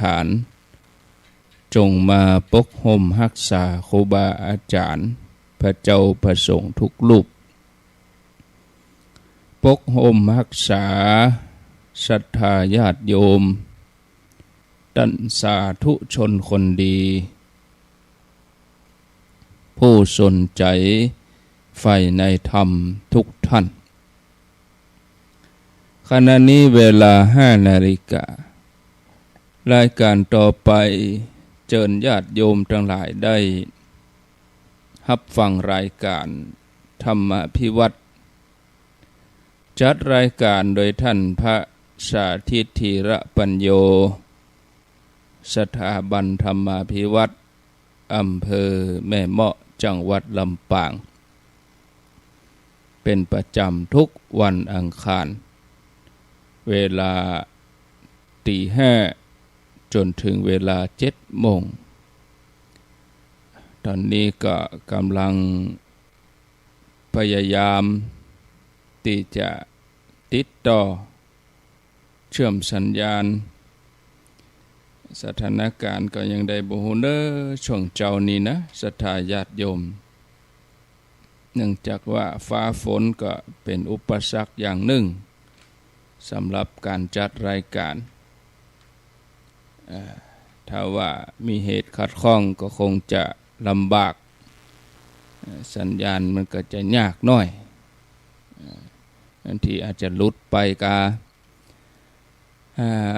ฐานจงมาปกห่มรักษาครูบาอาจารย์พระเจ้าพระสงฆ์ทุกรูปปกห่มรักษาศรัทธาญาติโยมท่านสาธุชนคนดีผู้สนใจใฝ่ในธรรมทุกท่านขณะนี้เวลา5 นาฬิการายการต่อไปเชิญญาติโยมทั้งหลายได้รับฟังรายการธรรมภิวัตรจัดรายการโดยท่านพระสาธิตธีระปัญโยสถาบันธรรมภิวัตรอำเภอแม่เมาะจังหวัดลำปางเป็นประจำทุกวันอังคารเวลา 5:00 จนถึงเวลา 7:00 น.ตอนนี้ก็กำลังพยายามที่จะติดต่อเชื่อมสัญญาณสถานการณ์ก็ยังได้บ่ฮู้เด้อช่วงเจ้านี้นะศรัทธาญาติโยมเนื่องจากว่าฟ้าฝนก็เป็นอุปสรรคอย่างหนึ่งสำหรับการจัดรายการถ้าว่ามีเหตุขัดข้องก็คงจะลำบากสัญญาณมันก็จะยากหน่อยบางทีอาจจะหลุดไปกา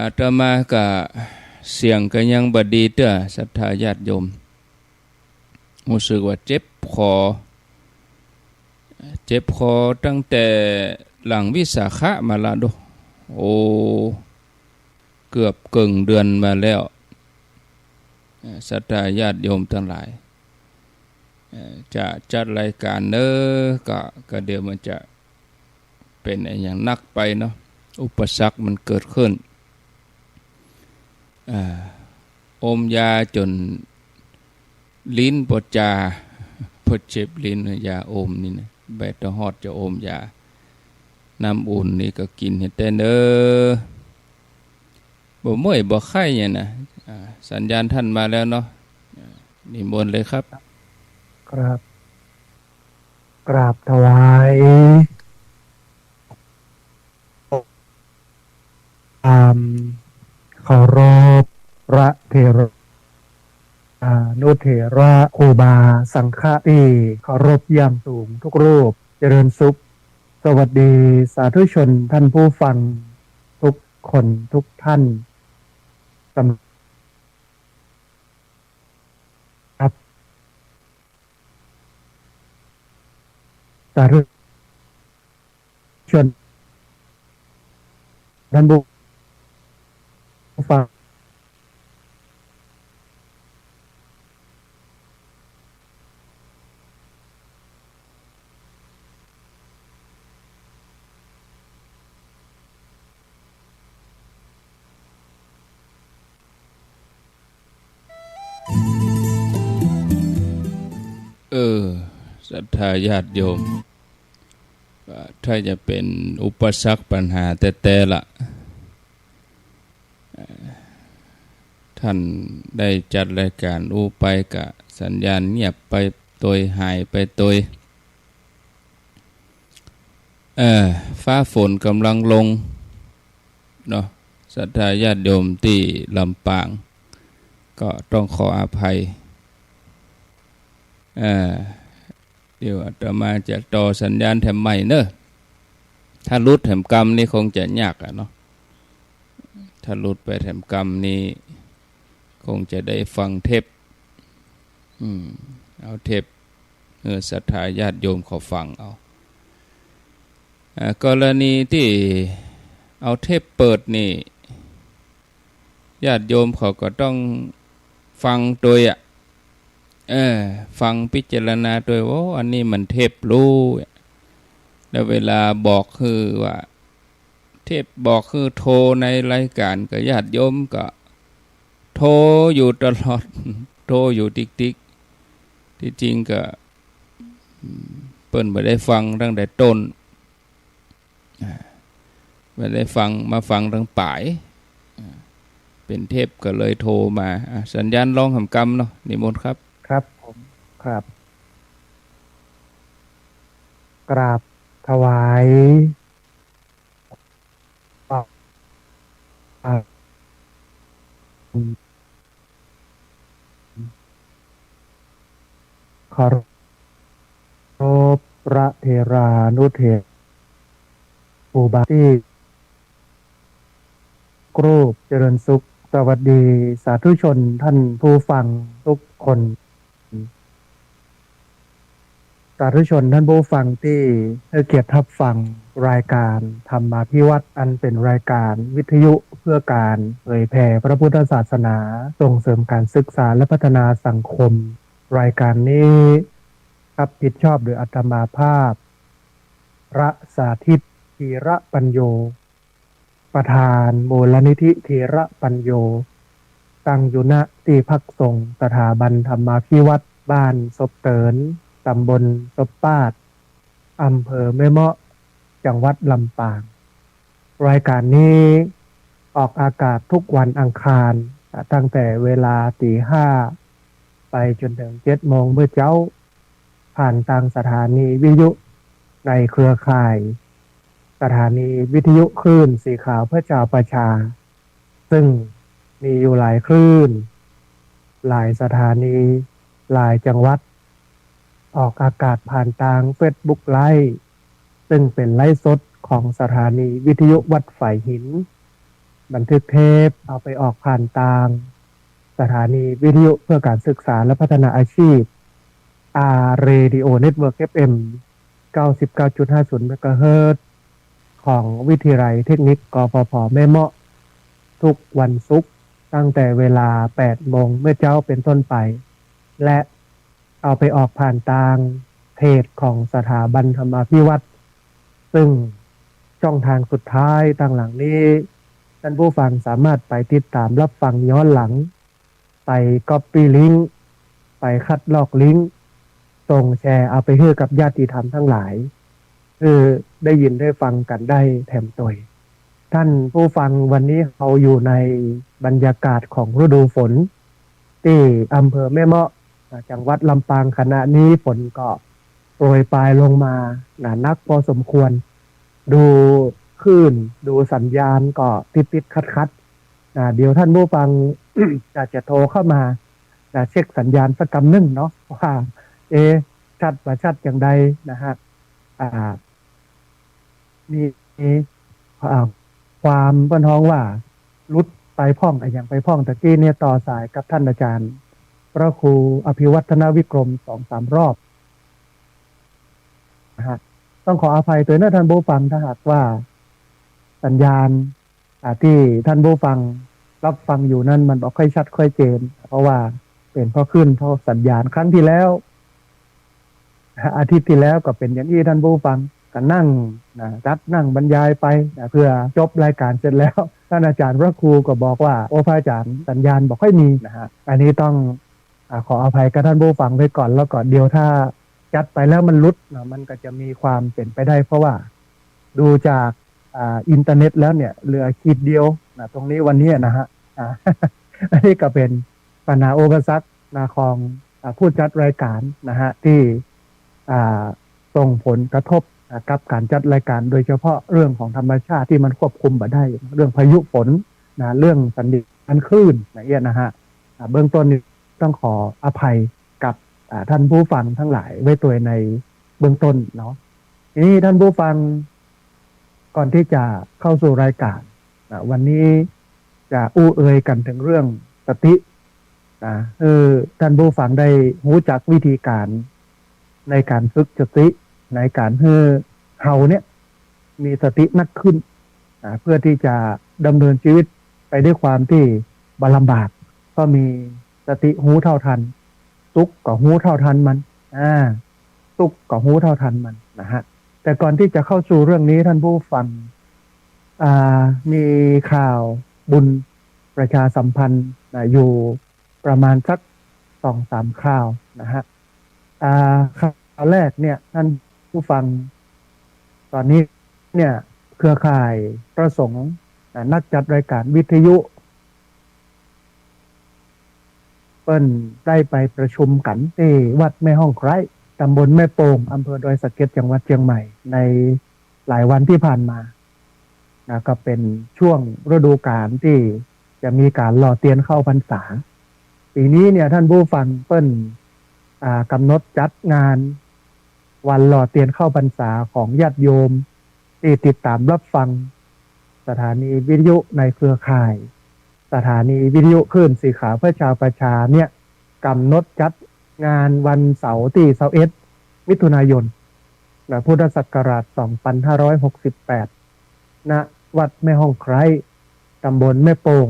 อาตมาก็เสียงก็ยังบ่ดีเด้อศรัทธาญาติโยมรู้สึกว่าเจ็บคอตั้งแต่หลังวิสาขะมาละโดโอ้เกือบเกินเดือนมาแล้วศรัทธาญาติโยมทั้งหลายจะจัดรายการเนก็เดี๋ยวมันจะเป็นอย่างนักไปเนาะอุปสรรคมันเกิดขึ้นอมยาจนลิ้นปวดจาปวดเจ็บลิ้นยาอมนี่นะแบตฮอดจะอมยาน้ำอุ่นนี่ก็กินเห็นแต่เด้อบ่เมื่อยบ่ไข้เนี่ยนะสัญญาณท่านมาแล้วเนาะนิมนต์เลยครับกราบถวายเคารพพระเถระนุเถระครูบาสังฆะที่เคารพอย่างสูงทุกรูปเจริญสุขสวัสดีสาธุชนท่านผู้ฟังทุกคนทุกท่านสำหรับสาธุชนท่านผู้ฟังศรัทธาญาติโยมถ้าจะเป็นอุปสรรคปัญหาแต่ละท่านได้จัดรายการไปกะสัญญาณเงียบไปตัวหายไปตัวฟ้าฝนกำลังลงเนาะศรัทธาญาติโยมที่ลำปางก็ต้องขออภัยเดี๋ยวอาตมาจะต่อสัญญาณแถมใหม่เนอะถ้ารุดแถมกรรมนี่คงจะยากเนาะถ้ารุดไปแถมกรรมนี่คงจะได้ฟังเทปเอาเทปศรัทธาญาติโยมเขาฟังเอากรณีที่เอาเทปเปิดนี่ญาติโยมเขาก็ต้องฟังโดยฟังพิจารณาโดยว่าอันนี้มันเทปรู้แล้วเวลาบอกคือว่าเทปบอกคือโทรในรายการกับญาติโยมก็โทรอยู่ตลอดโทรอยู่ติ๊กที่จริงก็เปิ้นไม่ได้ฟังตั้งแต่ต้นไม่ได้ฟังมาฟังตั้งปลายไป เป็นเทพก็เลยโทรมาสัญญาณร้องหำกำเนาะนิมนต์ครับครับผมครับกราบถวายอ่าขอรบพระเถรานุเถรอุบาที่กรูปเจริญสุขสวัสดีสาธุชนท่านผู้ฟังทุกคนสาธุชนท่านผู้ฟังที่ให้เกียรติรับฟังรายการธรรมาภิวัตน์อันเป็นรายการวิทยุเพื่อการเผยแผ่พระพุทธศาสนาส่งเสริมการศึกษาและพัฒนาสังคมรายการนี้รับผิดชอบโดยอาตมาภาพพระสาธิตธีระปัญโยประธานมูลนิธิธีระปัญโยตั้งอยู่ณที่พักสงฆ์สถาบันธรรมาภิวัตน์บ้านศพเตินตำบลศพปาดอำเภอแม่เมาะจังหวัดลำปางรายการนี้ออกอากาศทุกวันอังคารตั้งแต่เวลาตี 5ไปจนถึง7 โมงเมื่อเจ้าผ่านทางสถานีวิทยุในเครือข่ายสถานีวิทยุคลื่นสีขาวเพื่อชาวประชาซึ่งมีอยู่หลายคลื่นหลายสถานีหลายจังหวัดออกอากาศผ่านทาง Facebook ไลฟ์ซึ่งเป็นไลฟ์สดของสถานีวิทยุวัดฝ่ายหินบันทึกเทปเอาไปออกผ่านทางสถานีวิทยุเพื่อการศึกษาและพัฒนาอาชีพRadio Network FM 99.50 เมกะเฮิรตซ์ของวิทยาลัยเทคนิคกฟผ.แม่เมาะทุกวันศุกร์ตั้งแต่เวลา 8 โมงเมื่อเจ้าเป็นต้นไปและเอาไปออกผ่านทางเพจของสถาบันธรรมาภิวัตน์ซึ่งช่องทางสุดท้ายต่างหลังนี้ท่านผู้ฟังสามารถไปติดตามรับฟังย้อนหลังไปก๊อปปี้ลิงก์ไปคัดลอกลิงก์ส่งแชร์เอาไปให้กับญาติธรรมทั้งหลายได้ยินได้ฟังกันได้แถมตัวท่านผู้ฟังวันนี้เขาอยู่ในบรรยากาศของฤดูฝนที่อำเภอแม่เมาะจังหวัดลำปางขณะนี้ฝนก็โปรยปลายลงมาหนานักพอสมควรดูคลื่นดูสัญญาณก็ติดคัดเดี๋ยวท่านผู้ฟัง จะโทรเข้ามาเช็คสัญญาณสักคำหนึ่งเนาะว่าชัดประชัดอย่างใดนะฮะมีความบันท้องว่ารุดไปพ่องอย่างไปพ่องตะกี้เนี่ยต่อสายกับท่านอาจารย์พระครูอภิวัฒนวิกรม 2-3 รอบนะฮะต้องขออภัยตัวท่านผู้ฟังถ้าหากว่าสัญญาณที่ท่านผู้ฟังรับฟังอยู่นั่นมันบอกค่อยชัดค่อยเจนเพราะว่าเป็นเพราะขึ้นเพราะสัญญาณครั้งที่แล้วอาทิตย์ที่แล้วก็เป็นอย่างที่ท่านผู้ฟังก็นั่งจัดนั่งบรรยายไปเพื่อจบรายการเสร็จแล้วท่านอาจารย์พระครูก็บอกว่าโอ้พระอาจารย์สัญญาณบอกค่อยมีนะฮะอันนี้ต้องขออภัยกับท่านผู้ฟังไว้ก่อนแล้วก็เดี๋ยวถ้าจัดไปแล้วมันลุดมันก็จะมีความเป็นไปได้เพราะว่าดูจากอินเทอร์เน็ตแล้วเนี่ยเหลือขีดเดียวตรงนี้วันนี้นะฮะอันนี้ก็เป็นปัญหาอุปสรรคของผู้จัดรายการนะฮะที่ส่งผลกระทบกับการจัดรายการโดยเฉพาะเรื่องของธรรมชาติที่มันควบคุมบ่ได้เรื่องพายุฝนเรื่องสัญญาณคลื่นนะฮะเบื้องต้นนี้ต้องขออภัยกับท่านผู้ฟังทั้งหลายไว้ตัวในเบื้องต้นเนาะทีนี้ท่านผู้ฟังก่อนที่จะเข้าสู่รายการวันนี้จะอู้เอ่ยกันถึงเรื่องสติท่านผู้ฟังได้รู้จักวิธีการในการฝึกสติในการให้เฮาเนี่ยมีสติมากขึ้นเพื่อที่จะดำเนินชีวิตไปด้วยความที่บลำบากก็มีสติหูเท่าทันทุกข์ก็หูเท่าทันมันทุกข์ก็หูเท่าทันมันนะฮะแต่ก่อนที่จะเข้าสู่เรื่องนี้ท่านผู้ฟังมีข่าวบุญประชาสัมพันธ์อยู่ประมาณสัก 2-3 ข่าวนะฮะข่าวแรกเนี่ยท่านผู้ฟังตอนนี้เนี่ยเครือข่ายพระสงฆ์นักจัดรายการวิทยุ เปิ้นได้ไปประชุมกันที่วัดแม่ห้องไคร้ตำบลแม่โป่งอำเภอดอยสะเก็ดจังหวัดเชียงใหม่ในหลายวันที่ผ่านมานะก็เป็นช่วงฤดูกาลที่จะมีการหล่อเทียนเข้าพรรษาปีนี้เนี่ยท่านผู้ฟังเปิ้นกำหนดจัดงานวันหล่อเทียนเข้าพรรษาของญาติโยมที่ติดตามรับฟังสถานีวิทยุในเครือข่าย สถานีวิทยุคลื่นสีขาวเพื่อชาวประชาเนี่ยกำหนดจัดงานวันเสาร์ที่21มิถุนายนพุทธศักราช2568ณวัดแม่ห้องไคร้ตำบลแม่โป่ง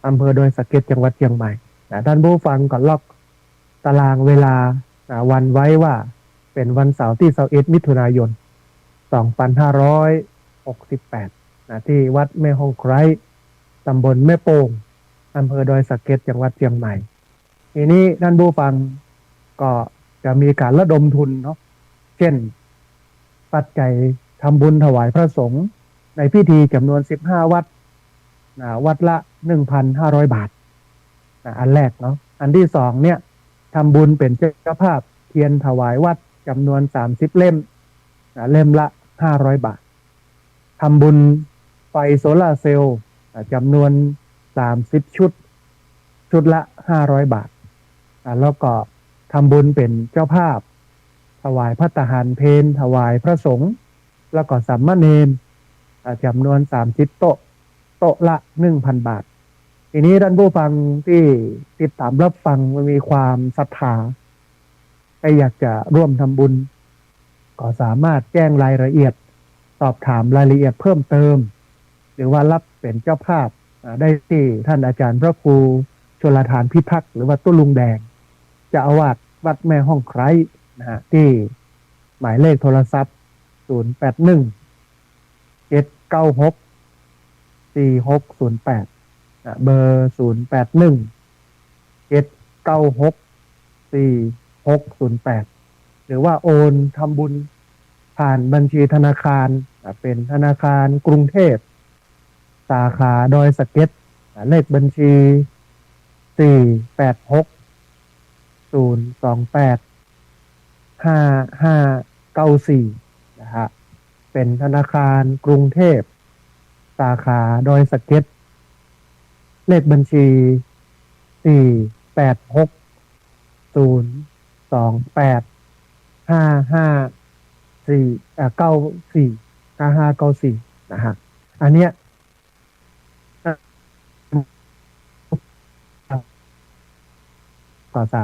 อำเภอดอยสะเก็ดจังหวัดเชียงใหม่ท่านผู้ฟังก็ล็อกตารางเวลาวันไว้ว่าเป็นวันเสาร์ที่21มิถุนายน2568ที่วัดแม่ห้องไคร้ตำบลแม่โป่งอำเภอดอยสะเก็ดจังหวัดเชียงใหม่ทีนี้ท่านผู้ฟังก็จะมีการระดมทุนเนาะเช่นปัจจัยทำบุญถวายพระสงฆ์ในพิธีจำนวน15วัดวัดละ 1,500 บาทอันแรกเนาะอันที่สองเนี่ยทำบุญเป็นเจ้าภาพเทียนถวายวัดจำนวน30เล่มเล่มละ500 บาททำบุญไฟโซลาร์เซลล์จำนวน30ชุดละ500 บาทแล้วก็ทำบุญเป็นเจ้าภาพถวายพระตาหารเพลถวายพระสงฆ์แล้วก็สามเณรจำนวน30โต๊ะละ 1,000 บาททีนี้ท่านผู้ฟังที่ติดตามรับฟังมีความศรัทธาอยากจะร่วมทำบุญก็สามารถแจ้งรายละเอียดสอบถามรายละเอียดเพิ่มเติมหรือว่ารับเป็นเจ้าภาพได้ที่ท่านอาจารย์พระครูชลทานพิทักษ์หรือว่าตุ้ลุงแดงเจ้าอาวาสวัดแม่ห้องไคร้นะฮะที่หมายเลขโทรศัพท์081 796 4608เบอร์081 796 4608หรือว่าโอนทำบุญผ่านบัญชีธนาคารเป็นธนาคารกรุงเทพสาขาดอยสะเก็ดเลขบัญชี486 028 5594นะฮะเป็นธนาคารกรุงเทพสาขาดอยสะเก็ดเลขบัญชี486 028 5594นะฮะอันเนี้ยก็สา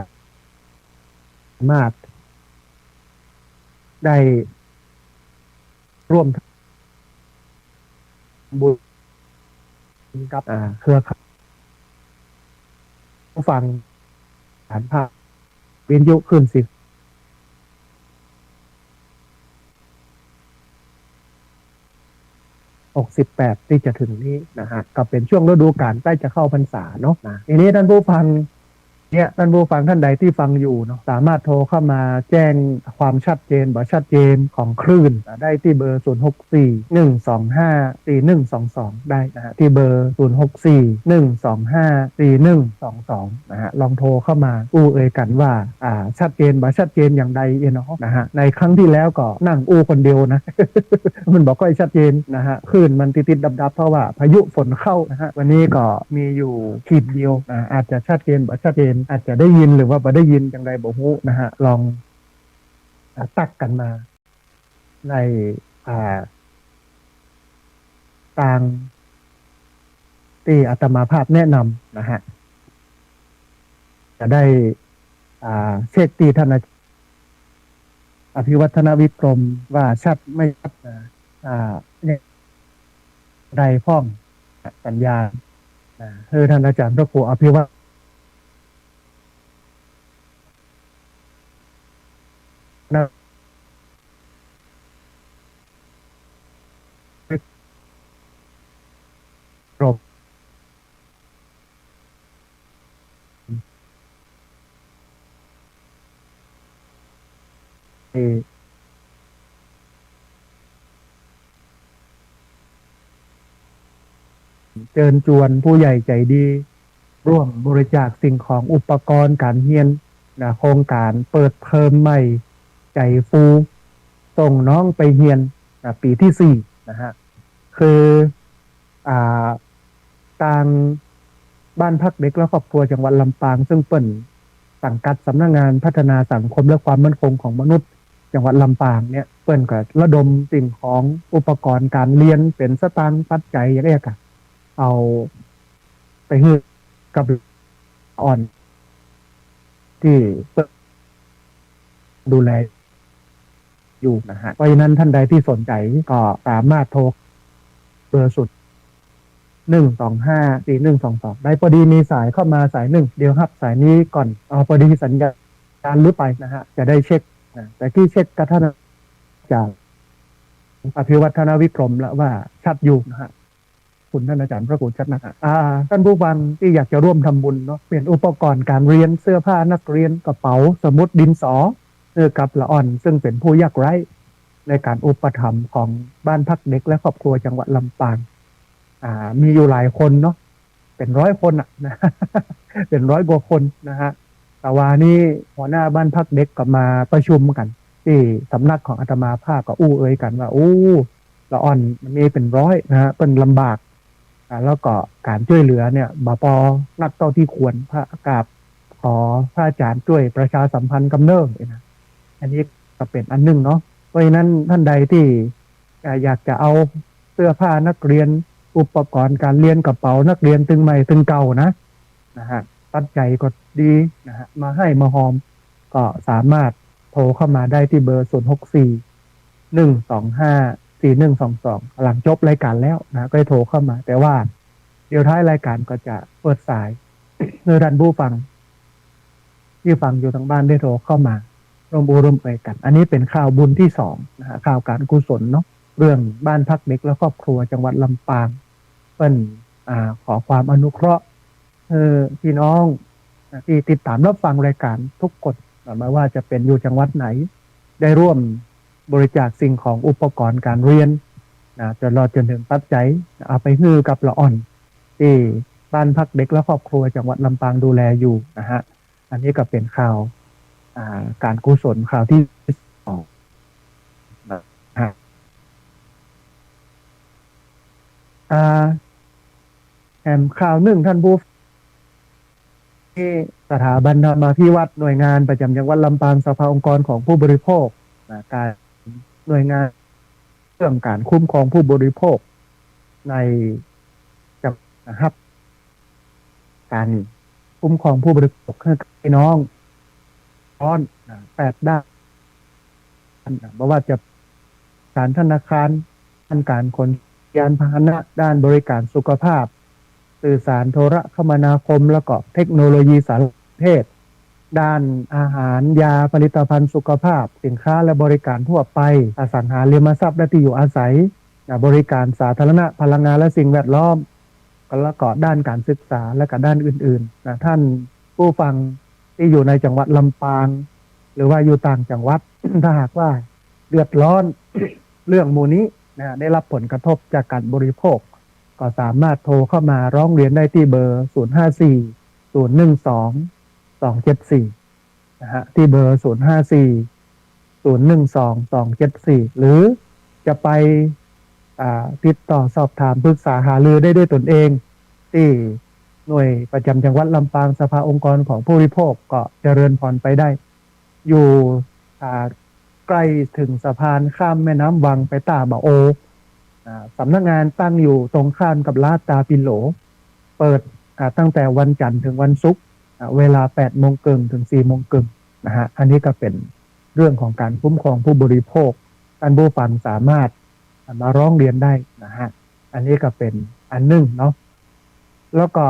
มารถได้ร่วมบุญกับเครือข่ายผู้ฟังฐานภาพวิทยุคลื่น68ที่จะถึงนี้นะฮะก็เป็นช่วงฤดูกาลใกล้จะเข้าพรรษาเนาะทีนี้ท่านผู้ฟังเนี่ยท่านผู้ฟังท่านใดที่ฟังอยู่เนาะสามารถโทรเข้ามาแจ้งความชัดเจนบ่ชัดเจนของคลื่นได้ที่เบอร์064 125 4122ได้นะฮะที่เบอร์064 125 4122นะฮะลองโทรเข้ามาอู้เอ่ยกันว่าชัดเจนบ่ชัดเจนอย่างใดเนาะนะฮะในครั้งที่แล้วก็นั่งอู้คนเดียวนะ มันบอกก็ชัดเจนนะฮะคลื่นมันติดๆดับๆเพราะว่าพายุฝนเข้านะฮะวันนี้ก็มีอยู่ขีดเดียวอาจจะชัดเจนบ่ชัดเจนอาจจะได้ยินหรือว่าบ่ได้ยินอย่างไรบ่ฮู้นะฮะลองตักกันมาในทางที่อาตมาภาพแนะนำนะฮะจะได้เช็คที่ท่านอภิวัฒนวิกรมว่าชัดไม่ชัดเนี่ยใดพ้องสัญญาคือท่านอาจารย์พระครูอภิวัฒนวิกรมเชิญชวนผู้ใหญ่ใจดี ร่วมบริจาคสิ่งของอุปกรณ์การเรียนนะโครงการเปิดเทอมใหม่ใจฟูส่งน้องไปเรียนนะปีที่4นะฮะคืออ่าทางบ้านพักเด็กและครอบครัวจังหวัดลำปางซึ่งเปิ่นสังกัดสำนักงานพัฒนาสังคมและความมั่นคงของมนุษย์จังหวัดลำปางเนี่ยเปิ่นก็ระดมสิ่งของอุปกรณ์การเรียนเป็นสตางค์ปัจจัยอย่างเงี้ยค่ะเอาไปให้กับอ่อนที่ดูแลอยู่นะฮะเพราะฉะนั้นท่านใดที่สนใจก็สามารถโทรเบอร์สุด1254122ได้พอดีมีสายเข้ามาสายหนึ่งเดี๋ยวครับสายนี้ก่อนพอดีสัญญาณหรือไปนะฮะจะได้เช็คนะแต่ที่เช็คกับท่านจากอภิวัฒนวิกรมแล้วว่าชัดอยู่นะฮะคุณท่านอาจารย์พระคุณชัดนะฮะท่านผู้ฟังที่อยากจะร่วมทำบุญเนาะเปลี่ยนอุปกรณ์การเรียนเสื้อผ้านักเรียนกระเป๋าสมุดดินสอกับละอ่อนซึ่งเป็นผู้ยากไร้ในการอุปถัมภ์ของบ้านพักเด็กและครอบครัวจังหวัดลำปางมีอยู่หลายคนเนาะเป็น100 คนอ่ะนะ เป็น100 กว่าคนนะฮะแต่ว่านี่หัวหน้าบ้านพักเด็กก็มาประชุมกันที่สำนักของอาตมาภาคก็อู้เอ่ยกันว่าละอ่อนมันมีเป็น100นะฮะเป็นลำบากแล้วก็การช่วยเหลือเนี่ยบปนักเท่าที่ควรพระกราบขอพระอาจารย์ช่วยประชาสัมพันธ์กำเนิดนะอันนี้ก็เป็นอันหนึ่งเนาะเพราะฉะนั้นท่านใดที่อยากจะเอาเสื้อผ้านักเรียนอุปกรณ์การเรียนกระเป๋านักเรียนตึงใหม่ตึงเก่านะฮะปัจจัยก็ดีนะฮะมาให้มาหอมก็สามารถโทรเข้ามาได้ที่เบอร์064 125 4122หลังจบรายการแล้วนะก็ให้โทรเข้ามาแต่ว่าเดี๋ยวท้ายรายการก็จะเปิดสายเพื่อท่านผู้ฟังที่ฟังอยู่ทางบ้านได้โทรเข้ามาร่วมร่วมไปกันอันนี้เป็นข่าวบุญที่2นะฮะข่าวการกุศลเนาะเรื่องบ้านพักเด็กและครอบครัวจังหวัดลำปางเปิ้นขอความอนุเคราะห์พี่น้องที่ติดตามรับฟังรายการทุกคนไม่ว่าจะเป็นอยู่จังหวัดไหนได้ร่วมบริจาคสิ่งของอุปกรณ์การเรียนจนถึงปัจจัยเอาไปฮื้อกับละอ่อนที่บ้านพักเด็กและครอบครัวจังหวัดลำปางดูแลอยู่นะฮะอันนี้ก็เป็นข่าวการกุศลข่าวที่2แอมข่าวหนึ่งท่านผู้ที่สถาบันธรรมาภิวัตน์หน่วยงานประจำจังหวัดลำปางสภาองค์กรของผู้บริโภคการหน่วยงานเรื่องการคุ้มครองผู้บริโภคในจังหวัดนะครับการคุ้มครองผู้บริโภคให้พี่น้อง8 ด้านไม่ว่าจะการธนาคารด้านการขนยานพาหนะด้านบริการสุขภาพสื่อสารโทรคมนาคมแล้วก็เทคโนโลยีสารสนเทศด้านอาหารยาผลิตภัณฑ์สุขภาพสินค้าและบริการทั่วไปอสังหาริมทรัพย์และที่อยู่อาศัยบริการสาธารณะพลังงานและสิ่งแวดล้อมแล้วก็ด้านการศึกษาและก็ด้านอื่นๆท่านผู้ฟังที่อยู่ในจังหวัดลำปางหรือว่าอยู่ต่างจังหวัด ถ้าหากว่าเดือดร้อน เรื่องหมู่นี้ได้รับผลกระทบจากการบริโภคก็สามารถโทรเข้ามาร้องเรียนได้ที่เบอร์054 012 274นะฮะที่เบอร์054 012 274หรือจะไปติดต่อสอบถามปรึกษาหารือได้ด้วยตนเองที่หน่วยประจำจังหวัดลำปางสภาองค์กรของผู้บริโภคก็เจริญพรไปได้อยู่ใกล้ถึงสะพานข้ามแม่น้ำวังไปตาบะโอสำนักงานตั้งอยู่ตรงข้ามกับลาดตาปิโหลเปิดตั้งแต่วันจันทร์ถึงวันศุกร์เวลา 8 โมงครึ่งถึง 4 โมงครึ่งนะฮะอันนี้ก็เป็นเรื่องของการคุ้มครองผู้บริโภคท่านผู้ฟังสามารถมาร้องเรียนได้นะฮะอันนี้ก็เป็นอันหนึ่งเนาะแล้วก็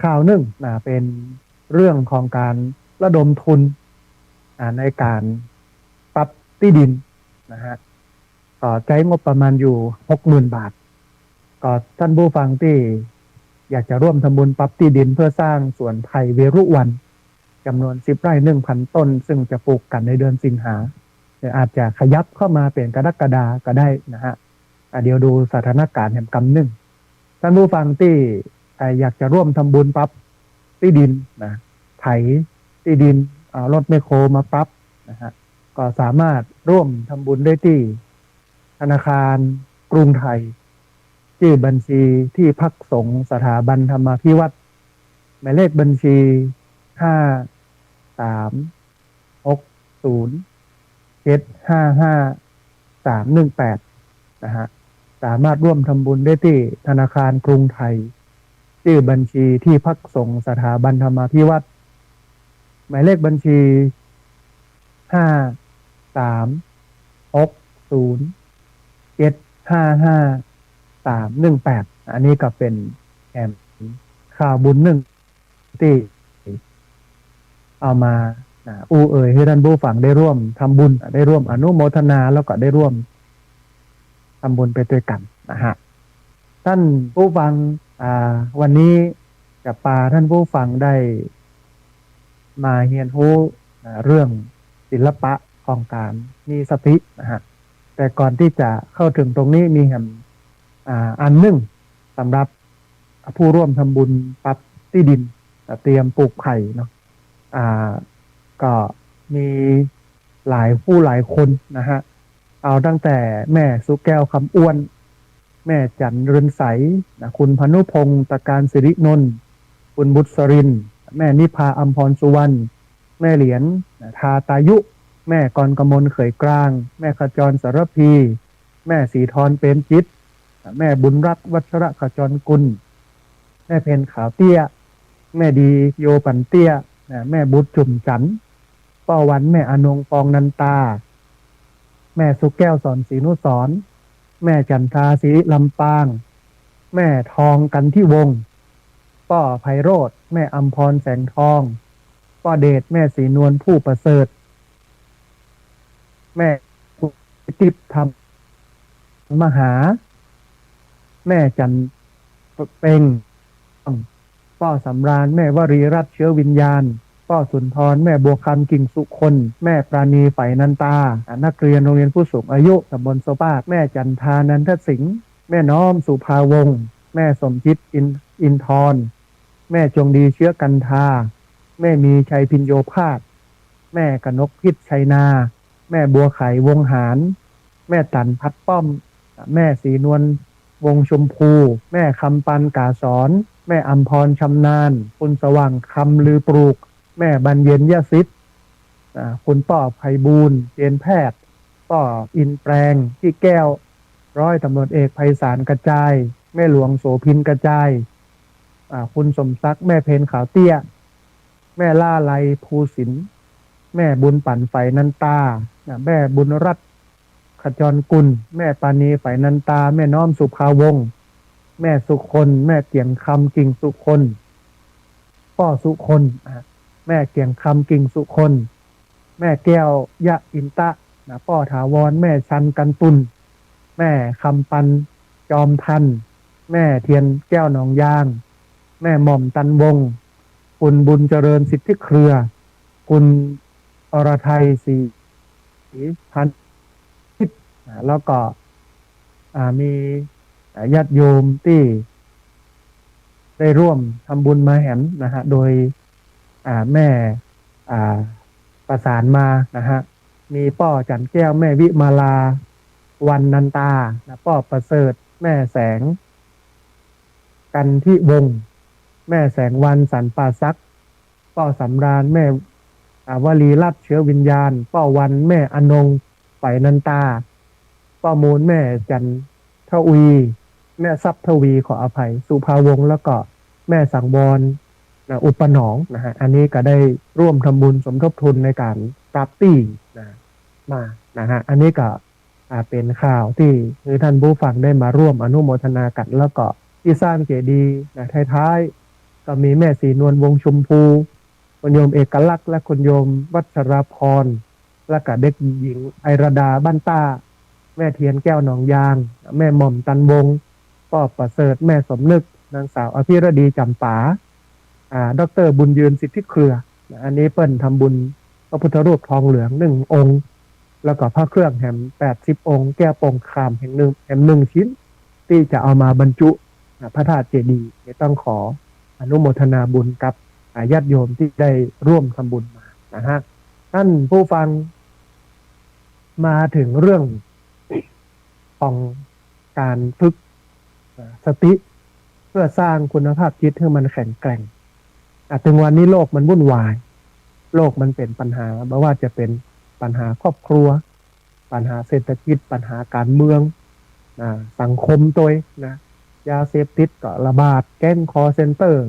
ข่าวหนึ่งเป็นเรื่องของการระดมทุนในการปรับที่ดินนะฮะก็ใช้งบประมาณอยู่ 60,000 บาทก็ท่านผู้ฟังที่อยากจะร่วมทำบุญปรับที่ดินเพื่อสร้างสวนไผ่เวรุวันจำนวน10 ไร่ 1,000 ต้นซึ่งจะปลูกกันในเดือนสิงหาอาจจะขยับเข้ามาเป็นกรกฎาก็ได้นะฮะเดี๋ยวดูสถานการณ์แห่งกำหนึ่ง ท่านผู้ฟังที่อยากจะร่วมทำบุญปรับที่ดินนะไถที่ดินรถไมคโครมาปรับนะฮะก็สามารถร่วมทำบุญได้ที่ธนาคารกรุงไทยชื่อบัญชีที่พักสงฆ์สถาบันธรรมาภิวัตรหมายเลขบัญชี5360755318นะฮะสามารถร่วมทำบุญได้ที่ธนาคารกรุงไทยชื่อบัญชีที่พักสงฆ์สถาบันธรรมาภิวัตรหมายเลขบัญชี5360755318อันนี้ก็เป็นแอมข่าวบุญหนึ่งที่เอามาให้ท่านผู้ฟังได้ร่วมทำบุญได้ร่วมอนุโมทนาแล้วก็ได้ร่วมทำบุญไปด้วยกันนะฮะท่านผู้ฟังวันนี้จะพาท่านผู้ฟังได้มาเรียนรู้เรื่องศิลปะของการมีสตินะฮะแต่ก่อนที่จะเข้าถึงตรงนี้มีอันหนึ่งสำหรับผู้ร่วมทำบุญปรับที่ดินเตรียมปลูกไผ่เนาะก็มีหลายคนนะฮะเอาตั้งแต่แม่สุแก้วคำอ้วนแม่จันเรือนใสนะคุณพนุพงศ์ตะการสิรินนท์คุณบุษรินแม่นิพาอัมพรสุวรรณแม่เหรียญทาตายุแม่กรกมลเขยกลางแม่ขจรสารพีแม่สีทรเป็นจิตแม่บุญรัตน์วัชระขจรกุลแม่เพนขาวเตี้ยแม่ดีโยปันเตี้ยแม่บุตรจุ่มจันป้าวันแม่อนงฟองนันตาแม่สุแก้วสอนศรีนุสรแม่จันทราศรีลำปางแม่ทองกันที่วงป้าไพโรธแม่อัมพรแสงทองป้าเดชแม่ศรีนวลผู้ประเสริฐแม่ติบธรรมมหาแม่จันเป่งป้าสำราญแม่วรีรัตน์เชื้อวิญญาณป้าสุนทรแม่บัวคำกิ่งสุคนแม่ปราณีไฝนันตานักเรียนโรงเรียนผู้สูงอายุตำบลโซปาแม่จันทานันทสิงห์แม่น้อมสุภาวงศ์แม่สมจิตอินทรแม่จงดีเชื้อกันทาแม่มีชัยพินโยภาสแม่กนกพิษชัยนาแม่บัวไขวงหารแม่ตันพัดป้อมแม่สีนวลวงชมพูแม่คำปันกาสอนแม่อัมพรชำนาญคุณสว่างคำลือปลูกแม่บรรเย็นยศิษฐ์คุณป้อไพบูลย์เจนแพทย์ป้ออินแปลงที่แก้วร้อยตำรวจเอกไพศาลกระจายแม่หลวงโสพินกระจายคุณสมศักดิ์แม่เพนขาวเตี้ยแม่ล่าไลภูสินแม่บุญปั่นไฝนันตาแม่บุญรัตน์ขจรกุลแม่ปานีไฝนันตาแม่น้อมสุภาวงศ์แม่สุคนแม่เกียงคำกิ่งสุคนป้อสุคนแม่เกียงคำกิ่งสุคนแม่แก้วยะอินตะป้อถาวรแม่ชันกันตุลแม่คำปันจอมทันแม่เทียนแก้วหนองยางแม่หม่อมตันวงคุณบุญเจริญสิทธิเครือคุณอรไทยศรีพันทิพย์แล้วก็มีญาติโยมที่ได้ร่วมทำบุญมาแหมนะฮะโดยแม่ประสานมานะฮะมีป้อจันแก้วแม่วิมาลาวันนันตาป้อประเสริฐแม่แสงกันที่วงแม่แสงวันสันป่าซักป้อสำราญแม่วลีรัตน์เชื้อวิญญาณป้อวันแม่อนงไฝนันตาป้อมูลแม่จันทวีแม่ทรัพย์ทวีขออภัยสุภาวงศ์แล้วก็แม่สังวรอุปหนองนะฮะอันนี้ก็ได้ร่วมทำบุญสมทบทุนในการปรับตี้มานะฮะอันนี้ก็เป็นข่าวที่ท่านผู้ฟังได้มาร่วมอนุโมทนากันแล้วก็ที่สร้างเจดีย์ท้ายๆก็มีแม่สีนวลวงชมพูคุณโยมเอกลักษณ์และคุณโยมวัชรพรและก็เด็กหญิงไอราดาบ้านต้าแม่เทียนแก้วหนองยางแม่หม่อมตันวงป้อประเสริฐแม่สมนึกนางสาวอภิรดีจำปาดร.บุญยืนสิทธิเครืออันนี้เปิ้นทำบุญพระพุทธรูปทองเหลือง1 องค์แล้วก็พระเครื่องแหม80 องค์แก้วปงคามแห่งหนึ่งชิ้นที่จะเอามาบรรจุ พระธาตุเจดีย์ต้องขออนุโมทนาบุญกับญาติโยมที่ได้ร่วมทำบุญมานะฮะท่านผู้ฟังมาถึงเรื่องของการฝึกสติเพื่อสร้างคุณภาพจิตให้มันแข็งแกร่งถึงวันนี้โลกมันวุ่นวายโลกมันเป็นปัญหาไม่ว่าจะเป็นปัญหาครอบครัวปัญหาเศรษฐกิจปัญหาการเมืองสังคมตัวยาเสพติดก็ระบาดแก๊งคอเซ็นเตอร์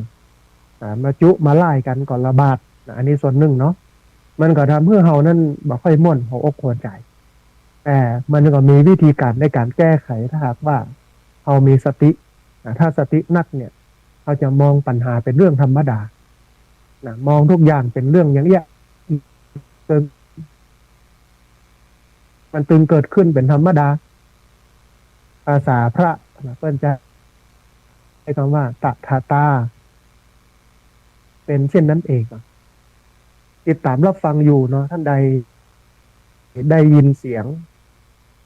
มาจุมาไล่กันก็ระบาดอันนี้ส่วนหนึ่งเนาะมันก็ทำให้เรานั้นบ่ค่อยม่วนหัวอกหัวใจแต่มันก็มีวิธีการในการแก้ไขถ้าหากว่าเรามีสติถ้าสตินักเนี่ยเราจะมองปัญหาเป็นเรื่องธรรมดามองทุกอย่างเป็นเรื่องอย่างเงี้ยมันตึงเกิดขึ้นเป็นธรรมดาภาษาพระเพิ่นจะใช้คำว่าตถาตาเป็นเช่นนั้นเองติดตามรับฟังอยู่เนาะท่านใดได้ยินเสียง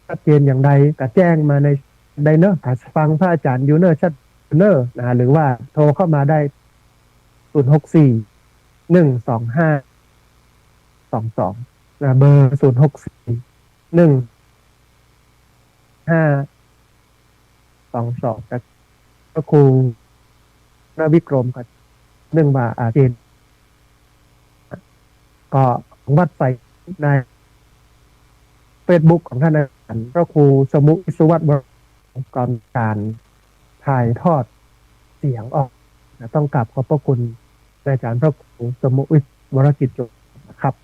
ชัดเจนอย่างใดก็แจ้งมาในใดเนอะถ้าฟังพระอาจารย์อยู่เนอะชัดเนอะหรือว่าโทรเข้ามาได้064 125 22เบอร์064 125 22กับพระครูพระวิกรมกับ1 บาทเจนก็วัดไฟในเฟซบุ๊กของท่านอาจารย์พระครูสมุอิสวัตรก่อนการถ่ายทอดเสียงออกต้องกราบขอบพระคุณอาจารย์พระครูสมุอิสวรกิจจงนะครับ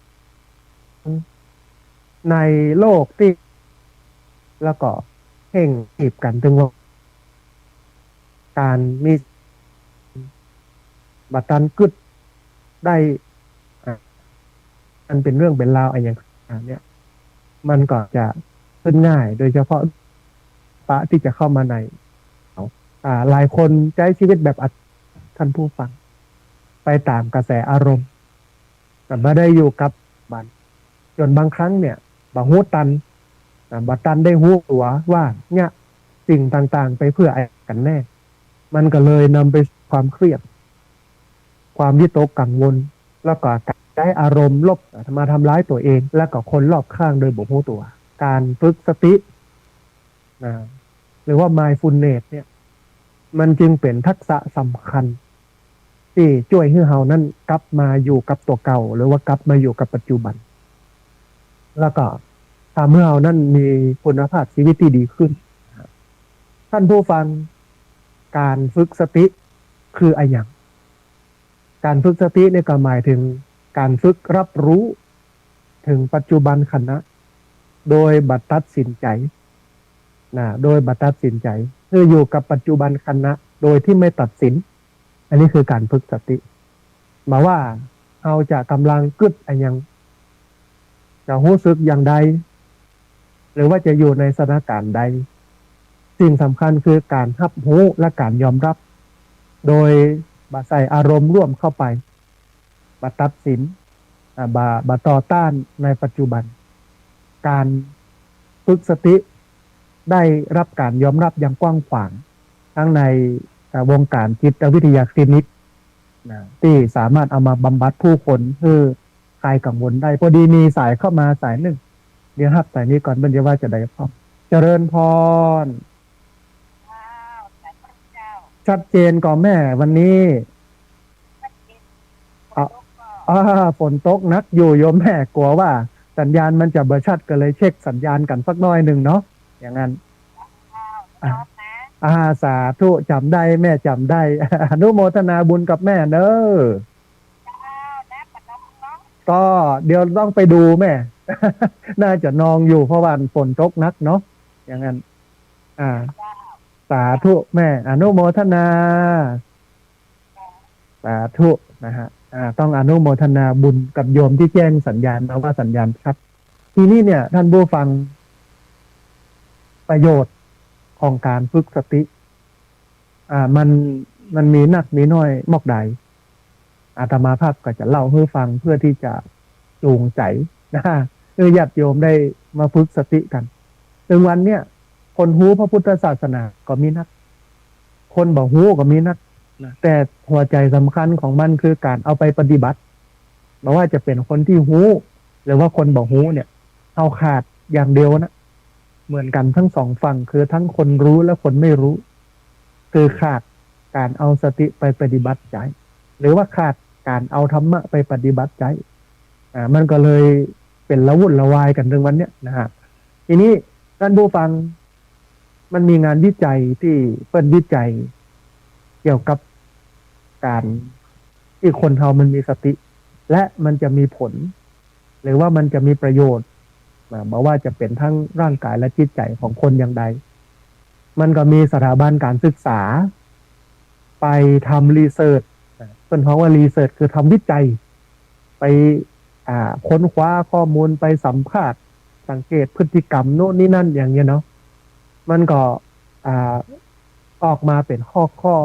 ในโลกที่แล้วก็เพ่งจีบกันถึงว่าการมีบัตรตันกึดได้มันเป็นเรื่องเป็นราวอะไรอย่างเนี้ยมันก็จะขึ้นง่ายโดยเฉพาะพระที่จะเข้ามาในหลายคนใช้ชีวิตแบบท่านผู้ฟังไปตามกระแสอารมณ์แต่ไม่ได้อยู่กับมันจนบางครั้งเนี่ยบางหูตันบัตันได้หูตัวว่าเนี่ยสิ่งต่างๆไปเพื่ออะไรกันแน่มันก็เลยนำไปความเครียดความวิตกกังวลแล้วก็ใช้อารมณ์ลบมาทำร้ายตัวเองและก็คนรอบข้างโดยบ่รู้ตัวการฝึกสติหรือว่า mindfulness เนี่ยมันจึงเป็นทักษะสำคัญที่ช่วยให้เรานั้นกลับมาอยู่กับตัวเก่าหรือว่ากลับมาอยู่กับปัจจุบันแล้วก็ทำให้เรานั้นมีคุณภาพชีวิตที่ดีขึ้นท่านผู้ฟังการฝึกสติคืออะไรอย่างการฝึกสติเนี่ยก็หมายถึงการฝึกรับรู้ถึงปัจจุบันขณะโดยบัดตัดสินใจโดยบัดตัดสินใจคืออยู่กับปัจจุบันขณะโดยที่ไม่ตัดสินอันนี้คือการฝึกสติหมายว่าเราจะกำลังกึดอะไรอย่างจะรู้สึกอย่างใดหรือว่าจะอยู่ในสถานการณ์ใดสิ่งสำคัญคือการรับรู้และการยอมรับโดยบ่ใส่อารมณ์ร่วมเข้าไปบ่ตัดสินบ่ต่อต้านในปัจจุบันการฝึกสติได้รับการยอมรับอย่างกว้างขวางทั้งในวงการจิตวิทยาคลินิกที่สามารถเอามาบำบัดผู้คนเพื่อคลายกังวลได้พอดีมีสายเข้ามาสายหนึ่งเดี๋ยวรับสายนี้ก่อนบรรยายว่าจะได้พร้อมเจริญพรชัดเจนก่อนแม่วันนี้ฝนตกนักอยู่โยมแม่กลัวว่าสัญญาณมันจะเบอร์ชัดก็เลยเช็คสัญญาณกันสักน้อยหนึ่งเนาะอย่างนั้นสาธุจำได้แม่จำได้อนุโมทนาบุญกับแม่เนอะก็เดี๋ยวต้องไปดูแม่ น่าจะนองอยู่เพราะว่าฝนตกนักเนาะอย่างนั้นสาธุแม่อนุโมทนาสาธุนะฮะต้องอนุโมทนาบุญกับโยมที่แจ้งสัญญาณมาว่าสัญญาณชัดทีนี้เนี่ยท่านผู้ฟังประโยชน์ของการฝึกสติมันมีนักมีน้อยมอกใดอาตมาภาพก็จะเล่าให้ฟังเพื่อที่จะจูงใจญาติโยมได้มาฝึกสติกันถึงวันเนี้ยคนฮู้พระพุทธศาสนาก็มีนักค คนบ่ฮู้ก็มีนะแต่หัวใจสำคัญของมันคือการเอาไปปฏิบัติไม่ว่าจะเป็นคนที่ฮู้หรือว่าคนบ่ฮู้เนี่ยเอาขาดอย่างเดียวนะเหมือนกันทั้งสองฝั่งคือทั้งคนรู้และคนไม่รู้คือขาดการเอาสติไปปฏิบัติใจหรือว่าขาดการเอาธรรมะไปปฏิบัติใจมันก็เลยเป็นละวุ่นละวายกันถึงวันเนี้ยนะฮะทีนี้ท่านผู้ฟังมันมีงานวิจัยที่เปิ้นวิจัยเกี่ยวกับการที่คนเรามันมีสติและมันจะมีผลหรือว่ามันจะมีประโยชน์บอกว่าจะเป็นทั้งร่างกายและจิตใจของคนอย่างใดมันก็มีสถาบันการศึกษาไปทำรีเสิร์ชเป็นเพราะว่ารีเสิร์ชคือทำวิจัยไปค้นคว้าข้อมูลไปสัมภาษณ์สังเกตพฤติกรรมโน่นนี่นั่นอย่างเงี้ยเนาะมันก็ออกมาเป็นข้อ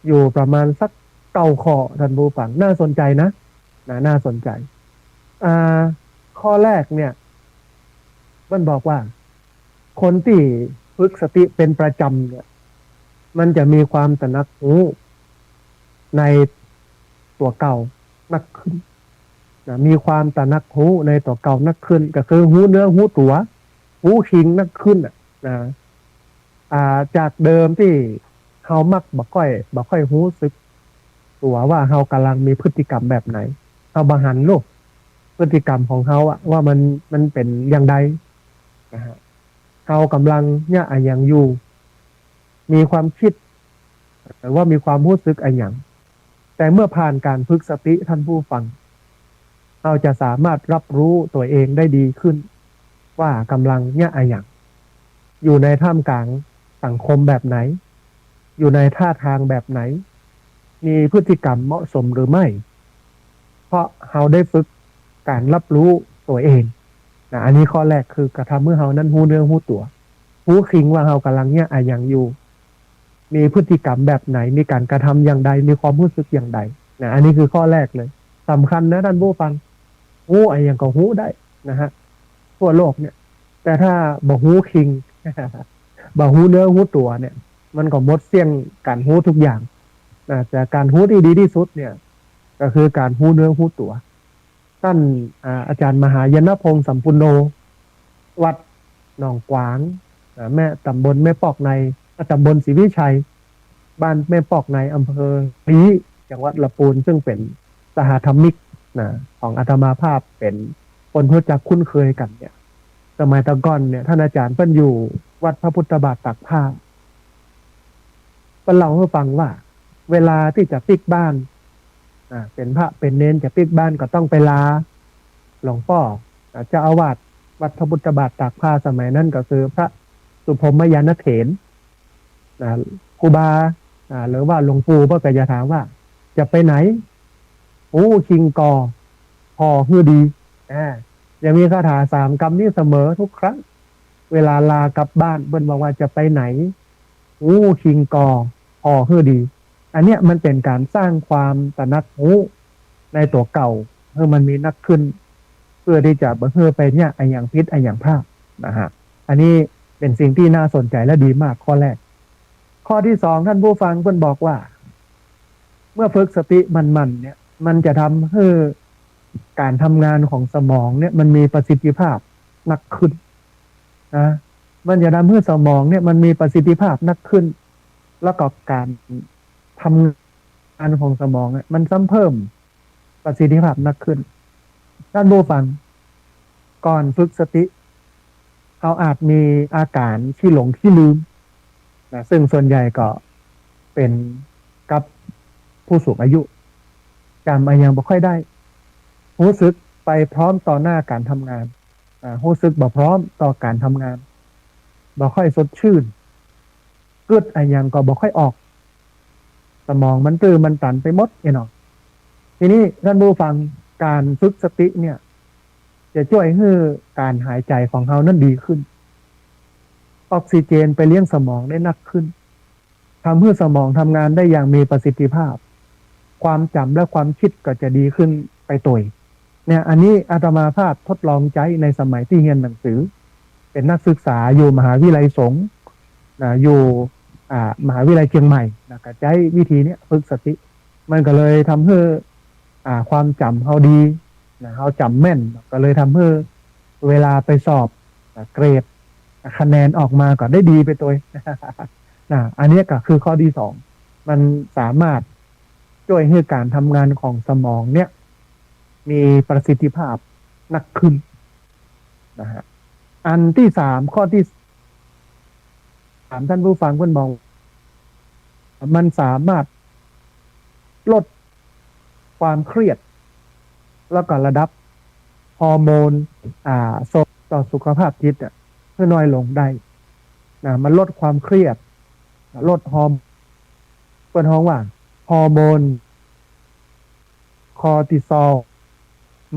อยู่ประมาณสัก9 ข้อท่านผู้ฟังน่าสนใจนะน่าสนใจข้อแรกเนี่ยมันบอกว่าคนที่ฝึกสติเป็นประจำเนี่ยมันจะมีความตระหนักรู้ในตัวเก่านักขึ้นมีความตระหนักรู้ในตัวเก่านักขึ้นก็คือหูเนื้อหูตัวหูคิงนักขึ้นจากเดิมที่เฮามักบ่ค่อยรู้สึกตัวว่าเฮากำลังมีพฤติกรรมแบบไหนเฮาบ่หันลูกพฤติกรรมของเฮาว่ามันเป็นอย่างใดนะฮะเฮากำลังเนี่ยอย่างอยู่มีความคิดหรือว่ามีความรู้สึกอย่างแต่เมื่อผ่านการฝึกสติท่านผู้ฟังเราจะสามารถรับรู้ตัวเองได้ดีขึ้นว่ากำลังเนี่ยอย่างอยู่ในท่ามกลางสังคมแบบไหนอยู่ในท่าทางแบบไหนมีพฤติกรรมเหมาะสมหรือไม่เพราะเราได้ฝึกการรับรู้ตัวเองอันนี้ข้อแรกคือกระทำเมื่อเรานั้นหูเนื้อหูตัวหูคิงว่าเรากำลังเนี่ยอย่างอยู่มีพฤติกรรมแบบไหนมีการกระทำอย่างใดมีความรู้สึกอย่างใดอันนี้คือข้อแรกเลยสำคัญนะท่านผู้ฟังหูอย่างก็หูได้นะฮะทั่วโลกเนี่ยแต่ถ้าบ่หูคิง บ่หูเนื้อหูตัวเนี่ยมันก็หมดเสี่ยงการหูทุกอย่างแต่การหูที่ดีที่สุดเนี่ยก็คือการหูเนื้อหูตัวท่านอาจารย์มหายนพงศ์สัมปุโนวัดหนองกวางแม่ตำบลแม่ปอกในตำบลศรีวิชัยบ้านแม่ปอกในอำเภอลีจังหวัดลำพูนซึ่งเป็นสหธรรมิกของอาตมาภาพเป็นคนรู้จักคุ้นเคยกันเนี่ยสมัยตะก่อนเนี่ยท่านอาจารย์เพิ่นอยู่วัดพระพุทธบาทตากผ้าเพิ่นเล่าให้ฟังว่าเวลาที่จะปิกบ้านเป็นพระเป็นเนนจะปิกบ้านก็ต้องไปลาหลวงพ่อเจ้าอาวาสวัดพระพุทธบาทตากผ้าสมัยนั้นก็คือพระสุพรหมยานเถรครูบาหรือว่าหลวงปู่ก็จะถามว่าจะไปไหนคิงกอพอคือดียังมีคาถา3 คำนี้เสมอทุกครั้งเวลาลากลับบ้านเพิ่นบอกว่าจะไปไหนคิงกอพอคือดีอันเนี้ยมันเป็นการสร้างความตระหนักรู้ในตัวเก่าเพื่อมันมีนักขึ้นเพื่อที่จะเพื่อไปเนี่ยอย่างพิษอย่างพลาดนะฮะอันนี้เป็นสิ่งที่น่าสนใจและดีมากข้อแรกข้อที่2ท่านผู้ฟังเพิ่นบอกว่าเมื่อฝึกสติมันเนี่ยมันจะทำให้การทำงานของสมองเนี่ยมันมีประสิทธิภาพนักขึ้นมันจะทำให้สมองเนี่ยมันมีประสิทธิภาพนักขึ้นแล้วก็การทำงานของสมองมันซ้ำเพิ่มประสิทธิภาพนักขึ้นท่านผู้ฟังก่อนฝึกสติเขาอาจมีอาการที่หลงที่ลืมซึ่งส่วนใหญ่ก็เป็นกับผู้สูงอายุจำยังบ่ค่อยได้รู้สึกไปพร้อมต่อหน้าการทำงานรู้สึกบ่พร้อมต่อการทำงานบ่ค่อยสดชื่นกึดยังก็บ่ค่อยออกสมองมันตื้อมันตันไปหมดเนาะทีนี้ท่านผู้ฟังการฝึกสติเนี่ยจะช่วยให้การหายใจของเรานั้นดีขึ้นออกซิเจนไปเลี้ยงสมองได้นักขึ้นทำให้สมองทำงานได้อย่างมีประสิทธิภาพความจำและความคิดก็จะดีขึ้นไปตัวเนี่ยอันนี้อาตมาภาพทดลองใจในสมัยที่เรียนหนังสือเป็นนักศึกษาอยู่มหาวิทยาลัยสงฆ์อยู่ มหาวิทยาลัยเชียงใหม่นะก็ใช้วิธีนี้ฝึกสติมันก็เลยทำให้ความจำเขาดีนะเขาจำแม่นก็เลยทำให้เวลาไปสอบเกรดคะแนนออกมาก็ได้ดีไปตัว นะอันนี้ก็คือข้อที่สองมันสามารถช่วยให้การทำงานของสมองเนี่ยมีประสิทธิภาพนักขึ้นนะฮะอันที่สามข้อที่สามท่านผู้ฟังเพื่อนมองมันสามารถลดความเครียดแล้วก็ระดับฮอร์โมนส่งต่อสุขภาพจิตเพื่อน้อยลงได้นะมันลดความเครียดลดฮอร์โมนเป็นห้องว่าฮอร์โมนคอร์ติซอล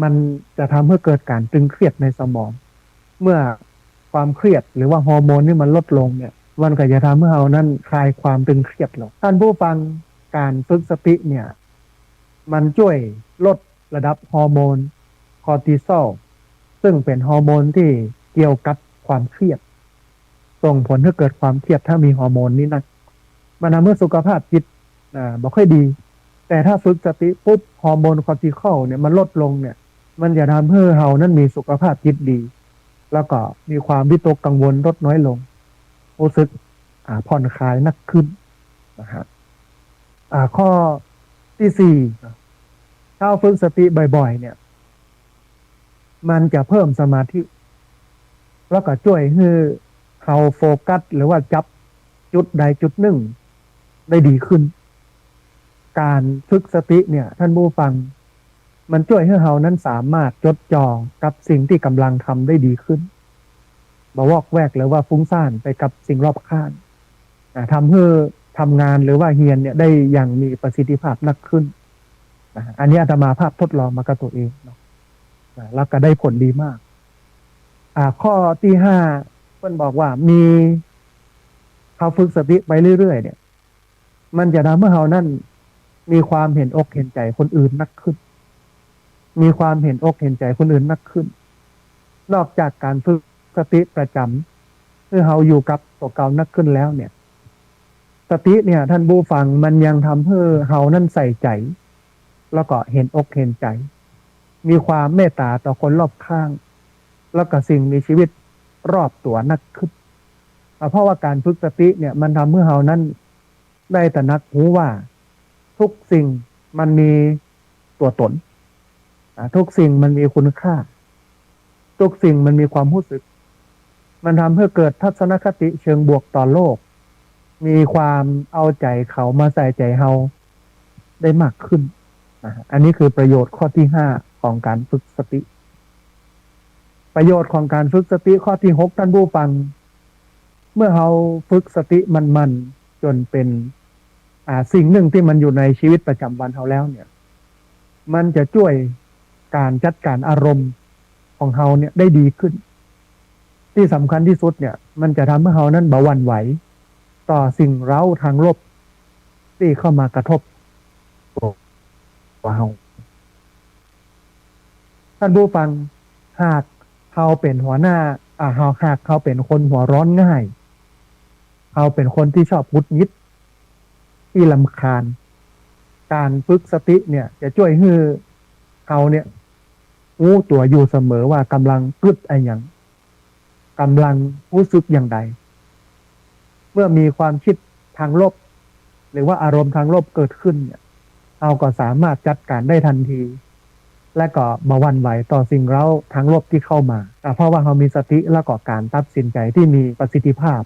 มันจะทำให้เกิดการตึงเครียดในสมองเมื่อความเครียดหรือว่าฮอร์โมนนี่มันลดลงเนี่ยมันก็จะทำให้เรานั้นคลายความตึงเครียดลงท่านผู้ฟังการฝึกสติเนี่ยมันช่วยลดระดับฮอร์โมนคอร์ติซอลซึ่งเป็นฮอร์โมนที่เกี่ยวกับความเครียดส่งผลให้เกิดความเครียดถ้ามีฮอร์โมนนี้นะมันทำให้สุขภาพจิตบ่ค่อยดีแต่ถ้าฝึกสติปุ๊บฮอร์โมนคอร์ติซอลเนี่ยมันลดลงเนี่ยมันจะทำให้เรานั้นมีสุขภาพจิตดีแล้วก็มีความวิตกกังวลลดน้อยลงรู้สึกผ่อนคลายนักขึ้นนะฮะข้อที่สี่ถ้าฝึกสติบ่อยๆเนี่ยมันจะเพิ่มสมาธิแล้วก็ช่วยให้เราโฟกัสหรือว่าจับจุดใดจุดหนึ่งได้ดีขึ้นการฝึกสติเนี่ยท่านผู้ฟังมันช่วยให้เรานั้นสามารถจดจ่อกับสิ่งที่กำลังทำได้ดีขึ้นบ่วอกแวกหรือว่าฟุ้งซ่านไปกับสิ่งรอบข้างทำให้ทำงานหรือว่าเรียนเนี่ยได้อย่างมีประสิทธิภาพนักขึ้นอันนี้อาตมาภาพทดลองมากับตัวเองแล้วก็ได้ผลดีมากข้อที่ห้าเพื่อนบอกว่ามีเขาฝึกสติไปเรื่อยๆเนี่ยมันจะทำให้เรานั่นมีความเห็นอกเห็นใจคนอื่นนักขึ้นมีความเห็นอกเห็นใจคนอื่นนักขึ้นนอกจากการฝึกสติประจำเมื่อเราอยู่กับตัวเก่านักขึ้นแล้วเนี่ยสติเนี่ยท่านผู้ฟังมันยังทำให้เรานั่นใส่ใจแล้วก็เห็นอกเห็นใจมีความเมตตาต่อคนรอบข้างแล้วก็สิ่งมีชีวิตรอบตัวนักขึ้นเพราะว่าการฝึกสติเนี่ยมันทำให้เรานั้นได้ตระหนักรู้ว่าทุกสิ่งมันมีตัวตนทุกสิ่งมันมีคุณค่าทุกสิ่งมันมีความรู้สึกมันทำให้เกิดทัศนคติเชิงบวกต่อโลกมีความเอาใจเขามาใส่ใจเราได้มากขึ้นอันนี้คือประโยชน์ข้อที่ห้าของการฝึกสติประโยชน์ของการฝึกสติข้อที่หกท่านผู้ฟังเมื่อเราฝึกสติมันจนเป็นสิ่งหนึ่งที่มันอยู่ในชีวิตประจำวันเราแล้วเนี่ยมันจะช่วยการจัดการอารมณ์ของเราเนี่ยได้ดีขึ้นที่สำคัญที่สุดเนี่ยมันจะทำให้เรานั้นเบาหวั่นไหวต่อสิ่งเร้าทางลบที่เข้ามากระทบเราท่านผู้ฟังหากเขาเป็นหัวหน้าหากเขาเป็นคนหัวร้อนง่ายเขาเป็นคนที่ชอบหงุดหงิดที่รำคาญการฝึกสติเนี่ยจะช่วยให้เขาเนี่ยรู้ตัวอยู่เสมอว่ากำลังกึดอะไรอย่างกำลังรู้สึกอย่างใดเมื่อมีความคิดทางลบหรือว่าอารมณ์ทางลบเกิดขึ้นเนี่ยเราก็สามารถจัดการได้ทันทีและก็มาหวั่นไหวต่อสิ่งเร้าทางลบที่เข้ามาเพราะว่าเรามีสติและก็การตัดสินใจที่มีประสิทธิภาพ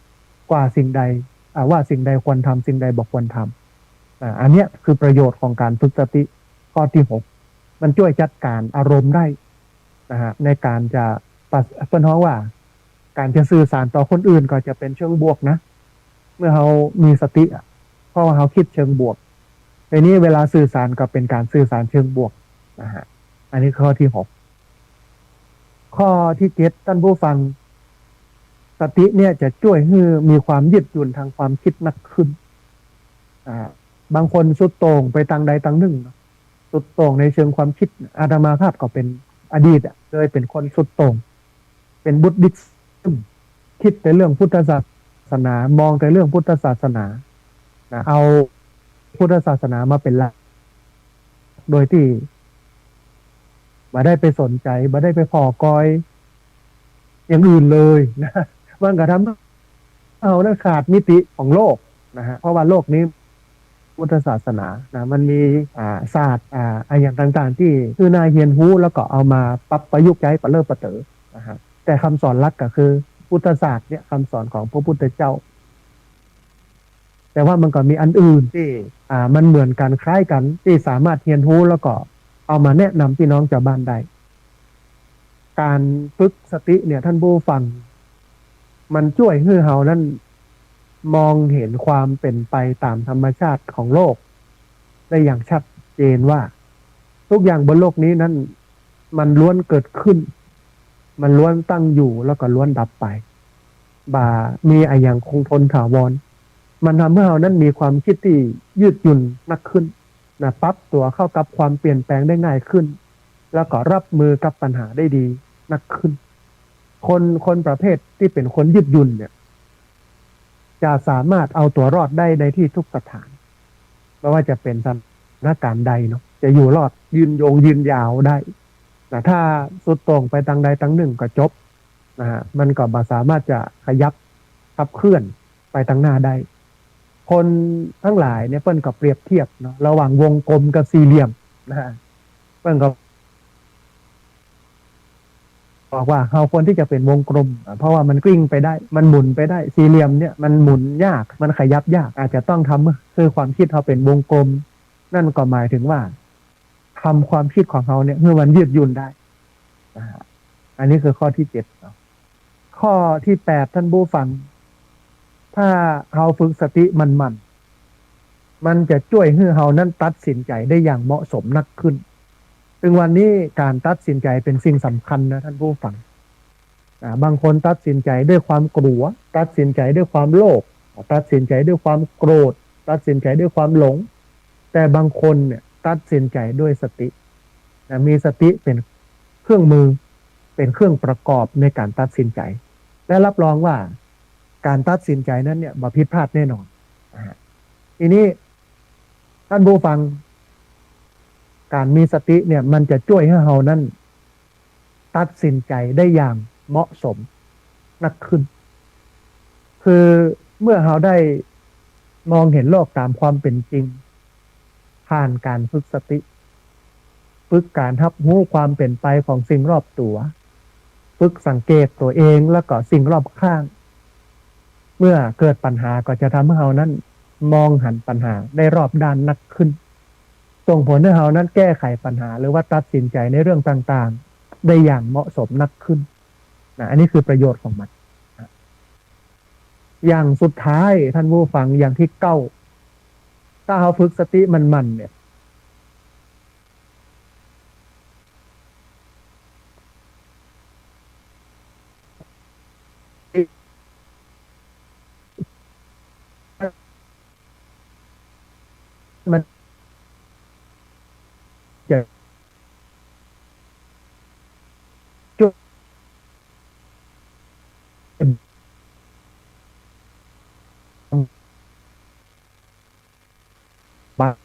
กว่าสิ่งใดว่าสิ่งใดควรทำสิ่งใดบ่ควรทำอันนี้คือประโยชน์ของการฝึกสติข้อที่หกมันช่วยจัดการอารมณ์ได้นะฮะในการจะเพิ่นฮ้องว่าการจะสื่อสารต่อคนอื่นก็จะเป็นเชิงบวกนะเมื่อเรามีสติเพราะว่าเราคิดเชิงบวกในนี้เวลาสื่อสารก็เป็นการสื่อสารเชิงบวกนะฮะอันนี้ข้อที่หกข้อที่เจ็ดท่านผู้ฟังสติเนี่ยจะช่วยให้มีความยืดหยุ่นทางความคิดนักขึ้นบางคนสุดโต่งไปทางใดทางหนึ่งสุดโต่งในเชิงความคิดอาตมาภาพก็เป็นอดีตเคยเป็นคนสุดโต่งเป็นบุตดิสต์คิดแต่เรื่องพุทธศาส สนามองแต่เรื่องพุทธศาสนานะเอาพุทธศาสนามาเป็นหลักโดยที่มาได้ไปสนใจมาได้ไปพอกอยอย่างอื่นเลยนะมันก็ทำให้เอานะขาดมิติของโลกนะฮะเพราะว่าโลกนี้พุทธศาสนานะมันมีศาสตร์อย่างต่างๆที่คือนายเฮียนฮู้แล้วก็เอามาปรับประยุกต์ใช้ปะเลิศปะเต๋อนะฮะแต่คำสอนหลักก็คือพุทธศาสตร์เนี่ยคำสอนของพระพุทธเจ้าแต่ว่ามันก็มีอันอื่นที่มันเหมือนกันคล้ายกันที่สามารถเฮียนฮู้แล้วก็เอามาแนะนำพี่น้องชาวบ้านได้การฝึกสติเนี่ยท่านผู้ฟังมันช่วยให้เรานั้นมองเห็นความเป็นไปตามธรรมชาติของโลกได้อย่างชัดเจนว่าทุกอย่างบนโลกนี้นั้นมันล้วนเกิดขึ้นมันล้วนตั้งอยู่แล้วก็ล้วนดับไปบ่ามีอย่างคงทนถาวรมันทำให้เรานั้นมีความคิดที่ยืดหยุ่นมากขึ้นนะปรับตัวเข้ากับความเปลี่ยนแปลงได้ง่ายขึ้นแล้วก็รับมือกับปัญหาได้ดีมากขึ้นคนประเภทที่เป็นคนยืดหยุ่นเนี่ยจะสามารถเอาตัวรอดได้ในที่ทุกสถานไม่ว่าจะเป็นสถานการณ์ใดเนาะจะอยู่รอดยืนยงยืนยาวได้แต่ถ้าสุดตรงไปทางใดทางหนึ่งก็จบนะฮะมันก็บ่สามารถจะขยับขับเคลื่อนไปทางหน้าได้คนทั้งหลายเนี่ยเปิ้นก็เปรียบเทียบเนาะระหว่างวงกลมกับสี่เหลี่ยมนะฮะเปิ้นก็บอกว่าเราควรที่จะเป็นวงกลมเพราะว่ามันกลิ้งไปได้มันหมุนไปได้สี่เหลี่ยมเนี่ยมันหมุนยากมันขยับยากอาจจะต้องทำคือความคิดเราเป็นวงกลมนั่นก็หมายถึงว่าทำความคิดของเราเนี่ยเมื่อมันยืดหยุ่นได้อันนี้คือข้อที่7ข้อที่8ท่านผู้ฟังถ้าเราฝึกสติมันจะช่วยให้เรานั้นตัดสินใจได้อย่างเหมาะสมนักขึ้นซึ่งวันนี้การตัดสินใจเป็นสิ่งสำคัญนะท่านผู้ฟังบางคนตัดสินใจด้วยความกลัวตัดสินใจด้วยความโลภตัดสินใจด้วยความโกรธตัดสินใจด้วยความหลงแต่บางคนเนี่ยตัดสินใจด้วยสติมีสติเป็นเครื่องมือเป็นเครื่องประกอบในการตัดสินใจและรับรองว่าการตัดสินใจนั้นเนี่ยบ่ผิดพลาดแน่นอนทีนี้ท่านผู้ฟังการมีสติเนี่ยมันจะช่วยให้เรานั้นตัดสินใจได้อย่างเหมาะสมนักขึ้นคือเมื่อเราได้มองเห็นโลกตามความเป็นจริงผ่านการฝึกสติฝึกการรับรู้ความเป็นไปของสิ่งรอบตัวฝึกสังเกตตัวเองแล้วก็สิ่งรอบข้างเมื่อเกิดปัญหาก็จะทำให้เรานั้นมองหันปัญหาได้รอบด้านนักขึ้นส่งผลให้เรานั้นแก้ไขปัญหาหรือว่าตัดสินใจในเรื่องต่างๆได้อย่างเหมาะสมนักขึ้นอันนี้คือประโยชน์ของมันอย่างสุดท้ายท่านผู้ฟังอย่างที่9ถ้าเราฝึกสติมันเนี่ยมันจะช่วยบาง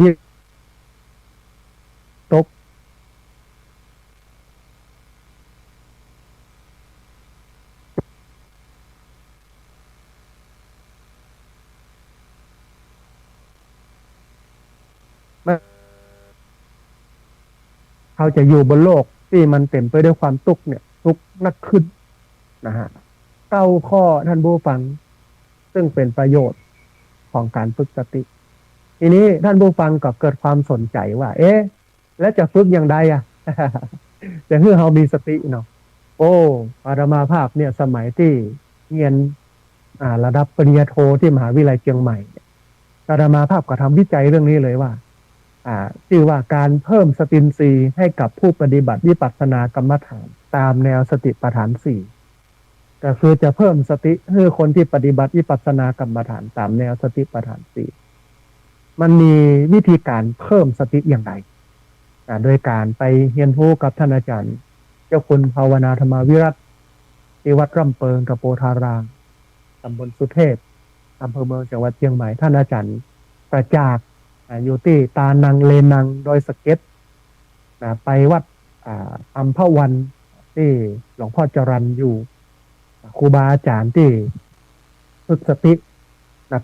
วิตกเขาจะอยู่บนโลกที่มันเต็มไปด้วยความทุกข์เนี่ยทุกข์นักขึ้นนะฮะ9 ข้อท่านผู้ฟังซึ่งเป็นประโยชน์ของการฝึกสติ ทีนี้ท่านผู้ฟังก็เกิดความสนใจว่า เอ๊ะแล้วจะฝึกอย่างไรอ่ะ จะให้เรามีสติเนาะโอ้อาตมาภาพเนี่ยสมัยที่เรียนระดับปริญญาโทที่มหาวิทยาลัยเชียงใหม่อาตมาภาพก็ทำวิจัยเรื่องนี้เลยว่าชื่อว่าการเพิ่มสตินทรีย์ให้กับผู้ปฏิบัติวิปัสสนากรรมฐานตามแนวสติปัฏฐานสี่ก็คือจะเพิ่มสติให้คนที่ปฏิบัติวิปัสสนากรรมฐานตามแนวสติปัฏฐานสี่มันมีวิธีการเพิ่มสติอย่างไรโดยการไปเรียนรู้กับท่านอาจารย์เจ้าคุณภาวนาธรรมวิรัตที่วัดร่ำเปิงกับโปธารามตำบลสุเทพอำเภอเมืองจังหวัดเชียงใหม่ท่านอาจารย์ประจักษ์อยู่ที่ตานังเลนังโดยสเก็ตไปวัดอัมพวันที่หลวงพ่อจรัญอยู่ครูบาอาจารย์ที่ฝึกสติ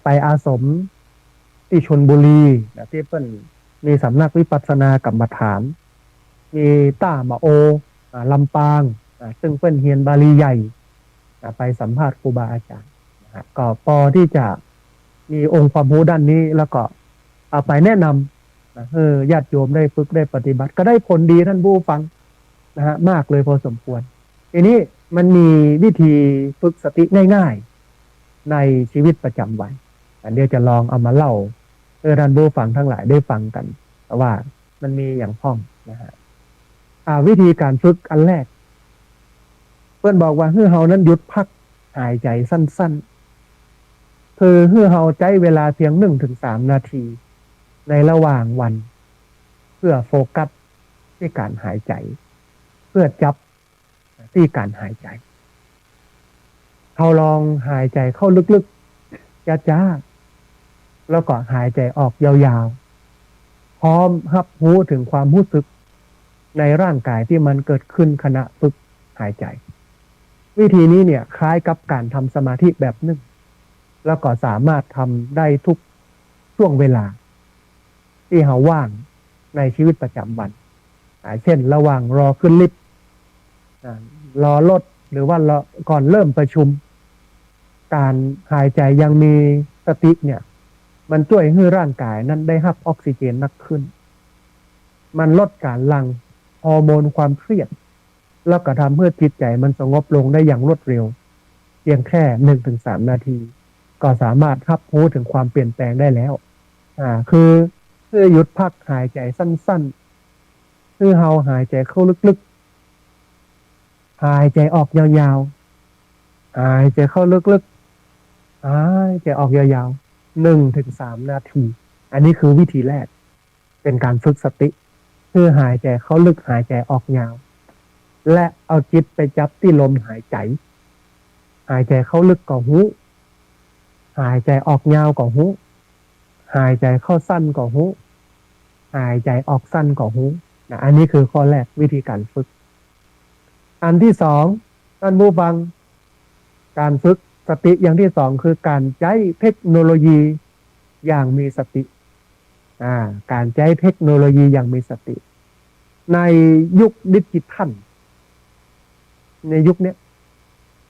ไปอาสมที่ชลบุรีที่เพิ่นมีสำนักวิปัสสนากรรมฐานมีต้ามาโอลำปางซึ่งเพิ่นเฮียนบาลีใหญ่ไปสัมภาษณ์ครูบาอาจารย์ก็พอที่จะมีองค์ความรู้ด้านนี้แล้วก็เอาไปแนะนำญาติโยมได้ฝึกได้ปฏิบัติก็ได้ผลดีท่านผู้ฟังมากเลยพอสมควรทีนี้มันมีวิธีฝึกสติง่ายๆในชีวิตประจำวันเดี๋ยวจะลองเอามาเล่าท่านผู้ฟังทั้งหลายได้ฟังกันเพราะว่ามันมีอย่างพ้องวิธีการฝึกอันแรกเพื่อนบอกว่าให้เฮานั้นหยุดพักหายใจสั้นๆคือให้เฮาใจเวลาเพียง1-3 นาทีในระหว่างวันเพื่อโฟกัสที่การหายใจเพื่อจับที่การหายใจเขาลองหายใจเข้าลึกๆจ้าๆแล้วก็หายใจออกยาวๆพร้อมรับรู้ถึงความรู้สึกในร่างกายที่มันเกิดขึ้นขณะฝึกหายใจวิธีนี้เนี่ยคล้ายกับการทำสมาธิแบบหนึ่งแล้วก็สามารถทำได้ทุกช่วงเวลาที่เราว่างในชีวิตประจำวันเช่นระหว่างรอขึ้นลิฟต์รอรถหรือว่าก่อนเริ่มประชุมการหายใจยังมีสติเนี่ยมันช่วยให้ร่างกายนั้นได้รับออกซิเจนมากขึ้นมันลดการหลั่งฮอร์โมนความเครียดแล้วก็ทำให้จิตใจมันสงบลงได้อย่างรวดเร็วเพียงแค่1-3 นาทีก็สามารถรับรู้ถึงความเปลี่ยนแปลงได้แล้วคือเพื่อหยุดพักหายใจสั้นๆเพื่อเฮาหายใจเข้าลึกๆหายใจออกยาวๆหายใจเข้าลึกๆหายใจออกยาวๆ1-3 นาทีอันนี้คือวิธีแรกเป็นการฝึกสติเพื่อหายใจเข้าลึกหายใจออกยาวและเอาจิตไปจับที่ลมหายใจหายใจเข้าลึกก็หูหายใจออกยาวก็หูหายใจเข้าสั้นก็หูหายใจออกสั้นก็หูอันนี้คือข้อแรกวิธีการฝึกอันที่สองท่านผู้ฟังการฝึกสติอย่างที่สองคือการใช้เทคโนโลยีอย่างมีสติการใช้เทคโนโลยีอย่างมีสติในยุคดิจิทัลในยุคนี้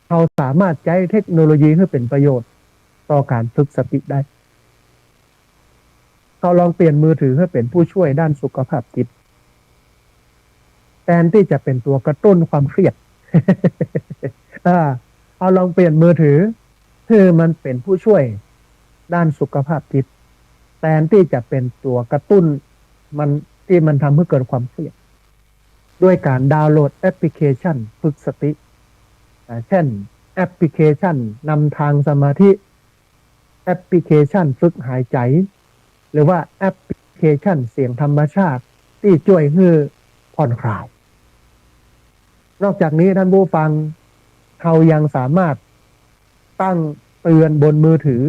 เราสามารถใช้เทคโนโลยีให้เป็นประโยชน์ต่อการฝึกสติได้เราลองเปลี่ยนมือถือให้เป็นผู้ช่วยด้านสุขภาพจิตแทนที่จะเป็นตัวกระตุ้นความเครียด เอาลองเปลี่ยนมือถือให้มันเป็นผู้ช่วยด้านสุขภาพจิตแทนที่จะเป็นตัวกระตุ้นมันที่มันทำให้เกิดความเครียดด้วยการดาวน์โหลดแอปพลิเคชันฝึกสติเช่นแอปพลิเคชันนำทางสมาธิแอปพลิเคชันฝึกหายใจหรือว่าแอปพลิเคชันเสียงธรรมชาติที่ช่วยให้ผ่อนคลายนอกจากนี้ท่านผู้ฟังเรายังสามารถตั้งเตือนบนมือถือ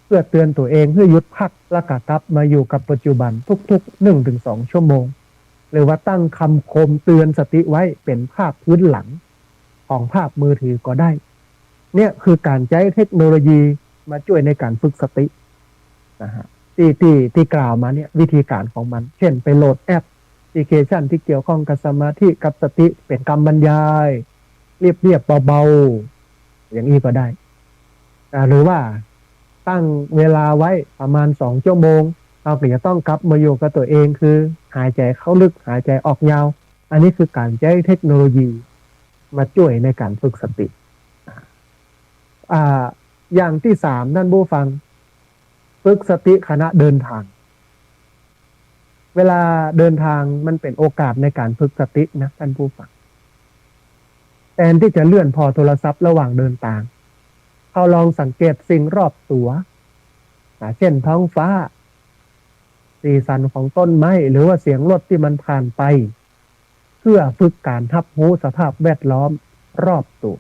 เพื่อเตือนตัวเองให้หยุดพักและกลับมาอยู่กับปัจจุบันทุกๆ 1-2 ชั่วโมงหรือว่าตั้งคำคมเตือนสติไว้เป็นภาพพื้นหลังของภาพมือถือก็ได้เนี่ยคือการใช้เทคโนโลยีมาช่วยในการฝึกสตินะฮะที่กล่าวมาเนี่ยวิธีการของมันเช่นไปโหลดแอปพลิเคชันที่เกี่ยวข้องกับสมาธิกับสติเป็นคำบรรยายเรียบเบาๆอย่างนี้ก็ได้หรือว่า ตั้งเวลาไว้ประมาณ2 ชั่วโมงเราก็จะต้องกลับมาอยู่กับตัวเองคือหายใจเข้าลึกหายใจออกยาวอันนี้คือการใช้เทคโนโลยีมาช่วยในการฝึกสติอย่างที่3ท่านผู้ฟังฝึกสติขณะเดินทางเวลาเดินทางมันเป็นโอกาสในการฝึกสตินะท่านผู้ฟังแทนที่จะเลื่อนพอโทรศัพท์ระหว่างเดินทางเขาลองสังเกตสิ่งรอบตัวเช่นท้องฟ้าสีสันของต้นไม้หรือว่าเสียงรถที่มันผ่านไปเพื่อฝึกการรับรู้สภาพแวดล้อมรอบตัว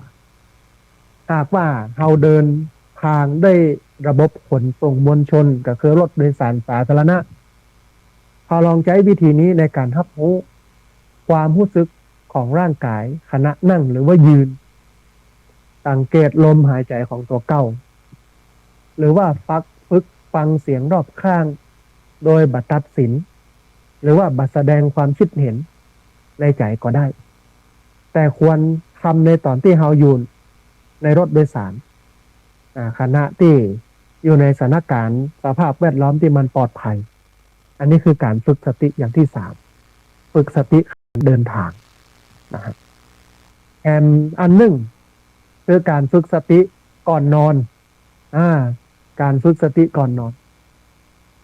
หากว่าเราเดินทางด้วยระบบขนส่งมวลชนก็คือรถโดยสารสาธารณะเราลองใช้วิธีนี้ในการรับรู้ความรู้สึกของร่างกายขณะนั่งหรือว่ายืนสังเกตลมหายใจของตัวเก้าหรือว่าฝึกฟังเสียงรอบข้างโดยบัดตัดสินหรือว่าบัดแสดงความคิดเห็นในใจก็ได้แต่ควรทำในตอนที่เราอยู่ในรถโดยสารขณะที่อยู่ในสถานการณ์สภาพแวดล้อมที่มันปลอดภัยอันนี้คือการฝึกสติอย่างที่3ฝึกสติเดินทางนะครับอันหนึ่งคือการฝึกสติก่อนนอนการฝึกสติก่อนนอน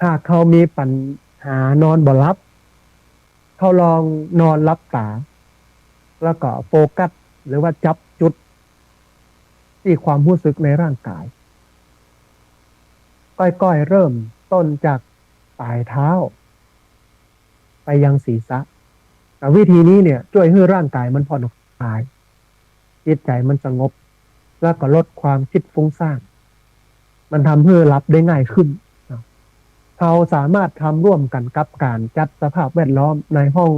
ถ้าเขามีปัญหานอนบ่หลับเขาลองนอนลับตาแล้วก็โฟกัสหรือว่าจับจุดที่ความรู้สึกในร่างกายก้อยๆเริ่มต้นจากปลายเท้าไปยังศีรษะวิธีนี้เนี่ยช่วยให้ร่างกายมันผ่อนคลายจิตใจมันสงบแล้วก็ลดความคิดฟุ้งซ่านมันทำให้หลับได้ง่ายขึ้นเราสามารถทำร่วมกันกับการจัดสภาพแวดล้อมในห้อง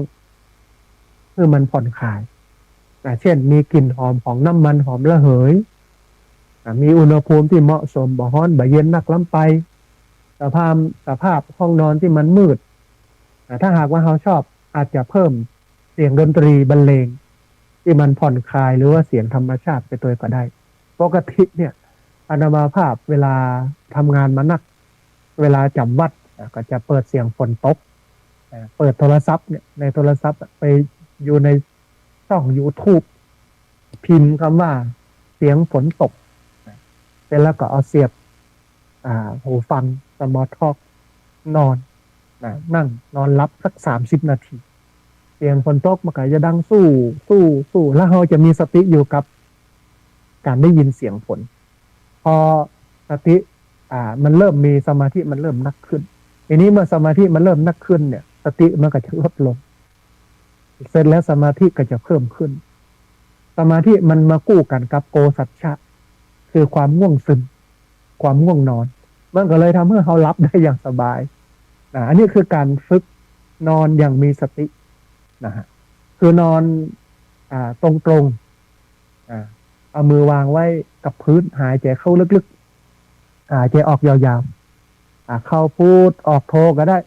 เพื่อมันผ่อนคลายเช่นมีกลิ่นหอมของน้ำมันหอมระเหยมีอุณหภูมิที่เหมาะสมบ่ร้อนบ่เย็นนักล้ำไปสภาพห้องนอนที่มันมืดถ้าหากว่าเราชอบอาจจะเพิ่มเสียงดนตรีบรรเลงที่มันผ่อนคลายหรือว่าเสียงธรรมชาติไปตัวก็ได้ปกติเนี่ยอาตมาภาพเวลาทำงานมานักเวลาจำวัดก็จะเปิดเสียงฝนตกเปิดโทรศัพท์เนี่ยในโทรศัพท์ไปอยู่ในช่อง YouTube พิมพ์คำว่าเสียงฝนตกเสร็จแล้วก็เอาเสียบหูฟังสมาร์ททอล์กนอนนั่งนอนรับสัก30 นาทีเสียงฝนตกมันก็จะดังสู้แล้วเราจะมีสติอยู่กับการได้ยินเสียงฝนพอสติมันเริ่มมีสมาธิมันเริ่มนักขึ้นทีนี้เมื่อสมาธิมันเริ่มนักขึ้นเนี่ยสติมันก็จะลดลงเสร็จแล้วสมาธิก็จะเพิ่มขึ้นสมาธิมันมากู้กันกับโกสัจฉะคือความง่วงซึมความง่วงนอนมันก็เลยทำให้เขารับได้อย่างสบายอันนี้คือการฝึกนอนอย่างมีสตินะฮะคือนอนตรงๆเอามือวางไว้กับพื้นหายใจเข้าลึกๆหายใจออกยาวๆเข้าพูดออกโทก็ได้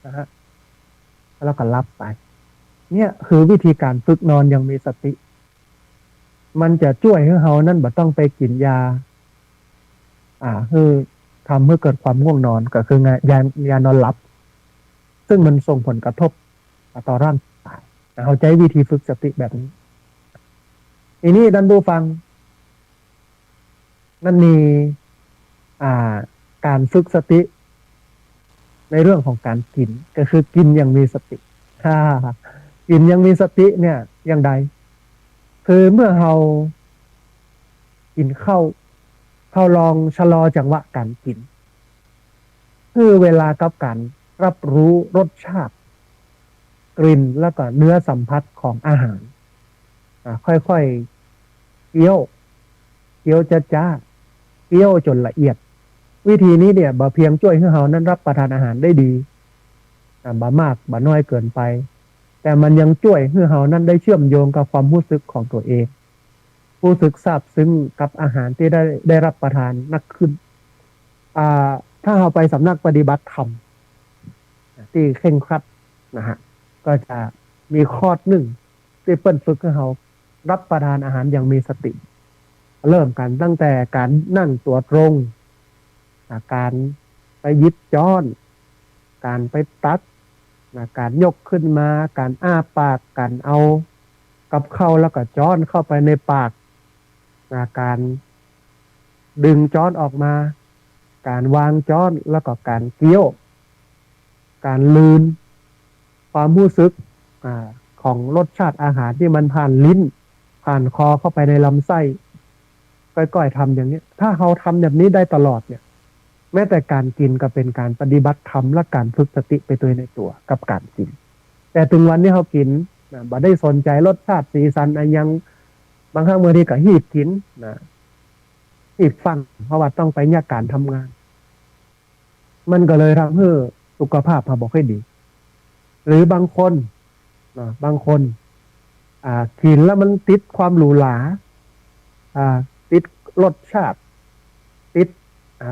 นะฮะแล้วก็รับไปเนี่ยคือวิธีการฝึกนอนอย่างมีสติมันจะช่วยให้เขานั่นบ่ต้องไปกินยาคือทำให้เกิดความง่วงนอนก็คือยานอนหลับซึ่งมันส่งผลกระทบต่อร่างกายเขาใช้วิธีฝึกสติแบบนี้ทีนี้ท่านผู้ฟังนั่นมีการฝึกสติในเรื่องของการกินก็คือกินอย่างมีสติกินอย่างมีสติเนี่ยอย่างใดคือเมื่อเรากินข้าวเขาลองชะลอจังหวะการกินคือเวลากับการรับรู้รสชาติกลิ่นแล้วก็เนื้อสัมผัสของอาหารค่อยๆเคี้ยวจ้าเคี้ยวจนละเอียดวิธีนี้เนี่ยบ่เพียงช่วยให้เรานั้นรับประทานอาหารได้ดีบ่มากบ่น้อยเกินไปแต่มันยังช่วยให้เรานั้นได้เชื่อมโยงกับความรู้สึกของตัวเองรู้สึกซาบซึ้งกับอาหารที่ได้รับประทานนักขึ้นถ้าเราไปสำนักปฏิบัติธรรมที่เคร่งครัดนะฮะก็จะมีข้อหนึ่งที่เปิ้นฝึกให้เรารับประทานอาหารอย่างมีสติเริ่มกันตั้งแต่การนั่งตัวตรง การไปหยิบจ้อนการไปตักการยกขึ้นมาการอ้าปากการเอากับเข้าแล้วก็จ้อนเข้าไปในปากการดึงจ้อนออกมาการวางจ้อนแล้วก็การเคี้ยวการลืนความรู้สึกของรสชาติอาหารที่มันผ่านลิ้นผ่านคอเข้าไปในลำไส้ก้อยๆทำอย่างนี้ถ้าเราทำแบบนี้ได้ตลอดเนี่ยแม้แต่การกินก็เป็นการปฏิบัติธรรมและการฝึกสติไปตัวในตัวกับการกินแต่ถึงวันที่เรากินบ่ได้สนใจรสชาติสีสันอะไรยังบางครั้งเมื่อที่ก็หีบกินหีบฟังเพราะว่าต้องไปเนี่ยการทำงานมันก็เลยทำให้สุขภาพเราบอกให้ดีหรือบางคนกินแล้วมันติดความหรูหราติดรสชาติติด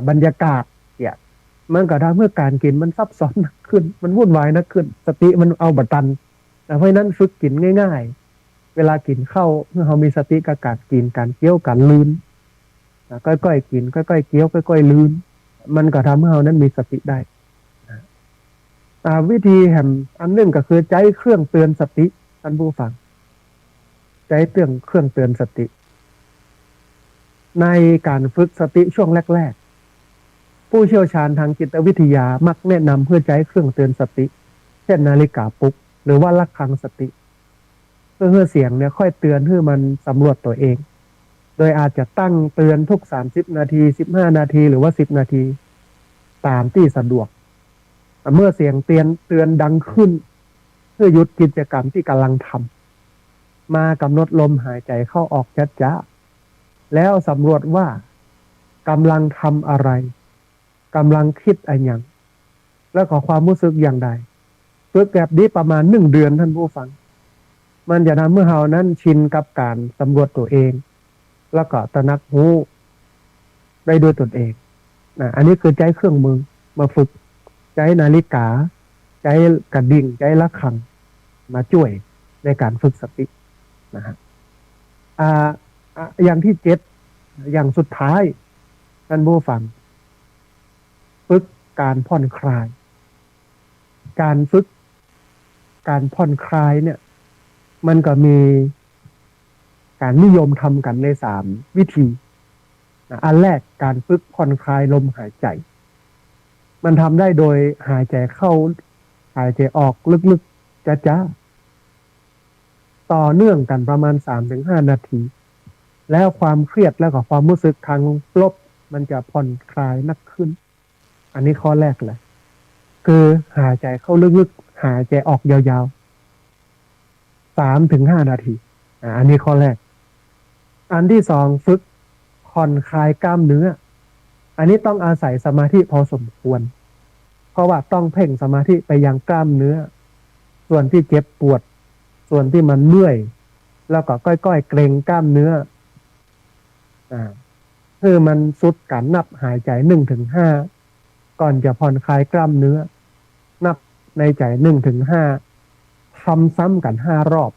บรรยากาศเนี่ยมันก็ทำให้การกินมันซับซ้อนนักขึ้นมันวุ่นวายนักขึ้นสติมันเอาบัตันเพราะฉะนั้นฝึกกินง่ายๆเวลากินข้าวเมื่อเรามีสติกับการกินการเคี้ยวการลืนก้อยๆกินก้อยๆเคี้ยวก้อยๆลืนมันก็ทำให้เรานั้นมีสติได้วิธีแห่งอันหนึ่งก็คือใจเครื่องเตือนสติท่านผู้ฟังใจเครื่องเตือนสติในการฝึกสติช่วงแรกๆผู้เชี่ยวชาญทางจิตวิทยามักแนะนำเพื่อใจเครื่องเตือนสติเช่นนาฬิกาปลุกหรือว่าระฆังสติเพื่อเสียงเนี่ยค่อยเตือนให้มันสำรวจตัวเองโดยอาจจะตั้งเตือนทุก30นาที15นาทีหรือว่า10นาทีตามที่สะดวกเมื่อเสียงเตือนดังขึ้นเพื่อหยุดกิจกรรมที่กำลังทำมากำหนดลมหายใจเข้าออกช้าๆแล้วสำรวจว่ากำลังทำอะไรกำลังคิดอะไรอย่างแล้วก็ความรู้สึกอย่างใดฝึกแบบนี้ประมาณ1 เดือนท่านผู้ฟังมันจะทำเมื่อเรานั้นชินกับการสำรวจตัวเองแล้วก็ตระหนักรู้ได้ด้วยตนเองอันนี้คือใจเครื่องมือมาฝึกใจนาฬิกาใจกระดิ่งใจระฆังมาช่วยในการฝึกสตินะฮะอย่างที่7อย่างสุดท้ายท่านผู้ฟังฝึกการผ่อนคลายการฝึกการผ่อนคลายเนี่ยมันก็มีการนิยมทำกันใน3วิธีอันแรกการฝึกผ่อนคลายลมหายใจมันทำได้โดยหายใจเข้าหายใจออกลึกๆจ้าๆต่อเนื่องกันประมาณ 3-5 นาทีแล้วความเครียดแล้วก็ความรู้สึกทางลบมันจะผ่อนคลายนักขึ้นอันนี้ข้อแรกเลยคือหายใจเข้าลึกๆหายใจออกยาวๆ3-5 นาทีอันนี้ข้อแรกอันที่2ฝึกผ่อนคลายกล้ามเนื้ออันนี้ต้องอาศัยสมาธิพอสมควรเพราะว่าต้องเพ่งสมาธิไปยังกล้ามเนื้อส่วนที่เจ็บปวดส่วนที่มันเมื่อยแล้วก็ก้อยๆเกร็งกล้ามเนื้อเพื่อมันสุดการนับหายใจ 1-5 ก่อนจะผ่อนคลายกล้ามเนื้อนับในใจ 1-5 ทำซ้ำกัน5 รอบ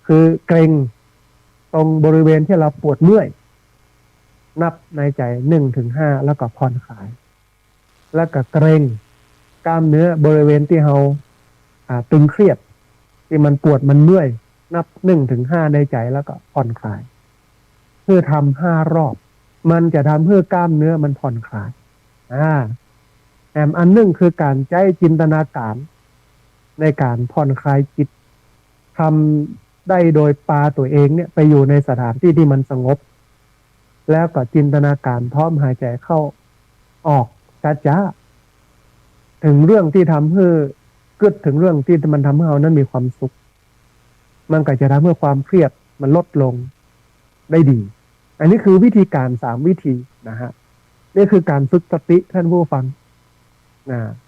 คือเกร็งตรงบริเวณที่เราปวดเมื่อยนับในใจ 1-5 แล้วก็ผ่อนคลายแล้วก็เกร็งกล้ามเนื้อบริเวณที่เราตึงเครียดที่มันปวดมันเมื่อยนับ 1-5 ในใจแล้วก็ผ่อนคลายเพื่อทำ5 รอบมันจะทำให้กล้ามเนื้อมันผ่อนคลายอันหนึ่งคือการใช้จินตนาการในการผ่อนคลายจิตทำได้โดยปาตัวเองเนี่ยไปอยู่ในสถานที่ที่มันสงบแล้วก็จินตนาการพร้อมหายใจเข้าออกช้าๆถึงเรื่องที่ทำให้กึศถึงเรื่องที่มันทำให้เรานั้นมีความสุขมันก็จะทำให้ความเครียดมันลดลงได้ดีอันนี้คือวิธีการ3 วิธีนะฮะนี่คือการฝึกสติท่านผู้ฟัง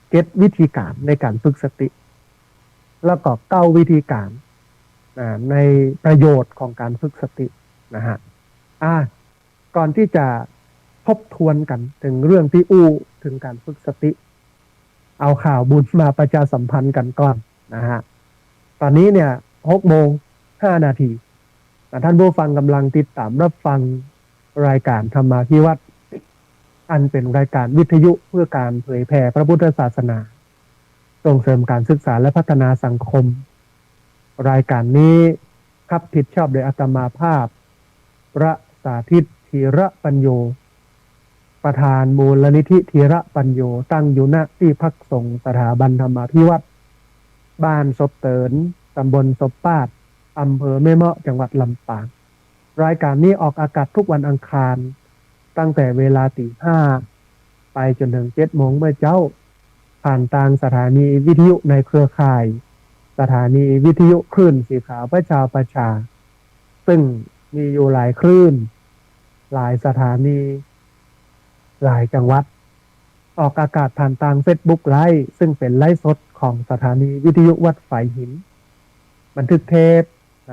เก็ตวิธีการในการฝึกสติแล้วก็9 วิธีการในประโยชน์ของการฝึกสตินะฮะก่อนที่จะทบทวนกันถึงเรื่องที่ถึงการฝึกสติเอาข่าวบุญมาประชาสัมพันธ์กันก่อนนะฮะตอนนี้เนี่ย6:05 นาทีท่านผู้ฟังกำลังติดตามรับฟังรายการธรรมาภิวัตน์ อันเป็นรายการวิทยุเพื่อการเผยแผ่พระพุทธศาสนาส่งเสริมการศึกษาและพัฒนาสังคมรายการนี้ขับผิดชอบโดยอาตมาภาพพระสาธิตธีระปัญโยประธานมูลนิธิธีระปัญโยตั้งอยู่ณที่พักสงฆ์สถาบันธรรมาภิวัตรบ้านศพเตินตำบลศพปาดอำเภอแม่เมาะจังหวัดลำปางรายการนี้ออกอากาศทุกวันอังคารตั้งแต่เวลา 5:00 ไปจนถึง 7:00 เมื่อเจ้าผ่านทางสถานีวิทยุในเครือข่ายสถานีวิทยุคลื่นสีขาวประชาประชาซึ่งมีอยู่หลายคลื่นหลายสถานีหลายจังหวัดออกอากาศผ่านทาง Facebook ไลฟ์ซึ่งเป็นไลฟ์สดของสถานีวิทยุวัดฝายหินบันทึกเทป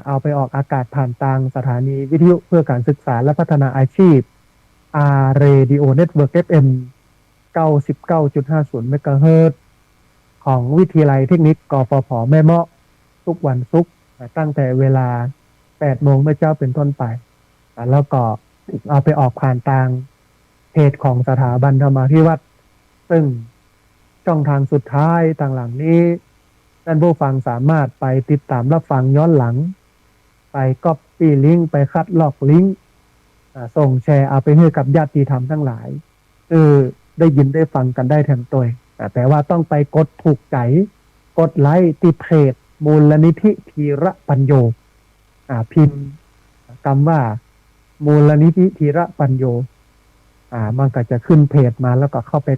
เอาไปออกอากาศผ่านทางสถานีวิทยุเพื่อการศึกษาและพัฒนาอาชีพ Radio Network FM 99.50 เมกะเฮิรตซ์ของวิทยาลัยเทคนิคกฟผแม่เมาะทุกวันศุกร์ตั้งแต่เวลา 8:00 เมื่อเจ้าเป็นต้นไปแล้วก็เอาไปออกผ่านทางเพจของสถาบันธรรมาภิวัตรซึ่งช่องทางสุดท้ายต่างหลังนี้ท่านผู้ฟังสามารถไปติดตามรับฟังย้อนหลังไปก๊อปปี้ลิงก์ไปคัดลอกลิงก์ส่งแชร์เอาไปให้กับญาติธรรมทั้งหลายได้ยินได้ฟังกันได้แทนตัวแต่ว่าต้องไปกดถูกใจกดไลค์ที่เพจมูลนิธิธีระปัญโยพิมพ์คำว่ามูลนิธิธีระปัญโยมันก็จะขึ้นเพจมาแล้วก็เข้าไป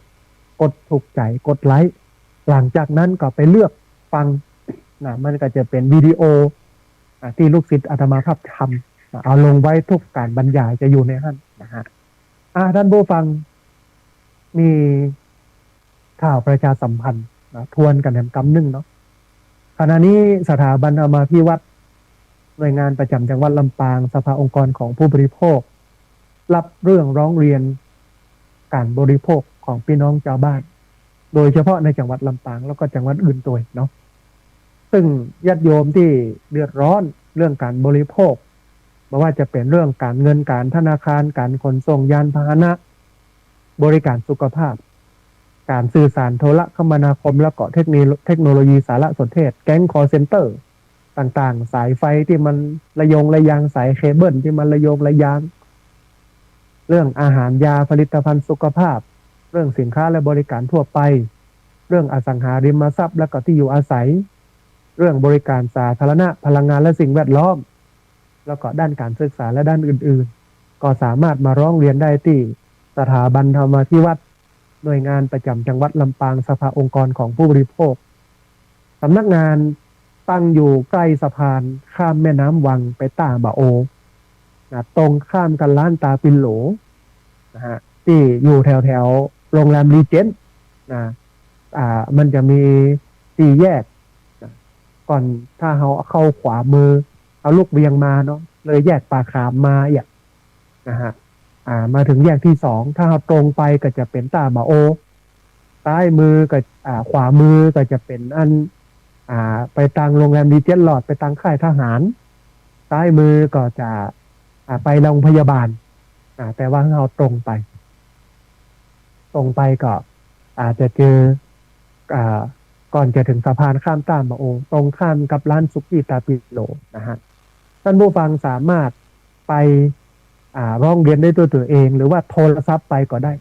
กดถูกใจกดไลค์หลังจากนั้นก็ไปเลือกฟังมันก็จะเป็นวิดีโอที่ลูกศิษย์อาตมาภาพทำเอาลงไว้ทุกการบรรยายจะอยู่ในนั้นนะฮะท่านผู้ฟังมีข่าวประชาสัมพันธ์ทวนกันแหมกำนึงเนาะขณะนี้สถาบันธรรมาภิวัตรหน่วยงานประจำจังหวัดลำปางสภาองค์กรของผู้บริโภครับเรื่องร้องเรียนการบริโภคของพี่น้องชาวบ้านโดยเฉพาะในจังหวัดลำปางแล้วก็จังหวัดอื่นตัวเนาะซึ่งญาติโยมที่เดือดร้อนเรื่องการบริโภคไม่ว่าจะเป็นเรื่องการเงินการธนาคารการขนส่งยานพาหนะบริการสุขภาพการสื่อสารโทรคมนาคมและก็เทคโนโลยีสารสนเทศแก๊งคอลเซ็นเตอร์ต่างๆสายไฟที่มันระยงระยางสายเคเบิลที่มันระยงระยางเรื่องอาหารยาผลิตภัณฑ์สุขภาพเรื่องสินค้าและบริการทั่วไปเรื่องอสังหาริมทรัพย์และก็ที่อยู่อาศัยเรื่องบริการสาธารณะพลังงานและสิ่งแวดล้อมแล้วก็ด้านการศึกษาและด้านอื่นๆก็สามารถมาร้องเรียนได้ที่สถาบันธรรมาภิวัตรหน่วยงานประจำจังหวัดลำปางสภาองค์กรของผู้บริโภคสำนักงานตั้งอยู่ใกล้สะพานข้ามแม่น้ำวังไปตาบะโอตรงข้ามกันร้านตาปินโหลนะฮะที่อยู่แถวโรงแรมรีเจนต์มันจะมีสี่แยกก่อนถ้าเราเข้าขวามือเอาลูกเวียงมาเนาะเลยแยกปากขามมานะฮะมาถึงแยกที่2ถ้าเราตรงไปก็จะเป็นตาบะโอซ้ายมือก็ขวามือก็จะเป็นอันไปทางโรงแรมรีเจนต์หลอดไปทางค่ายทหารซ้ายมือก็จะไปโรงพยาบาลแต่ว่าเราตรงไปก็อาจจะเจอก่อนจะถึงสะพานข้ามตามบะโอตรงข้ามกับร้านซุกี้ตาปิโลนะฮะท่านผู้ฟังสามารถไปร้องเรียนได้ตัวเองหรือว่าโทรศัพท์ไปก็ได้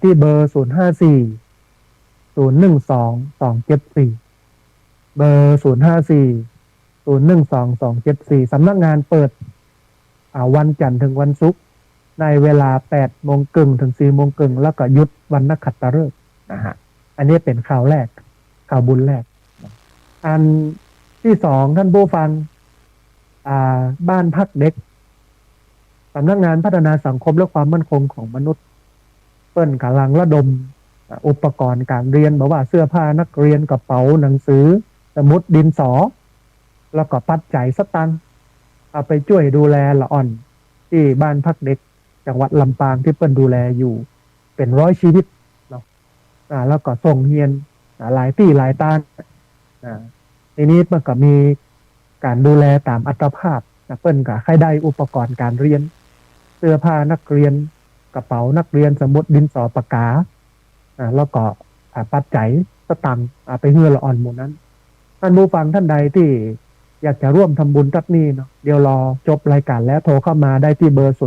ที่เบอร์054-012-274เบอร์054-012-274สำนักงานเปิดวันจันทร์ถึงวันศุกร์ในเวลา 8:30 ถึง 4:30 แล้วก็หยุดวันนักขัตฤกษ์นะฮะอันนี้เป็นข่าวแรกข่าวบุญแรกอันที่2ท่านผู้ฟังบ้านพักเด็กสำนักงานพัฒนาสังคมและความมั่นคงของมนุษย์เปิ้นกำลังระดมอุปกรณ์การเรียนบอกว่าเสื้อผ้านักเรียนกระเป๋าหนังสือสมุดดินสอแล้วก็ปัจจัยสตังค์เอาไปช่วยดูแลละอ่อนที่บ้านพักเด็กจังหวัดลำปางที่เปิ้นดูแลอยู่เป็น100 ชีวิตเนาะแล้วก็ส่งเรียนหลายที่หลายตานทีนี้มันก็มีการดูแลตามอัตภาพเปิ้นก็ให้ได้อุปกรณ์การเรียนเสื้อผ้านักเรียน กระเป๋านักเรียนสมุดดินสอปากกาแล้วก็ปัจจัยสตังค์ไปเฮือละอ่อนหมู่นั้นท่านผู้ฟังท่านใดที่อยากจะร่วมทำบุญทักนี้เนาะเดี๋ยวรอจบรายการแล้วโทรเข้ามาได้ที่เบอร์064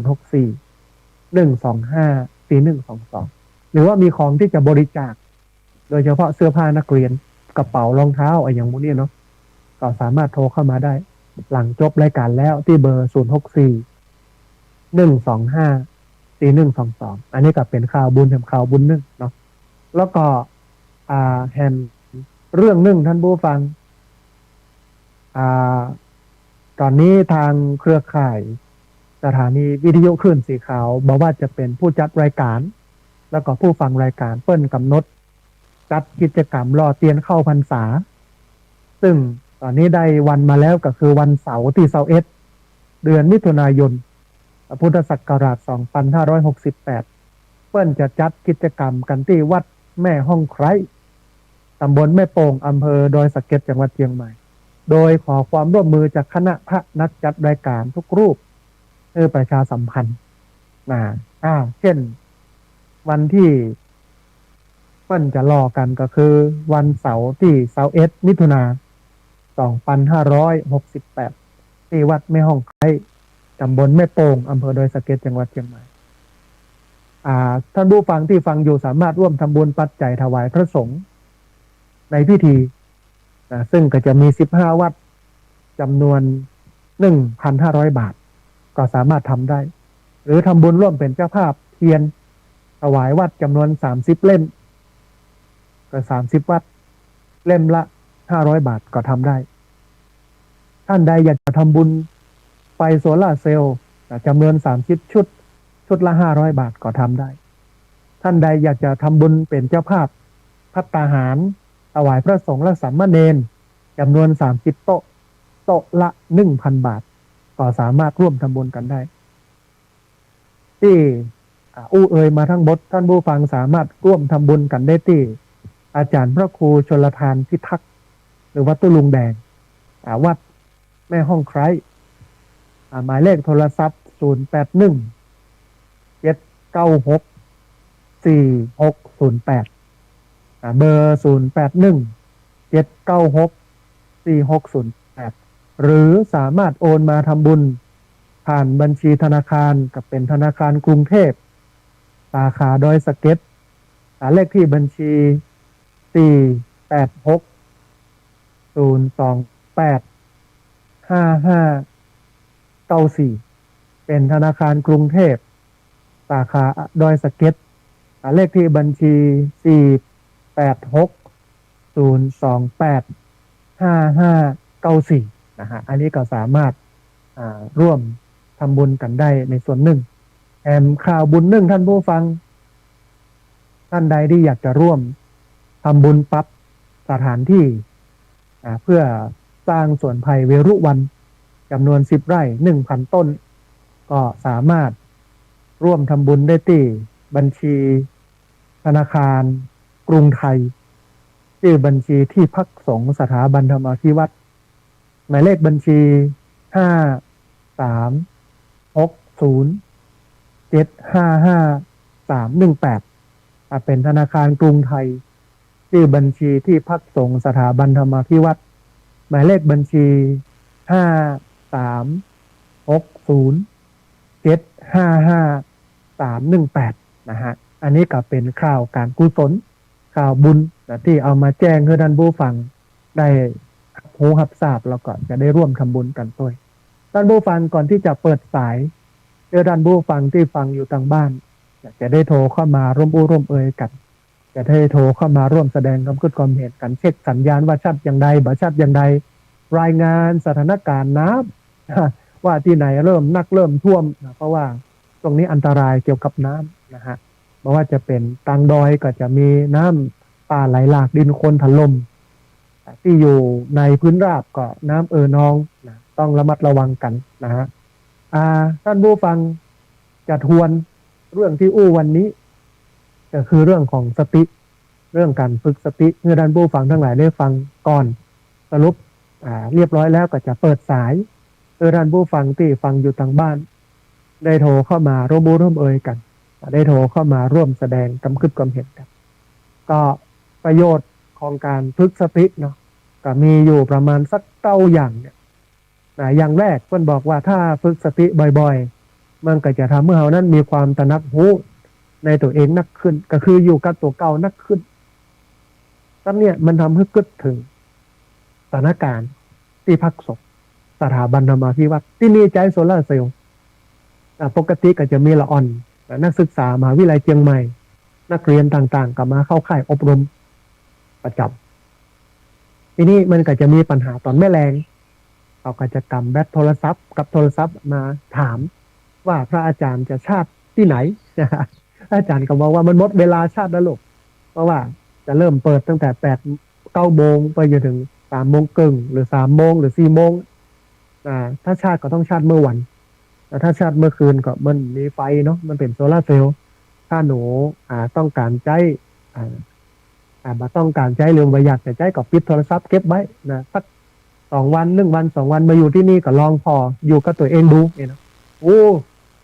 125 4122หรือว่ามีของที่จะบริจาคโดยเฉพาะเสื้อผ้านักเรียนกระเป๋ารองเท้าอะไรอย่างพวกนี้เนาะก็สามารถโทรเข้ามาได้หลังจบรายการแล้วที่เบอร์064 125 4122อันนี้ก็เป็นข่าวบุญแห่งข่าวบุญนึงเนาะแล้วก็แห่งเรื่องนึงท่านผู้ฟังตอนนี้ทางเครือข่ายสถานีวิทยุคลื่นสีขาวบอกว่าจะเป็นผู้จัดรายการแล้วก็ผู้ฟังรายการเปิ้นกำหนดจัดกิจกรรมรอเตียนเข้าพรรษาซึ่งตอนนี้ได้วันมาแล้วก็คือวันเสาร์ที่21เดือนมิถุนายนพุทธศักราช2568เปิ้นจะจัดกิจกรรมกันที่วัดแม่ห้องไคร้ตำบลแม่โป่งอำเภอดอยสะเก็ดจังหวัดเชียงใหม่โดยขอความร่วมมือจากคณะพระนักจัดรายการทุกรูปเพื่อประชาสัมพันธ์เช่นวันที่เปิ้นจะรอกันก็คือวันเสาร์ที่21มิถุนายน2568ที่วัดแม่ห้องไคร้ตำบลแม่โป่งอำเภอดอยสะเก็ดจังหวัดเชียงใหม่ท่านผู้ฟังที่ฟังอยู่สามารถร่วมทำบุญปัจจัยถวายพระสงฆ์ในพิธีซึ่งก็จะมี15วัดจำนวน 1,500 บาทก็สามารถทำได้หรือทำบุญร่วมเป็นเจ้าภาพเทียนถวายวัดจำนวน30เล่มก็30วัดเล่มละ500 บาทก็ทำได้ท่านใดอยากจะทำบุญไฟโซล่าร์เซลล์จำนวน30ชุดละ500 บาทก็ทำได้ท่านใดอยากจะทำบุญเป็นเจ้าภาพภัตตาหารถวายพระสงฆ์และสามเณรจำนวน30โต๊ะละ 1,000 บาทก็สามารถร่วมทำบุญกันได้ที่เอ่ยมาทั้งหมดท่านผู้ฟังสามารถร่วมทำบุญกันได้ที่อาจารย์พระครูชลทานพิทักษ์หรือวัดตุลุงแดงวัดแม่ห้องไคร้หมายเลขโทรศัพท์081 796 4608เบอร์081 796 4608หรือสามารถโอนมาทำบุญผ่านบัญชีธนาคารกับเป็นธนาคารกรุงเทพสาขาดอยสะเก็ดเลขที่บัญชี486 028 5594เป็นธนาคารกรุงเทพสาขาดอยสะเก็ดเลขที่บัญชี486 028 5594นะฮะอันนี้ก็สามารถร่วมทำบุญกันได้ในส่วนหนึ่งแถมข่าวบุญหนึ่งท่านผู้ฟังท่านใดที่อยากจะร่วมทำบุญปรับสถานที่เพื่อสร้างสวนไผ่เวรุวันจำนวน10 ไร่ 1,000 ต้นก็สามารถร่วมทำบุญได้ที่บัญชีธนาคารกรุงไทยชื่อบัญชีที่พักสงฆ์สถาบันธรรมาภิวัตรหมายเลขบัญชี53607555318เป็นธนาคารกรุงไทยชื่อบัญชีที่พักสงฆ์สถาบันธรรมาภิวัตรหมายเลขบัญชี53607555318นะฮะอันนี้ก็เป็นข่าวการกุศลข่าวบุญที่เอามาแจ้งให้ท่านผู้ฟังได้หูหับทราบแล้วก็จะได้ร่วมทำบุญกันด้วยท่านผู้ฟังก่อนที่จะเปิดสายท่านผู้ฟังที่ฟังอยู่ทางบ้านจะได้โทรเข้ามาร่วมเอ่ยกันจะได้โทรเข้ามาร่วมแสดงความคิดความเห็นกันเช็คสัญญาณว่าชัดอย่างใดบ่ชัดอย่างใดรายงานสถานการณ์น้ำว่าที่ไหนเริ่มท่วมเพราะว่าตรงนี้อันตรายเกี่ยวกับน้ำนะฮะเพราะว่าจะเป็นทางดอยก็จะมีน้ำป่าไหลหลากดินโคลนถล่มที่อยู่ในพื้นราบก็น้ำนองนะต้องระมัดระวังกันนะฮะท่านผู้ฟังจะทวนเรื่องที่วันนี้ก็คือเรื่องของสติเรื่องการฝึกสติเมื่อท่านผู้ฟังทั้งหลายได้ฟังก่อนสรุปเรียบร้อยแล้วก็จะเปิดสายท่านผู้ฟังที่ฟังอยู่ทางบ้านได้โทรเข้ามาร่วมเอ่ยกัน ได้โทรเข้ามาร่วมแสดงความคิดความเห็นกันก็ประโยชน์ของการฝึกสติเนาะก็มีอยู่ประมาณสัก9 อย่างเนี่ยอย่างแรกเพื่อนบอกว่าถ้าฝึกสติบ่อยๆมันก็จะทำให้เรานั้นมีความตระหนักรู้ในตัวเองนักขึ้นก็คืออยู่กับตัวเก่านักขึ้นตอนเนี้ยมันทำให้กึศถึงสถานการณ์ที่พักศพสถาบันธรรมาภิวัตน์ที่มีใจโซลาร์เซลล์ปกติก็จะมีละอ่อนนักศึกษามหาวิทยาลัยเชียงใหม่นักเรียนต่างๆก็มาเข้าค่ายอบรมประจำทีนี้มันก็จะมีปัญหาตอนแม่แรงเอากิจกรรมแบตโทรศัพท์กับโทรศัพท์มาถามว่าพระอาจารย์จะชาติที่ไหนอาจารย์ก็บอกว่ามันหมดเวลาชาติแล้วลูกเพราะว่าจะเริ่มเปิดตั้งแต่9 โมงไปจนถึง3 โมงครึ่งหรือ3 โมงหรือ4 โมงถ้าชาติก็ต้องชาติเมื่อวันแต่ถ้าชาติเมื่อคืนก็มันมีไฟเนาะมันเป็นโซลาร์เซลล์ถ้าหนูต้องการใช้มาต้องการใช้หรือว่าอยากจะใช้ก็ปิดโทรศัพท์เก็บไว้นะสัก2 วัน1 วัน 2 วันมาอยู่ที่นี่ก็ลองพออยู่กับตัวเองดูนะโอ้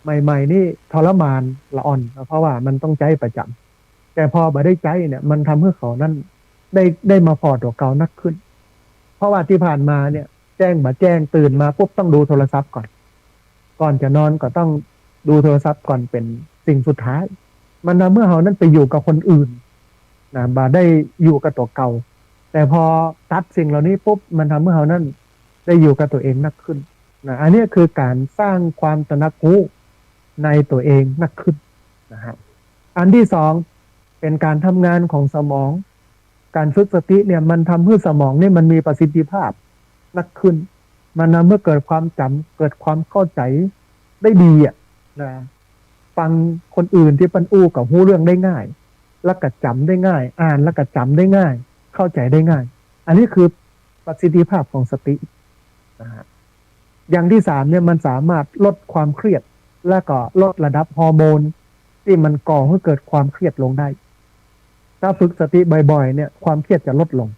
ใหม่ๆนี่ทรมานละอ่อนเพราะว่ามันต้องใช้ประจำแต่พอมาได้ใช้เนี่ยมันทำให้เขานั้นได้มาพอตัวเก่านักขึ้นเพราะว่าที่ผ่านมาเนี่ยแจ้งมาแจ้งตื่นมาปุ๊บต้องดูโทรศัพท์ก่อนจะนอนก็ต้องดูโทรศัพท์ก่อนเป็นสิ่งสุดท้ายมันทำเมื่อเขานั้นไปอยู่กับคนอื่นนะบาได้อยู่กับตัวเก่าแต่พอตัดสิ่งเหล่านี้ปุ๊บมันทำให้เขานั้นได้อยู่กับตัวเองนักขึ้นนะอันนี้คือการสร้างความตระหนักรู้ในตัวเองนักขึ้นนะฮะอันที่สองเป็นการทำงานของสมองการฝึกสติเนี่ยมันทำให้สมองเนี่ยมันมีประสิทธิภาพนักขึ้นมันทำให้เกิดความจำเกิดความเข้าใจได้ดีนะฟังคนอื่นที่ปันอู้กับหู้เรื่องได้ง่ายแล้วก็จำได้ง่ายอ่านแล้วก็จำได้ง่ายเข้าใจได้ง่ายอันนี้คือประสิทธิภาพของสตินะฮะอย่างที่สามเนี่ยมันสามารถลดความเครียดและก็ลดระดับฮอร์โมนที่มันก่อให้เกิดความเครียดลงได้ถ้าฝึกสติบ่อยๆเนี่ยความเครียดจะลดลง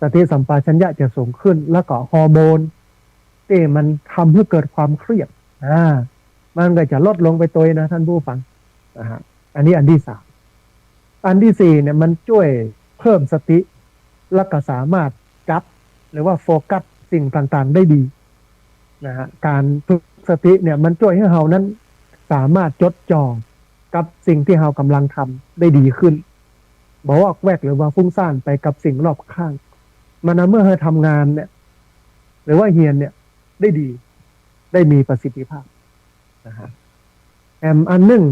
สติสัมปชัญญะจะสูงขึ้นแล้วก็ฮอร์โมนที่มันทำให้เกิดความเครียดมันก็จะลดลงไปตัวนะท่านผู้ฟังนะฮะอันนี้อันที่สามอันที่สี่เนี่ยมันช่วยเพิ่มสติแล้วก็สามารถจับหรือว่าโฟกัสสิ่งต่างๆได้ดีนะฮะการฝึกสติเนี่ยมันช่วยให้เรานั้นสามารถจดจ่อกับสิ่งที่เรากำลังทำได้ดีขึ้นบอกว่าแวกหรือว่าฟุ้งซ่านไปกับสิ่งรอบข้างมันเมื่อเราทำงานเนี่ยหรือว่าเฮียนเนี่ยได้ดีได้มีประสิทธิภาพนะฮะอันหนึ่ง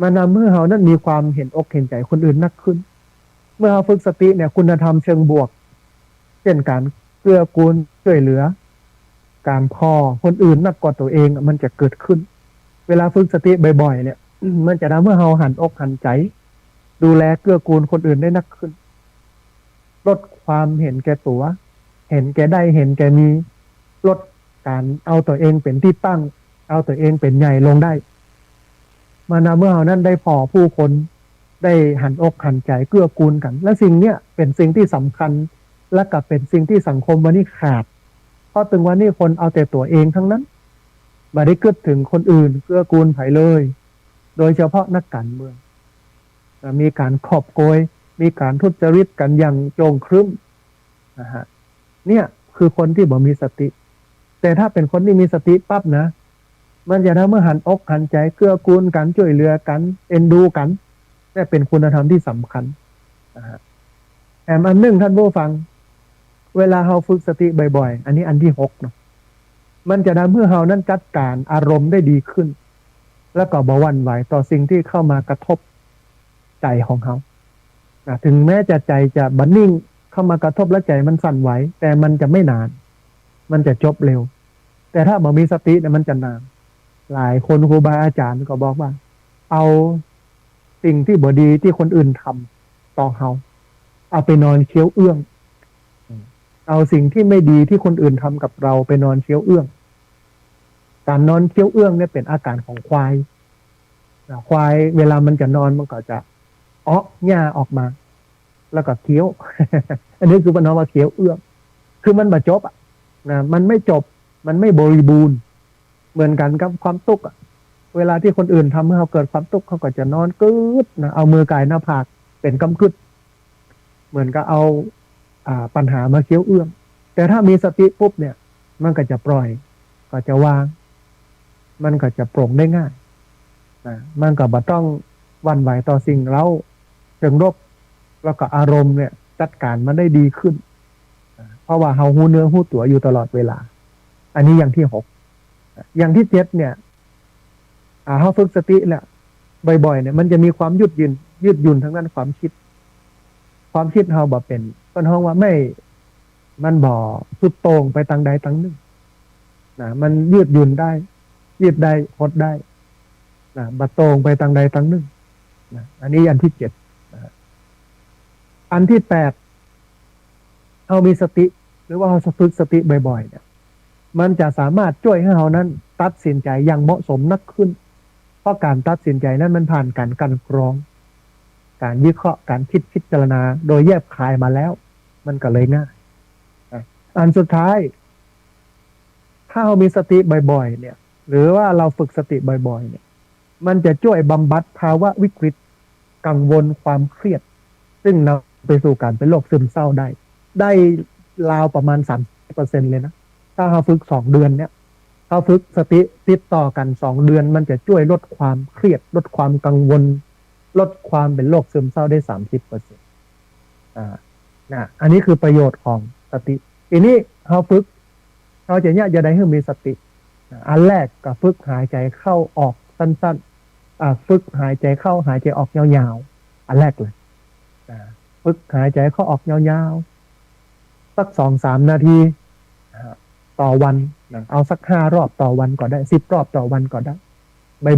มันทำให้เรานั้นมีความเห็นอกเห็นใจคนอื่นนักขึ้นเมื่อเราฝึกสติเนี่ยคุณธรรมเชิงบวกเช่นการเกื้อกูลช่วยเหลือการพอคนอื่นนักกว่าตัวเองมันจะเกิดขึ้นเวลาฝึกสติบ่อยๆเนี่ยมันจะทำให้เราหันอกหันใจดูแลเกื้อกูลคนอื่นได้นักขึ้นลดความเห็นแก่ตัวเห็นแก่ได้เห็นแก่มีลดการเอาตัวเองเป็นที่ตั้งเอาตัวเองเป็นใหญ่ลงได้มานาเมื่อเรานั้นได้พอผู้คนได้หันอกหันใจเกื้อกูลกันและสิ่งเนี้ยเป็นสิ่งที่สำคัญและก็เป็นสิ่งที่สังคมวันนี้ขาดเพราะถึงวันนี้คนเอาแต่ตัวเองทั้งนั้นไม่ได้เกื้อถึงคนอื่นเกื้อกูลไผเลยโดยเฉพาะนักการเมืองมีการขอบโกยมีการทุจริตกันอย่างโจงครึ้มนะฮะเนี่ยคือคนที่บ่มีสติแต่ถ้าเป็นคนที่มีสติปั๊บนะมันจะทำให้หันอกหันใจเกื้อกูลกันช่วยเหลือกันเอ็นดูกันนี่เป็นคุณธรรมที่สำคัญนะฮะอันหนึ่งท่านผู้ฟังเวลาเราฝึกสติบ่อยๆอันนี้อันที่6เนาะมันจะทำให้เรานั้นจัดการอารมณ์ได้ดีขึ้นแล้วก็บ่หวั่นไหวต่อสิ่งที่เข้ามากระทบใจของเขาถึงแม้จะใจจะบันนิ่งเข้ามากระทบและใจมันสั่นไหวแต่มันจะไม่นานมันจะจบเร็วแต่ถ้าบ่มีสติเนี่ยมันจะนานหลายคนครูบาอาจารย์ก็บอกว่าเอาสิ่งที่บ่ดีที่คนอื่นทำต่อเขาเอาไปนอนเคี้ยวเอื้องเอาสิ่งที่ไม่ดีที่คนอื่นทำกับเราไปนอนเคี้ยวเอื้องการนอนเคี้ยวเอื้องเนี่ยเป็นอาการของควายควายเวลามันจะนอนมันก็จะหญ้าออกมาแล้วก็เคี้ยว อันนี้คือมันเอามาเคี้ยวเอื้องคือมันบ่จบมันไม่จบมันไม่บริบูรณ์เหมือนกันกับความทุกข์ เวลาที่คนอื่นทำให้เขาเกิดความทุกข์เขาก็จะนอนกึดนะเอามือกายหน้าผากเป็นกำกึดเหมือนกับเอาปัญหามาเคี้ยวเอื้อมแต่ถ้ามีสติปุ๊บเนี่ยมันก็จะปล่อยก็จะวางมันก็จะโปร่งได้ง่ายนะมันก็บ่ต้องหวั่นไหวต่อสิ่งเร้าเชิงรบแล้วก็อารมณ์เนี่ยจัดการมันได้ดีขึ้นเพราะว่าเฮาหูเนื้อหูตัวอยู่ตลอดเวลาอันนี้อย่างที่6อย่างที่7เนี่ยเฮาฝึกสติแหละบ่อยๆเนี่ยมันจะมีความยืดหยุ่นทั้งนั้นความคิดเฮาบ่เป็นต้นห้องว่าไม่มันบ่สุดโต่งไปทางใดทางหนึ่งนะมันยืดหยุ่นได้ยืดได้หดได้นะบ่โต่งไปทางใดทางหนึ่งนะอันนี้อันที่7นะอันที่8เฮามีสติหรือว่าเฮาฝึกสติบ่อยๆเนี่ยมันจะสามารถช่วยให้เฮานั้นตัดสินใจอย่างเหมาะสมนักขึ้นเพราะการตัดสินใจนั้นมันผ่านการกลั่นกรองการวิเคราะห์การคิดพิจารณาโดยแยบคายมาแล้วมันก็เลยง่ายอันสุดท้ายถ้าเรามีสติบ่อยๆเนี่ยหรือว่าเราฝึกสติบ่อยๆเนี่ยมันจะช่วยบำบัดภาวะวิกฤตกังวลความเครียดซึ่งนำไปสู่การเป็นโรคซึมเศร้าได้ราวประมาณ 30% เลยนะถ้าเราฝึก2 เดือนเนี่ยเราฝึกสติติดต่อกัน2 เดือนมันจะช่วยลดความเครียดลดความกังวลลดความเป็นโรคซึมเศร้าได้ 30%อันนี้คือประโยชน์ของสติทีนี้เราฝึกเราจะจะได้ให้มีสติอันแรกก็ฝึกหายใจเข้าออกสั้นๆฝึกหายใจเข้าหายใจออกยาวๆอันแรกเลยฝึกหายใจเข้าออกยาวๆสัก 2-3 นาทีต่อวันเอาสัก5 รอบต่อวันก็ได้10 รอบต่อวันก็ได้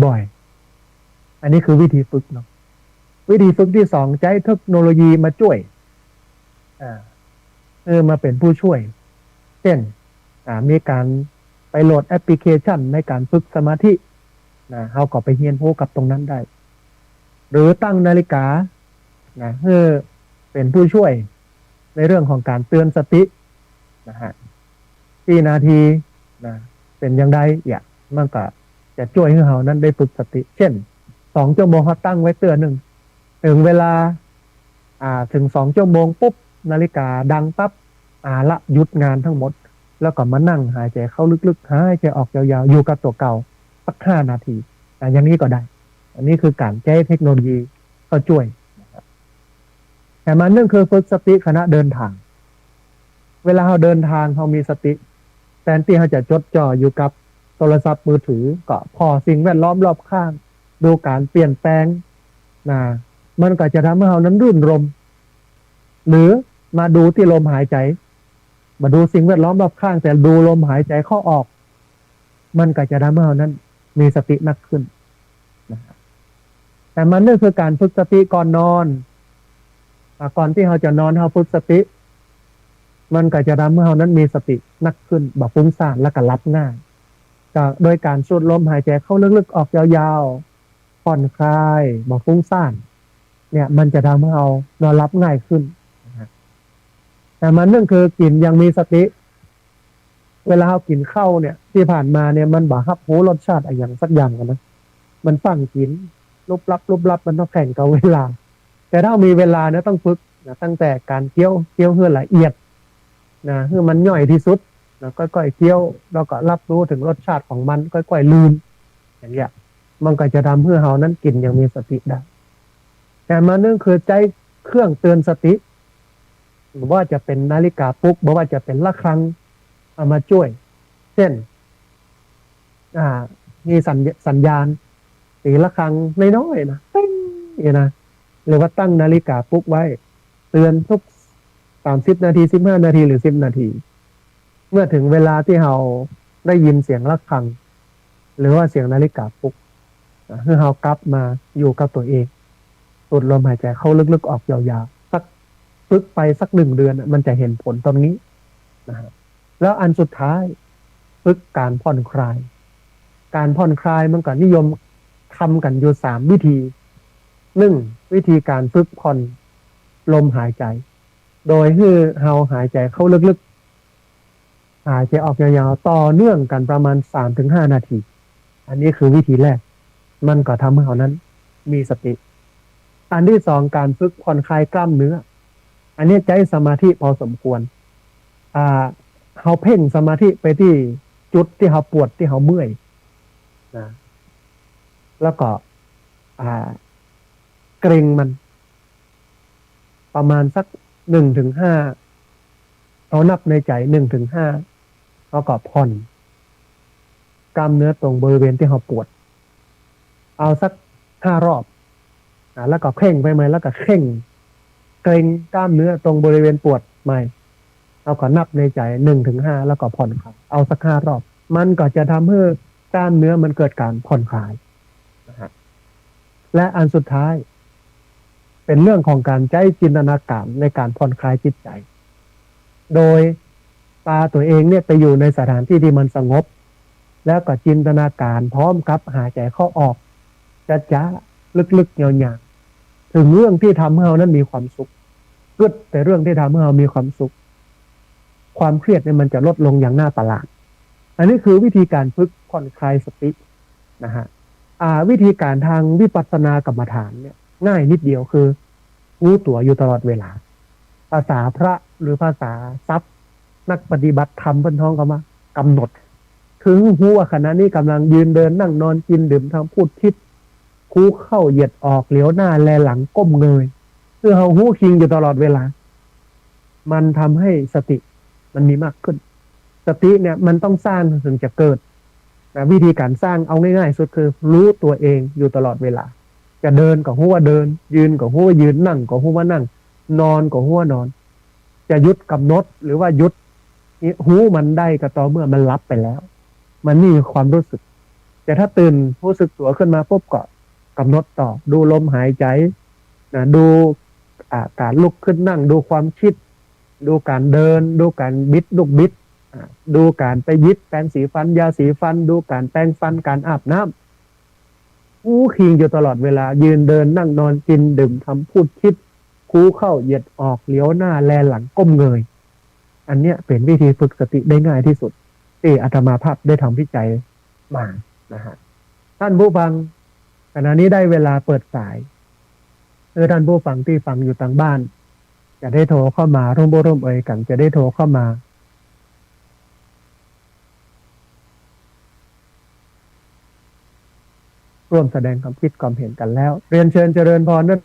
บ่อยๆอันนี้คือวิธีฝึกเนาะวิธีฝึกที่2ใช้เทคโนโลยีมาช่วยมาเป็นผู้ช่วยเช่นมีการไปโหลดแอปพลิเคชันในการฝึกสมาธิเราก็ไปเรียนรู้กับตรงนั้นได้หรือตั้งนาฬิกาเพื่อเป็นผู้ช่วยในเรื่องของการเตือนสติกี่นาทีเป็นอย่างไรมันก็จะช่วยให้เรานั้นได้ฝึกสติเช่น2 ชั่วโมงเขาตั้งไว้เตือนหนึ่งถึงเวลาถึง2 ชั่วโมงปุ๊บนาฬิกาดังปั๊บละหยุดงานทั้งหมดแล้วก็มานั่งหายใจเข้าลึกๆหายใจออกยาวๆอยู่กับตัวเก่าสัก5 นาทีอย่างนี้ก็ได้อันนี้คือการใช้เทคโนโลยีก็ช่วยแต่มันนั่นคือฝึกสติขณะเดินทางเวลาเราเดินทางเรามีสติแทนที่เราจะจดจ่ออยู่กับโทรศัพท์มือถือก็พอสิ่งแวดล้อมรอบข้างดูการเปลี่ยนแปลงมันก็จะทำให้เรานั้นรื่นรมหรือมาดูที่ลมหายใจมาดูสิ่งแวดล้อมรอบข้างแต่ดูลมหายใจเข้าออกมันก็จะทำให้เรานั้นมีสติมากขึ้นแต่มันนั่นคือการฝึกสติก่อนนอนก่อนที่เราจะนอนเราฝึกสติมันก็จะทำให้เรานั้นมีสตินักขึ้นบ่ฟุ้งซ่านและก็หลับง่ายโดยการสูดลมหายใจเข้าลึกๆออกยาวๆผ่อนคลายบ่ฟุ้งซ่านเนี่ยมันจะทำให้เรานอนหลับง่ายขึ้นแต่มันนั่นคือกินยังมีสติเวลาเรากินข้าวเนี่ยที่ผ่านมาเนี่ยมันบ่รับรู้รสชาติอะไรอย่างสักอย่างกันนะมันฟังกินลุบลับมันต้องแข่งกับเวลาแต่ถ้ามีเวลาเนี่ยต้องฝึกตั้งแต่การเคี้ยวเพื่อละเอียดเพื่อมันย่อยที่สุดค่อยๆเคี้ยวแล้วก็รับรู้ถึงรสชาติของมันค่อยๆลืมอย่างเงี้ยมันก็จะทำให้เรานั้นกินอย่างมีสติได้แต่มันนั่นคือใจเครื่องเตือนสติหรือว่าจะเป็นนาฬิกาปลุกหรือว่าจะเป็นระฆังเอามาช่วยเช่นมีสัญญาณตีระฆังน้อยๆนะติ้งนะหรือว่าตั้งนาฬิกาปลุกไว้เตือนทุก30 นาที15 นาทีหรือ10 นาทีเมื่อถึงเวลาที่เราได้ยินเสียงระฆังหรือว่าเสียงนาฬิกาปลุกให้เรากลับมาอยู่กับตัวเองสูดลมหายใจเข้าลึกๆออกยาวๆสักฝึกไปสัก1 เดือนมันจะเห็นผลตรงนี้แล้วอันสุดท้ายฝึกการผ่อนคลายมันก็นิยมทำกันอยู่3 วิธี1วิธีการฝึกผ่อนลมหายใจโดยให้เราหายใจเข้าลึกๆหายใจออกยาวๆต่อเนื่องกันประมาณ 3-5 นาทีอันนี้คือวิธีแรก มันก็ทำให้เขานั้นมีสติ อันที่สองการฝึกผ่อนคลายกล้ามเนื้ออันนี้ใช้สมาธิพอสมควรเขาเพ่งสมาธิไปที่จุดที่เขาปวดที่เขาเมื่อยนะแล้วก็เกรงมันประมาณสัก1 ถึง 5เขานับในใจ1 ถึง 5แล้วก็ผ่อนกล้ามเนื้อตรงบริเวณที่เขาปวดเอาสัก5 รอบแล้วก็เพ่งไปไหมแล้วก็เข่งเกรงกล้ามเนื้อตรงบริเวณปวดไหมเอาก็นับในใจ1 ถึง 5แล้วก็ผ่อนคลายเอาสัก5 รอบมันก็จะทำให้กล้ามเนื้อมันเกิดการผ่อนคลายนะฮะและอันสุดท้ายเป็นเรื่องของการใช้จินตนาการในการผ่อนคลายจิตใจโดยพาตัวเองเนี่ยไปอยู่ในสถานที่ที่มันสงบแล้วก็จินตนาการพร้อมกับหายใจเข้าออกจ้าลึกๆยาวๆถึงเรื่องที่ทำให้เรานั้นมีความสุขกึดแต่เรื่องที่ทำให้เรามีความสุขความเครียดเนี่ยมันจะลดลงอย่างน่าประหลาดอันนี้คือวิธีการฝึกผ่อนคลายสตินะฮะวิธีการทางวิปัสสนากรรมฐานเนี่ยง่ายนิดเดียวคือรู้ตัวอยู่ตลอดเวลาภาษาพระหรือภาษาซับนักปฏิบัติธรรมเพิ่นท้องก็มากำหนดถึงหัวขณะนี้กำลังยืนเดินนั่งนอนกินดื่มทำพูดคิดคูเข้าเหยียดออกเหลียวหน้าแลหลังก้มเงยเพื่อเฮาหู้คิงอยู่ตลอดเวลามันทำให้สติมันมีมากขึ้นสติเนี่ยมันต้องสร้างถึงจะเกิดนะวิธีการสร้างเอาง่ายๆสุดคือรู้ตัวเองอยู่ตลอดเวลาจะเดินก็หู้ว่าเดินยืนก็หู้ว่ายืนนั่งก็หู้ว่านั่งนอนก็หู้ว่านอนจะหยุดกำหนดหรือว่าหยุดหู้มันได้ก็ต่อเมื่อมันรับไปแล้วมันนี่ความรู้สึกแต่ถ้าตื่นรู้สึกตัวขึ้นมาปุ๊บก็กำหนดต่อดูลมหายใจนะดูการลุกขึ้นนั่งดูความคิดดูการเดินดูการบิดลูกบิดดูการไปยิบแปรงสีฟันยาสีฟันดูการแปรงฟันการอาบน้ำหู้คิงอยู่ตลอดเวลายืนเดินนั่งนอนกินดื่มทำพูดคิดคูเข้าเหยียดออกเลี้ยวหน้าแลหลังก้มเงยอันเนี้ยเป็นวิธีฝึกสติได้ง่ายที่สุดที่อาตมาภาพได้ทำวิจัยมานะฮะท่านผู้ฟังขณะนี้ได้เวลาเปิดสายท่านผู้ฟังที่ฟังอยู่ทางบ้านจะได้โทรเข้ามาร่วมเอ่ยกันจะได้โทรเข้ามาร่วมแสดงความคิดความเห็นกันแล้วเรียนเชิญเจริญพรนั่น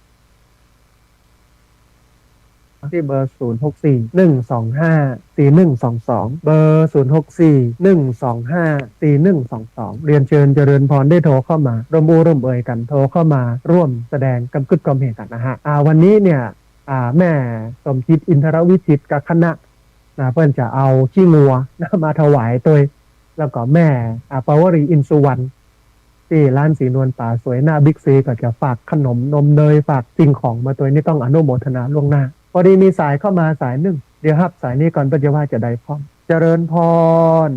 ที่เบอร์0641254122เบอร์0641254122เรียนเชิญเจริญพรได้โทรเข้ามาร่วมเอ่ยกันโทรเข้ามาร่วมแสดงความคิดความเห็นกันนะฮะวันนี้เนี่ยแม่สมคิดอินทรวิจิตรกับคณะเพื่อนจะเอาขี้งัวมาถวายตัวแล้วก็แม่ปาวรีอินสุวรรณที่ร้านสีนวลป่าสวยหน้าบิ๊กซีก็จะฝากขนมนมเนยฝากสิ่งของมาตัวนี้ต้องอนุโมทนาล่วงหน้าพอดีมีสายเข้ามาสายหนึ่งเดี๋ยวครับสายนี้ก่อนปัจจุบันจะได้พร้อมเจริญพร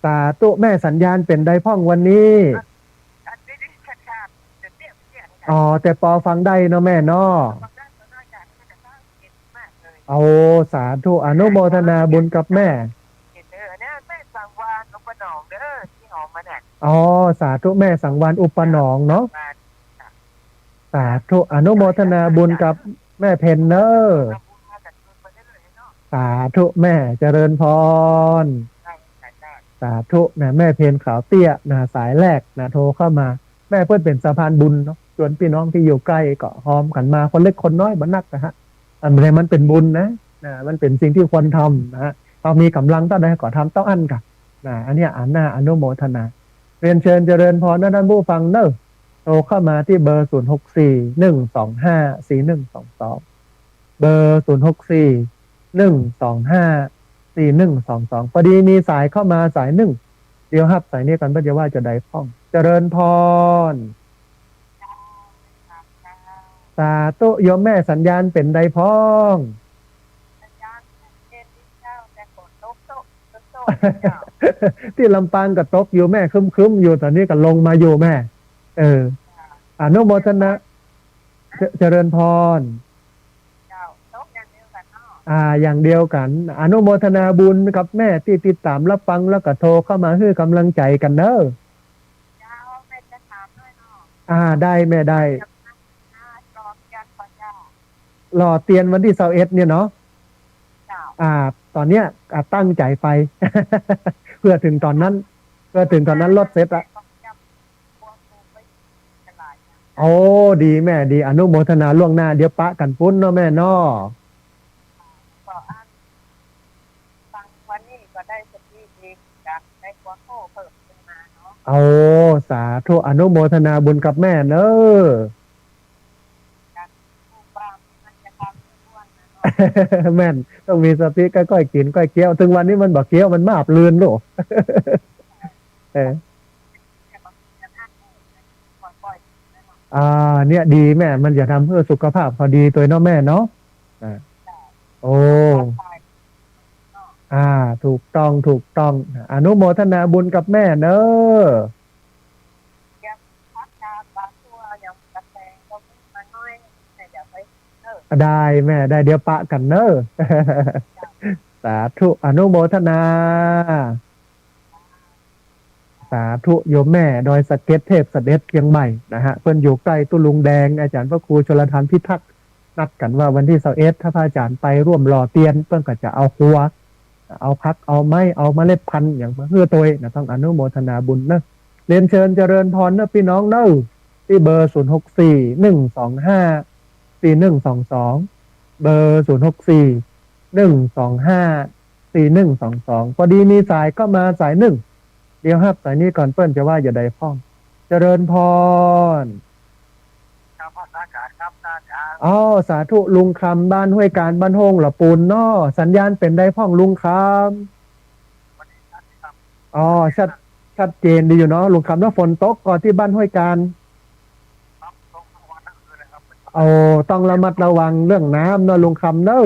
สาธุแม่สัญญาณเป็นได้พ่องวันนี้อ๋อแต่ปอฟังได้เนาะแม่เนาะเอาสาธุอนุโมทนาบุญกับแม่อ๋อสาธุแม่สังวานอุปนองเนาะสาธุอนุโมทนาบุญกับแม่เพนเนอร์สาธุแม่เจริญพรสาธุนะแม่เพนขาวเตี้ยนะสายแรกนะโทรเข้ามาแม่เพื่อนเป็นสะพานบุญเนาะชวนพี่น้องที่อยู่ใกล้ก็หอมกันมาคนเล็กคนน้อยบ้านนักนะฮะอันนี้มันเป็นบุญนะมันเป็นสิ่งที่ควรทำนะฮะเรามีกำลังต้องได้ก็ทำต้องอันกันนะอันนี้หน้าอนุโมทนาเรียนเชิญเจริญพรท่านผู้ฟังเนอะโทรเข้ามาที่เบอร์0641254122เบอร์0641254122พอดีมีสายเข้ามาสายหนึ่งเดี๋ยวครับสายนี้กันเพื่อว่าจะได้พ้องเจริญพรสาธุโยมแม่สัญญาณเป็นได้พ้องที่ลำปางกับตกอยู่แม่คึ้มอยู่ตอนนี้ก็ลงมาอยู่แม่อนุโมทนาเจริญพรอย่างเดียวกันอนุโมทนาบุญกับแม่ที่ติดตามรับฟังแล้วก็โทรเข้ามาให้กำลังใจกันเนอะ ได้แม่ได้จะรอการขอเจ้รอเตียนวันที่21เนี่ยเนาะเจ้าตอนเนี้ยตั้งใจไป เพื่อถึงตอนนั้นเพื่อถึงตอนนั้นรถเสร็จอะต้องจำบัวปูไปตลาดโอ้ดีแม่ดีอนุโมทนาล่วงหน้าเดี๋ยวปะกันปุ้นเนาะแม่เนาะก็อ่านฟังวันนี้ก็ได้สติอีกจากได้กัวโซ่เพิ่มขึ้นมาเนาะเอาสาธุอนุโมทนาบุญกับแม่เนอะ จากผู้บ้านมันจะทำให้อ้วนนะเนาะ แม่นต้องมีสติค่อยๆกินค่อยเคี้ยวถึงวันนี้มันบอกเคี้ยวมันมาบลืนลูกเออจะต้องจะท่าปล่อยๆนะเนาะเนี่ยดีแม่มันจะทำเพื่อสุขภาพพอดีตัวเนาะแม่เนาะอ่าโอ้ปลอดภัยเนาะถูกต้องถูกต้องอนุโมทนาบุญกับแม่เนอะยังพักการบางตัวยังกระแตงก็มีมาน้อยแต่อย่าไปได้แม่ได้เดี๋ยวปะกันเนอะ สาธุอนุโมทนา สาธุโยมแม่ดอยสะเก็ดเทพเสด็จเชียงใหม่นะฮะเพิ่นอยู่ใกล้ตุลุงแดงอาจารย์พระครูชลทานพิทักษ์นัดกันว่าวันที่21ถ้าพระอาจารย์ไปร่วมหล่อเตียนเพิ่นก็จะเอาหัวเอาพักเอาไม้เอาเมล็ดพันธุ์อย่างเพื่อตัวนะต้องอนุโมทนาบุญนะเรียนเชิญเจริญพรนะพี่น้องเนอะที่เบอร์0641254122เบอร์0641254122พอดีมีสายก็มาสายหนึ่งเดี๋ยวครับสายนี้ก่อนเปิ้นจะว่าอย่าใดพ้องเจริญพรครับพ่อตากาศครับตากาศสาธุลุงคำบ้านห้วยการบ้านโฮงหล่อปูนนอสัญญาณเป็นได้พ้องลุงควันนี้ครับำชัดเจนดีอยู่เนาะลุงคำว่าฝนตกก่อนที่บ้านห้วยการครับตรงวันนั้นคืออะไรครับต้องระมัดระวังเรื่องน้ำเนาะลุงคำเนอะ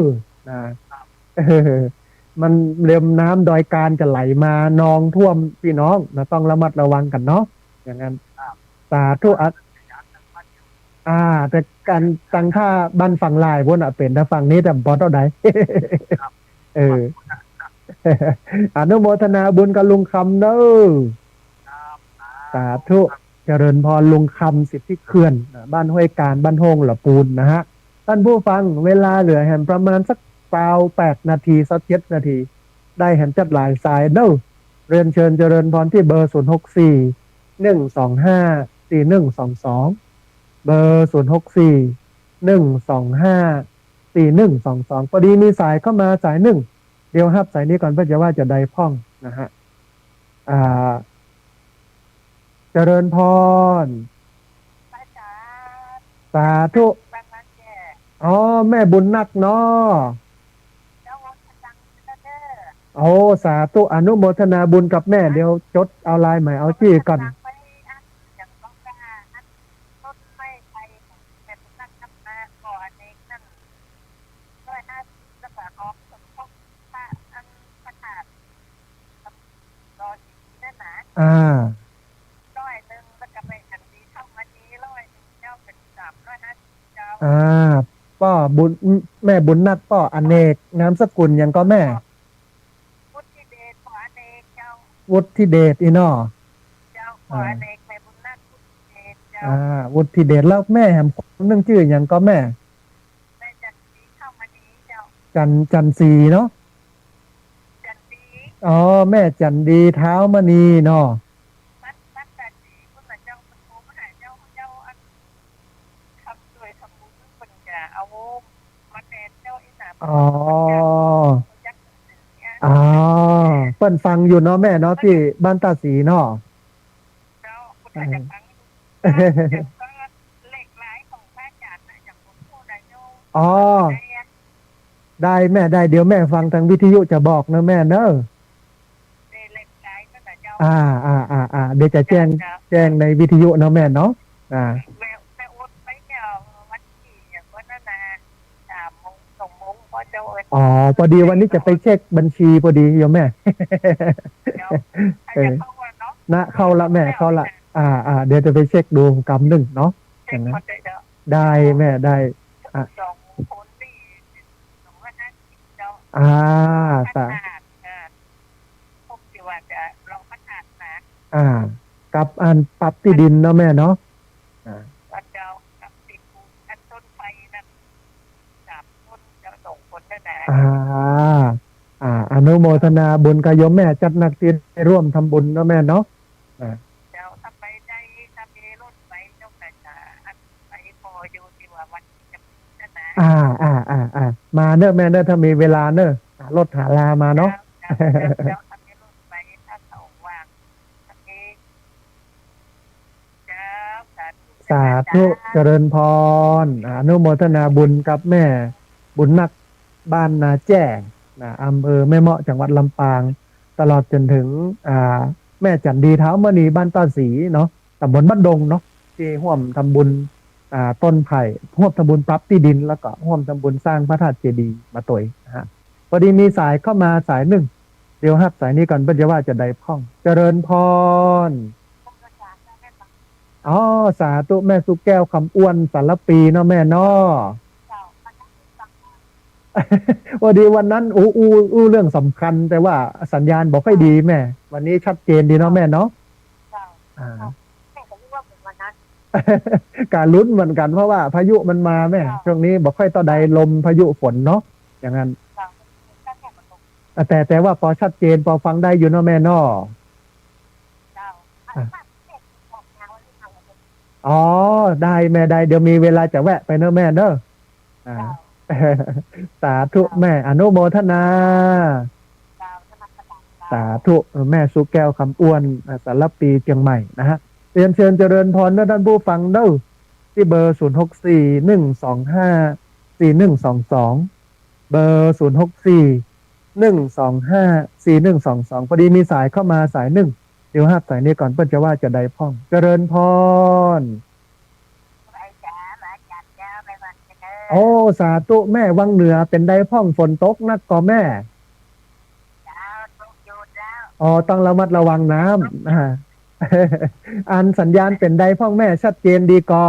นะมันเร็มน้ำดอยการจะไหลมานองท่วมพี่น้องนะต้องระมัดระวังกันเนาะอย่างนั้นสาธุแต่การตั้งค่าบ้านฝั่งลายพวกน่ะเป็นแต่ฝั่งนี้แต่บอสเท่าใดเอออนุโมทนาบุญกับลุงคำเนอะสาธุเจริญพรลุงคำสิทธิเขื่อนบ้านห้วยการบ้านโฮงหล่อปูนนะฮะท่านผู้ฟังเวลาเหลือแห่งประมาณสัก8 นาทีสัก7 นาทีได้แห่งจัดหลายสายเนอะเรียนเชิญเจริญพรที่เบอร์0641254122เบอร์0641254122พอดีมีสายเข้ามาสายหนึ่งเดี๋ยวครับสายนี้ก่อนเพื่อจะว่าจะได้พ่องนะฮะเจริญพรสาธุแม่บุญนักเนาะสาธุอนุโมทนาบุญกับแม่เดี๋ยวจดเอาลายใหม่เอาชื่อก่อนป้อบุญแม่บุญนักป้ออเนกนามสกุลยังก็แม่วุฒิเดชป้ออเนกเจ้าวุฒิเดชอีนอเจ้าป้ออเนกแม่บุญนักวุฒิเดชเจ้าวุฒิเดชแล้วแม่แหมคนนึงชื่อยังก็แม่จันทรีเข้ามานี้เจ้าจันทรีเนาะจันทรีแม่จันดีเท้ามณีเนาะจันทรีพุ่นมาเจ้าพุ่นโทรมาหาเจ้าอันทำด้วยทำบุญเพิ่นจะเอามาแทนเจ้าอีสานเปิ้นฟังอยู่เนาะแม่เนาะที่บ้านตาสีเนาะเจ้าคุณอาจจะฟังก็เลขหลายของพระอาจารย์อย่างผมพูดได้โยได้แม่ได้เดี๋ยวแม่ฟังทางวิทยุจะบอกนะแม่เนอะเลขหลายก็แต่เจ้าเดี๋ยวจะแจ้งในวิทยุเนาะแม่เนาะแม่อุดไปเจ้าวันที่อย่างวันนั้นนะ3 โมง 2 โมงพอเจ้าพอดีวันนี้จะไปเช็คบัญชีพอดีโยมแม่นะเข้าละแม่เข้าละเดี๋ยวจะไปเช็คดูกำหนึ่งเนาะอย่างนั้นได้แม่ได้สาผมคิดว่าจะลองพัฒนากับอันปรับที่ดินเนาะแม่เนาะ นุโมทนาบุญกับโยมแม่จัดหนักที่ได้ร่วมทำบุญเนาะแม่เนาะอ่า เจ้าถ้าไปได้ถ้ามีรถไปเจ้าก็จะอันไปพออยู่ที่ว่าวันที่จะนั่นนะ มาเนอะแม่เนอะถ้ามีเวลาเนอะรถหาลามาเนาะ เจ้าถ้ามีรถไปถ้าเขาว่างถ้ามีเจ้าสาธุเจริญพรอนุโมทนาบุญกับแม่ บุญนักบ้านนาแจ้นะอำเภอแม่เมาะจังหวัดลำปาง ตลอดจนถึงแม่จันดีเท้ามณีบ้านต้าสีเนาะตำบลบ้านดงเนาะที่ร่วมทำบุญต้นไผ่ร่วมทำบุญปรับที่ดินแล้วก็ร่วมทำบุญสร้างพระธาตุเจดีย์มาตวยนะฮะพอดีมีสายเข้ามาสายหนึ่งเดี๋ยวครับสายนี้ก่อนเพื่อจะว่าจะได้พ้องเจริญพรอ๋อสาธุแม่สุแก้วคำอ้วนสารปีเนาะแม่เนาะ วันดีวันนั้นอู้เรื่องสำคัญแต่ว่าสัญญาณบอกให้ดีแม่ วันนี้ชัดเจนดีเนาะแม่เนาะการลุ้นเหมือนกันเพราะว่าพายุมันมาแม่ช่วงนี้บอกค่อยต่อใดลมพายุฝนเนาะอย่างนั้นแต่ว่าพอชัดเจนพอฟังได้อยู่เนาะแม่เนาะอ๋อได้แม่ได้เดี๋ยวมีเวลาจะแวะไปเนาะแม่เนาะสาธุแม่อนุโมทนาสาธุแม่สุแก้วคำอ้วนสารปีเชียงใหม่นะฮะเรียนเชิญเจริญพรท่านผู้ฟังเด้อที่เบอร์0641254122เบอร์0641254122พอดีมีสายเข้ามาสายหนึ่งเดี๋ยวสายนี้ก่อนเพื่อจะว่าจะได้พ้องเจริญพรโอ้สาธุแม่วังเหนือเป็นได้พ้องฝนตกนักก็แม่อ๋อต้องระมัดระวังน้ำอันสัญญาณเป็นได้พ้องแม่ชัดเจนดีก่อ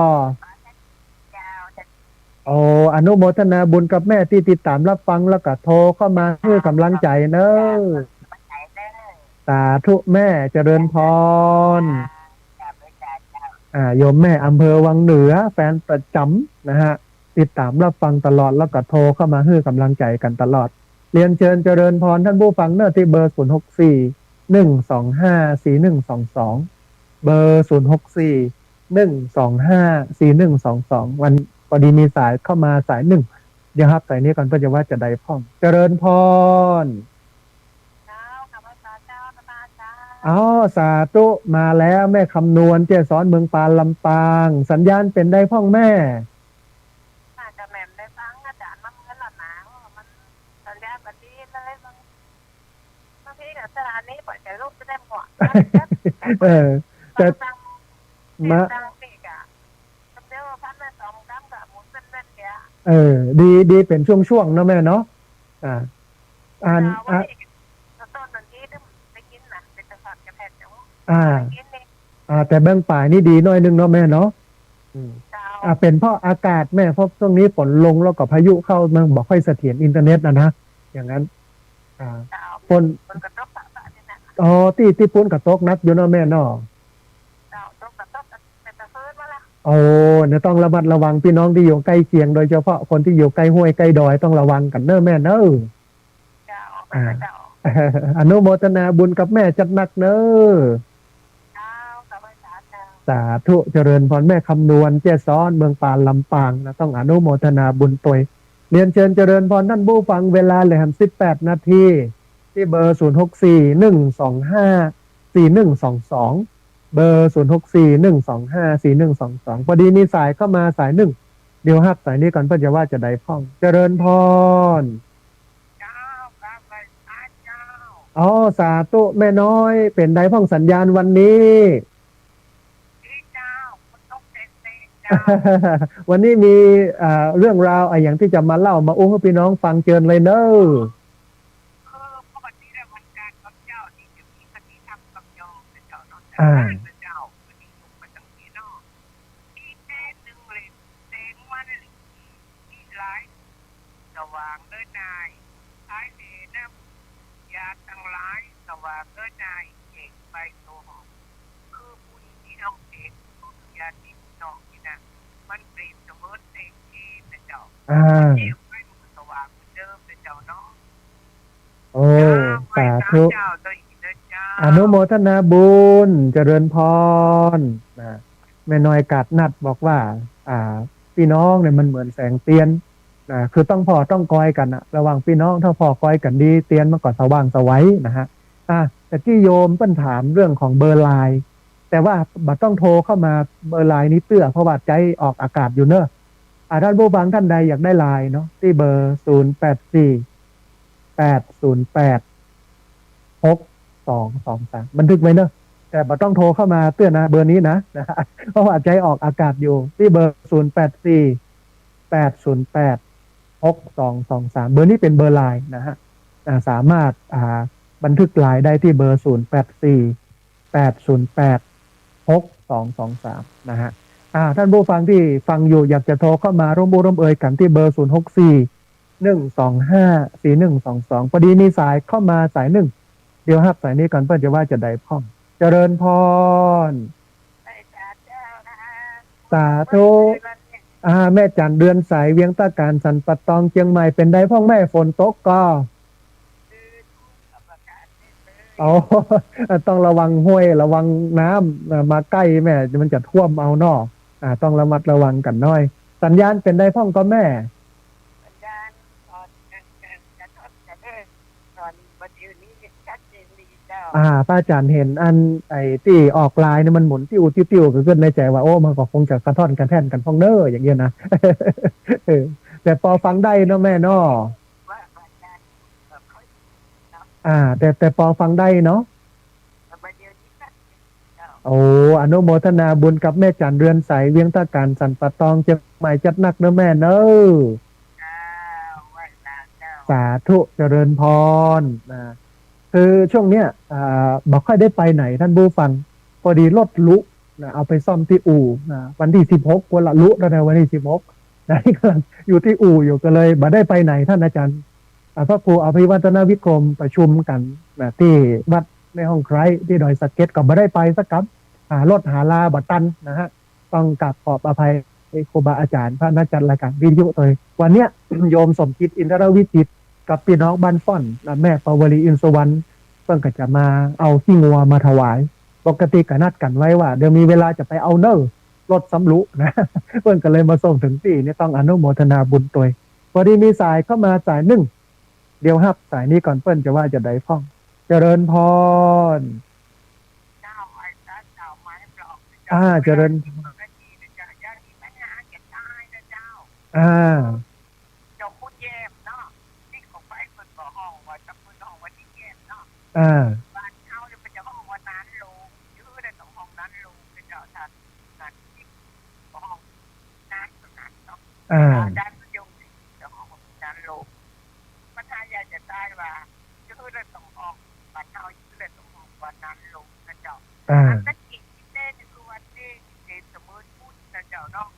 โอ้อนุโมทนาบุญกับแม่ที่ติดตามรับฟังแล้วก็โทรเข้ามาเพื่อกำลังใจเนอะสาธุแม่เจริญพรโยมแม่อำเภอวังเหนือแฟนประจำนะฮะติดตามรับฟังตลอดแล้วก็โทรเข้ามาให้กำลังใจกันตลอดเรียนเชิญเจริญพรท่านผู้ฟังเนอะที่เบอร์0641254122เบอร์0641254122วันพอดีมีสายเข้ามาสายหนึ่งเดี๋ยวครับสายนี้ก่อนเพื่อจะว่าจะได้พ้องเจริญพรอ๋อสาธุมาแล้วแม่คำนวณเจ้าสอนเมืองปานลำปางสัญญาณเป็นได้พ้องแม่จะแม่ได้ฟังอาจารย์มันเงินหลับหนามันสัญญาแบบนี้เลยบางทีกับสถานีปล่อยใจลูกจะได้หมดแต่มาดีเป็นช่วงๆเนาะแม่เนาะต้นนี้ได้กินนะเป็นตะขัดกระแพงแต่เบื้องป่ายนี่ดีหน่อยนึงเนาะแม่เนาะเป็นเพราะอากาศแม่เพราะช่วงนี้ฝนลงแล้วก็พายุเข้ามันบอกค่อยเสถียรอินเทอร์เน็ตนะอย่างนั้นฝนอ๋อที่ฝนกระตกนักอยู่เนาะแม่เนาะโอ้เนี่ยต้องระมัดระวังพี่น้องที่อยู่ใกล้เคียงโดยเฉพาะคนที่อยู่ใกล้ห้วยใกล้ดอยต้องระวังกันเนอะแม่เนอะอนุโมทนาบุญกับแม่จัดหนักเนอะสาธุเจริญพรแม่คำนวณเจ้าซ้อนเมืองปานลำปางนะต้องอนุโมทนาบุญตวยเรียนเชิญเจริญพรท่านผู้ฟังเวลาเลยหัน18 นาทีที่เบอร์0641254122เบอร์0641254122พอดีมีสายเข้ามาสายหนึ่งเดี๋ยวสายนี้ก่อนเพื่อจะว่าจะได้พ้องเจริญพรอ๋อสาธุแม่น้อยเป็นได้พ้องสัญญาณวันนี้วันนี้มีเรื่องราวอย่างที่จะมาเล่ามาอุ้มให้พี่น้องฟังเชิญเลยเนอะโอ้ ธุ เจ้าตัวอีกเด้อเจ้า อนุโมทนาบุญเจริญพรนะแม่น้อยกาดนัดบอกว่า พี่น้องเนี่ยมันเหมือนแสงเทียนนะคือต้องพอต้องคอยกันนะระหว่างพี่น้องถ้าพอคอยกันดีเทียนมันก็สว่างสวัยนะฮะแต่ที่โยมเปิ้นถามเรื่องของเบอร์ไลน์แต่ว่าบัดต้องโทรเข้ามาเบอร์ไลน์นี้เตื้อเพราะว่าใจออกอากาศอยู่เนอะท่านผู้ฟังท่านใดอยากได้ไลน์เนาะที่เบอร์0848086223บันทึกไว้เนอะแต่บัดต้องโทรเข้ามาเตื้อนะเบอร์นี้นะฮะเพราะว่าใจออกอากาศอยู่ที่เบอร์0848086223เบอร์นี้เป็นเบอร์ไลน์นะฮะสามารถบันทึกไลน์ได้ที่เบอร์0848086223นะฮะท่านผู้ฟังที่ฟังอยู่อยากจะโทรเข้ามาร่วมบุญร่วมเอ่ยกันที่เบอร์0641254122พอดีมีสายเข้ามาสายหนึ่งเดี๋ยวครับสายนี้ก่อนเพื่อจะว่าจะได้พ่อมเจริญพรสาธุแม่จันเดือนสายเวียงตะการสันปัตตองเชียงใหม่เป็นได้พ่อแม่ฝนตกก็ต้องระวังห้วยระวังน้ำมาใกล้แม่มันจะท่วมเอานอกต้องระมัดระวังกันหน่อยสัญญาณเป็นได้พ่องก็แม่สัญญาณตอนจะทอดจะเลิกตอนวันนี้ชัดเจนดีเจ้าป้าจันเห็นอันไอ้ที่ออกลายเนี่ยมันหมุนติ้วติ้วก็ขึ้นในใจว่าโอ้มันก็คงจะกระท่อนกระแท่นกันพ่องเน้ออย่างเงี้ยนะแต่พอฟังได้เนาะแม่เนาะแต่พอฟังได้เนาะโอ้อนุโมทนาบุญกับแม่จันเรือนใสเวียงตะการสันปะตองเชียงใหม่จัดนักเนอะแม่เนอะสาธุเจริญพรคือช่วงเนี้ยบอกค่อยได้ไปไหนท่านผู้ฟังพอดีรถลุเอาไปซ่อมที่อู่วันที่16วันละลุแล้วนะวันที่16นะกำลังอยู่ที่อู่อยู่ก็เลยบ่ได้ไปไหนท่านอาจารย์พระครูอภิวัฒนวิกรมประชุมกันที่วัดในห้องไคร้ที่ดอยสะเก็ดก็ไม่ได้ไปสักครับรถหาลาบัตันนะฮะต้องกราบขอบอภัยครูบาอาจารย์พระนักจัดรายการวิทยุเลยวันเนี้ย โยมสมคิดอินทรวิจิตรกับพี่น้องบ้านฟ่อนและแม่ปวลีอินสวรรค์เพิ่งก็จะมาเอาขี้งัวมาถวายปกติก็นัดกันไว้ว่าเดี๋ยวมีเวลาจะไปเอาเนอร์รถสำลุนะ เพิ่งก็เลยมาส่งถึงที่นี่ต้องอนุโมทนาบุญตัวพอดีมีสายเข้ามาสายหนึ่งเดี๋ยวครับสายนี้ก่อนเปิ้นจะว่าจะได้ฟ้องเจริญพรเจริญเจ้าคุณแยมเนาะที่ของไปคนบ่ห้องว่าจะคุณห้องวันที่แยมเนาะบ้านเขาจะเป็นห้องวันนั้นลงยื้อได้ของห้องนั้นลงเป็นเจ้าท่านนั้นที่ห้องนั้นนั้นเนาะด้านยงเจ้าห้องนั้นลงปัญหาใหญ่จะได้ว่ายื้อได้ของห้องบ้านเขายื้อได้ของห้องวันนั้นลงนะเจ้านั่นอีกที่เล่นคือวันที่เด็กสมุนพูดนะเจ้าเนาะ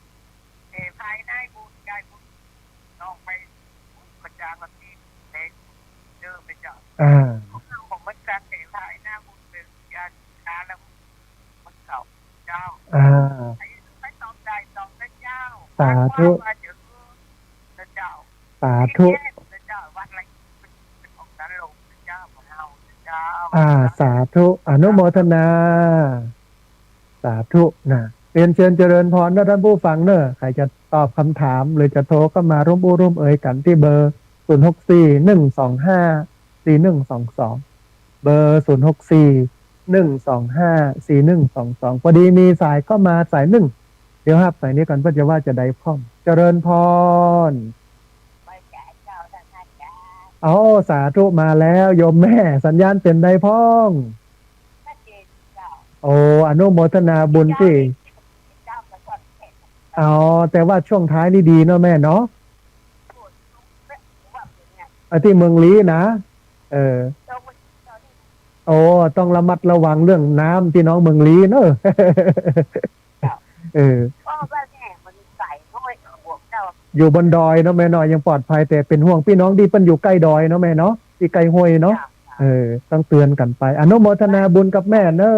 ภายในบุญได้บุญน้องไปกระจายแบบนี้เด็กเดิมไปเจ้าผมมันการเตะภายหน้าบุญเป็นยาค้าแล้วมันเก่าเจ้าไม่ต้องได้ต้องได้เจ้าสาธุเจ้าสาธุเจ้าวัดอะไรเป็นของนั้นลงเจ้าของเราเจ้าสาธุอนุโมทนาสาธุนะเรียนเชิญเจริญพรนะท่านผู้ฟังเนอะใครจะตอบคำถามหรือจะโทรก็มาร่วมบูร่วมเอ่ยกันที่เบอร์0641254122เบอร์0641254122พอดีมีสายเข้ามาสายหนึ่งเดี๋ยวครับสายนี้ก่อนเพื่อจะว่าจะได้พร้อมเจริญพรสาธุมาแล้วโยมแม่สัญญาณเป็นได้พ้องอนุโมทนาบุญที่แต่ว่าช่วงท้ายนี่ดีเนาะแม่เนาะที่เมืองลี้นะต้องระมัดระวังเรื่องน้ำที่น้องเมืองลี้เนอะอยู่บนดอยเนาะแม่เนาะยังปลอดภัยแต่เป็นห่วงพี่น้องที่เป็นอยู่ใกล้ดอยเนาะแม่เนาะที่ไกลห้วยเนาะต้องเตือนกันไปอนุโมทนาบุญกับแม่เนอะ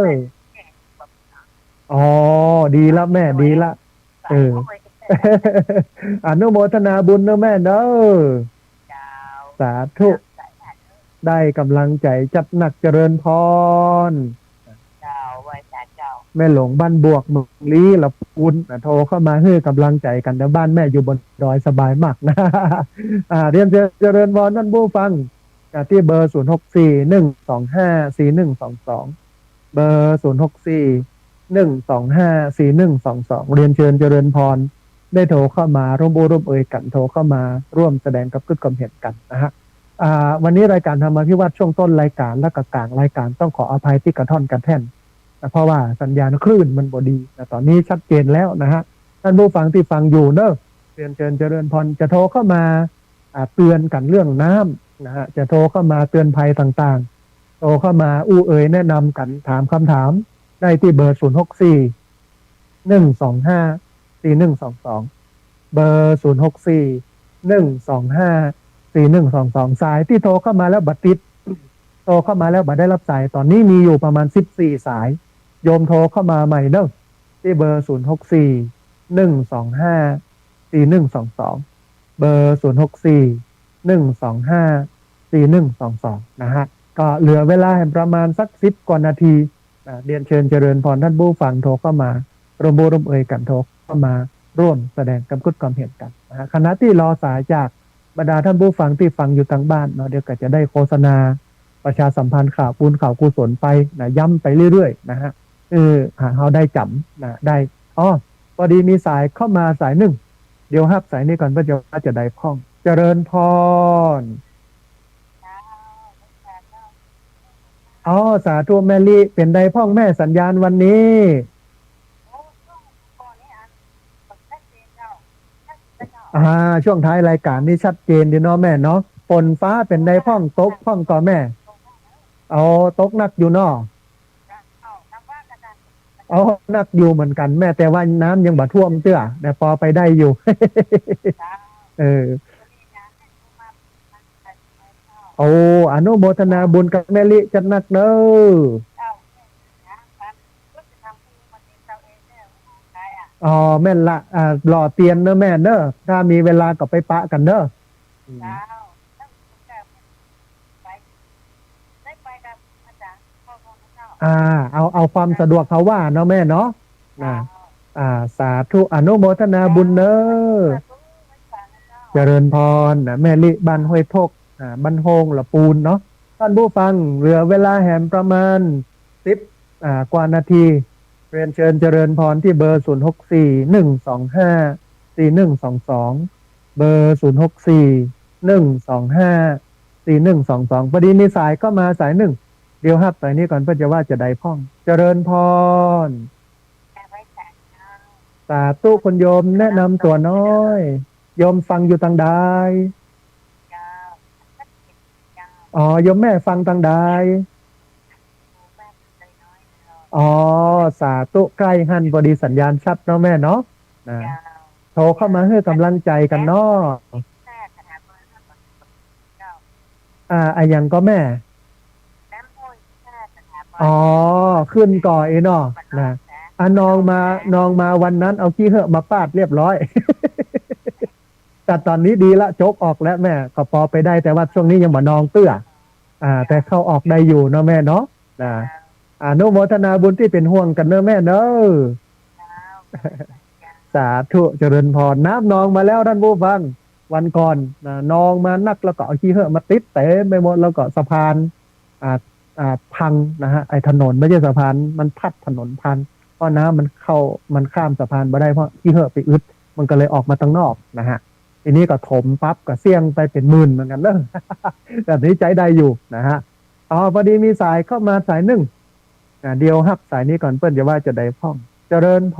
ดีละแม่ดีละอนุโมทนาบุญนะแม่เนอะสาธุ ได้กำลังใจจัดหนักเจริญพรเจ้าไว้เจ้าแม่หลงบ้านบวกเมืองลี้ละปูนโทรเข้ามาให้กำลังใจกันแต่บ้านแม่อยู่บนดอยสบายมากนะเรียนเจริญพรท่านผู้ฟังที่เบอร์0641254122เบอร์0641254122เรียนเชิญเจริญพรได้โทรเข้ามาร่วมร่วมเอ่ยกันโทรเข้ามาร่วมแสดงกับขึ้นความเห็นกันนะฮะวันนี้รายการธรรมพิวัตรช่วงต้นรายการและกลางรายการต้องขออภัยที่กระท่อนกระแท่นเพราะว่าสัญญาณคลื่นมันบดีแต่ตอนนี้ชัดเจนแล้วนะฮะท่านผู้ฟังที่ฟังอยู่เนอะเรียนเชิญเจริญพรจะโทรเข้ามาเตือนกันเรื่องน้ำนะฮะจะโทรเข้ามาเตือนภัยต่างๆโทรเข้ามาอู้เอ่ยแนะนำกันถามคำถามได้ที่เบอร์0641254122เบอร์0641254122สายที่โทรเข้ามาแล้วบัดติดโทรเข้ามาแล้วบัดได้รับสายตอนนี้มีอยู่ประมาณ14สายโยมโทรเข้ามาใหม่เนอะที่เบอร์0641254122เบอร์0641254122นะฮะก็เหลือเวลาประมาณสัก10กว่านาทีเรียนเชิญเจริญพรท่านผู้ฟังโทรเข้ามาร่วมเอ่ยกันโทรเข้ามาร่วมแสดงความคิดความเห็นกันนะฮะขณะที่รอสายจากบรรดาท่านผู้ฟังที่ฟังอยู่ทางบ้านเนาะเดี๋ยวก็จะได้โฆษณาประชาสัมพันธ์ข่าวบุญข่าวกุศลไปนะย้ำไปเรื่อยๆนะฮะเขาได้จำนะได้พอดีมีสายเข้ามาสายหนึ่งเดี๋ยวฮับสายนี้ก่อนเพื่อจะได้พ้องเจริญพรสาธุแม่ลี่เป็นได้พ้องแม่สัญญาณวันนี้ช่วงท้ายรายการนี่ชัดเจนดีเนาะแม่เนาะฝนฟ้าเป็นได้พ้องตกพ้องก่อนแม่ตกหนักอยู่เนาะหนักอยู่เหมือนกันแม่แต่ว่าน้ำยังบ่ท่วมเตื้อแต่พอไปได้อยู่ อนุโมทนาบุญกับแม่ลิจัดหนักเด้อแม่นละหล่อเตียนเนอะแม่เนอะถ้ามีเวลาก็ไปปะกันเนอะเอาความสะดวกเขาว่าเนาะแม่เนาะสาธุอนุโมทนาบุญเนอะเจริญพรแม่ลิบ้านห้วยทกบ้านโฮงละปูนเนาะท่านผู้ฟังเหลือเวลาแหมประมาณ10กว่านาทีเรียนเชิญเจริญพรที่เบอร์0641254122เบอร์0641254122พอดีมีสายก็มาสายหนึ่งเดี๋ยวฮับสายนี้ก่อนเพื่อจะว่าจะได้พ้องเจริญพรสาธุคุณโยมแนะนำตัวน้อยโยมฟังอยู่ทางใดโยมแม่ฟังทางใดสาธุใกล้หันพอดีสัญญาณชัดเนาะแม่เนาะโทรเข้ามาให้กำลังใจกันเนาะอย่างก็แม่ขึ้นก่อนเนาะนะน้องมาวันนั้นเอาขี้เหอะมาปาดเรียบร้อย แต่ตอนนี้ดีละโจกออกแล้วแม่ก็พอไปได้แต่ว่าช่วงนี้ยังบ่นองเตื้อแต่เข้าออกได้อยู่เนาะแม่เนาะอนุโมทนาบุญที่เป็นห่วงกันเนอะแม่เนอะสาธุเจริญพรน้ำนองมาแล้วท่านผู้ฟังวันก่อนนองมานักแล้วก็เอาขี้เหอะมาติดเต็มไปหมดแล้วก็สะพานพังนะฮะไอ้ถนนไม่ใช่สะพานมันพัดถนนพังเพราะน้ำมันข้ามสะพานมาได้เพราะขี้เหอะไปอึดมันก็เลยออกมาทางนอกนะฮะทีนี้ก็ถมปั๊บก็เสี่ยงไปเป็นหมื่นเหมือนกันเลยแบบนี้ใจได้อยู่นะฮะพอดีมีสายเข้ามาสายหนึ่งเดียวฮับสายนี้ก่อนเปิ้ลจะว่าจะได้พ้องเจริญพ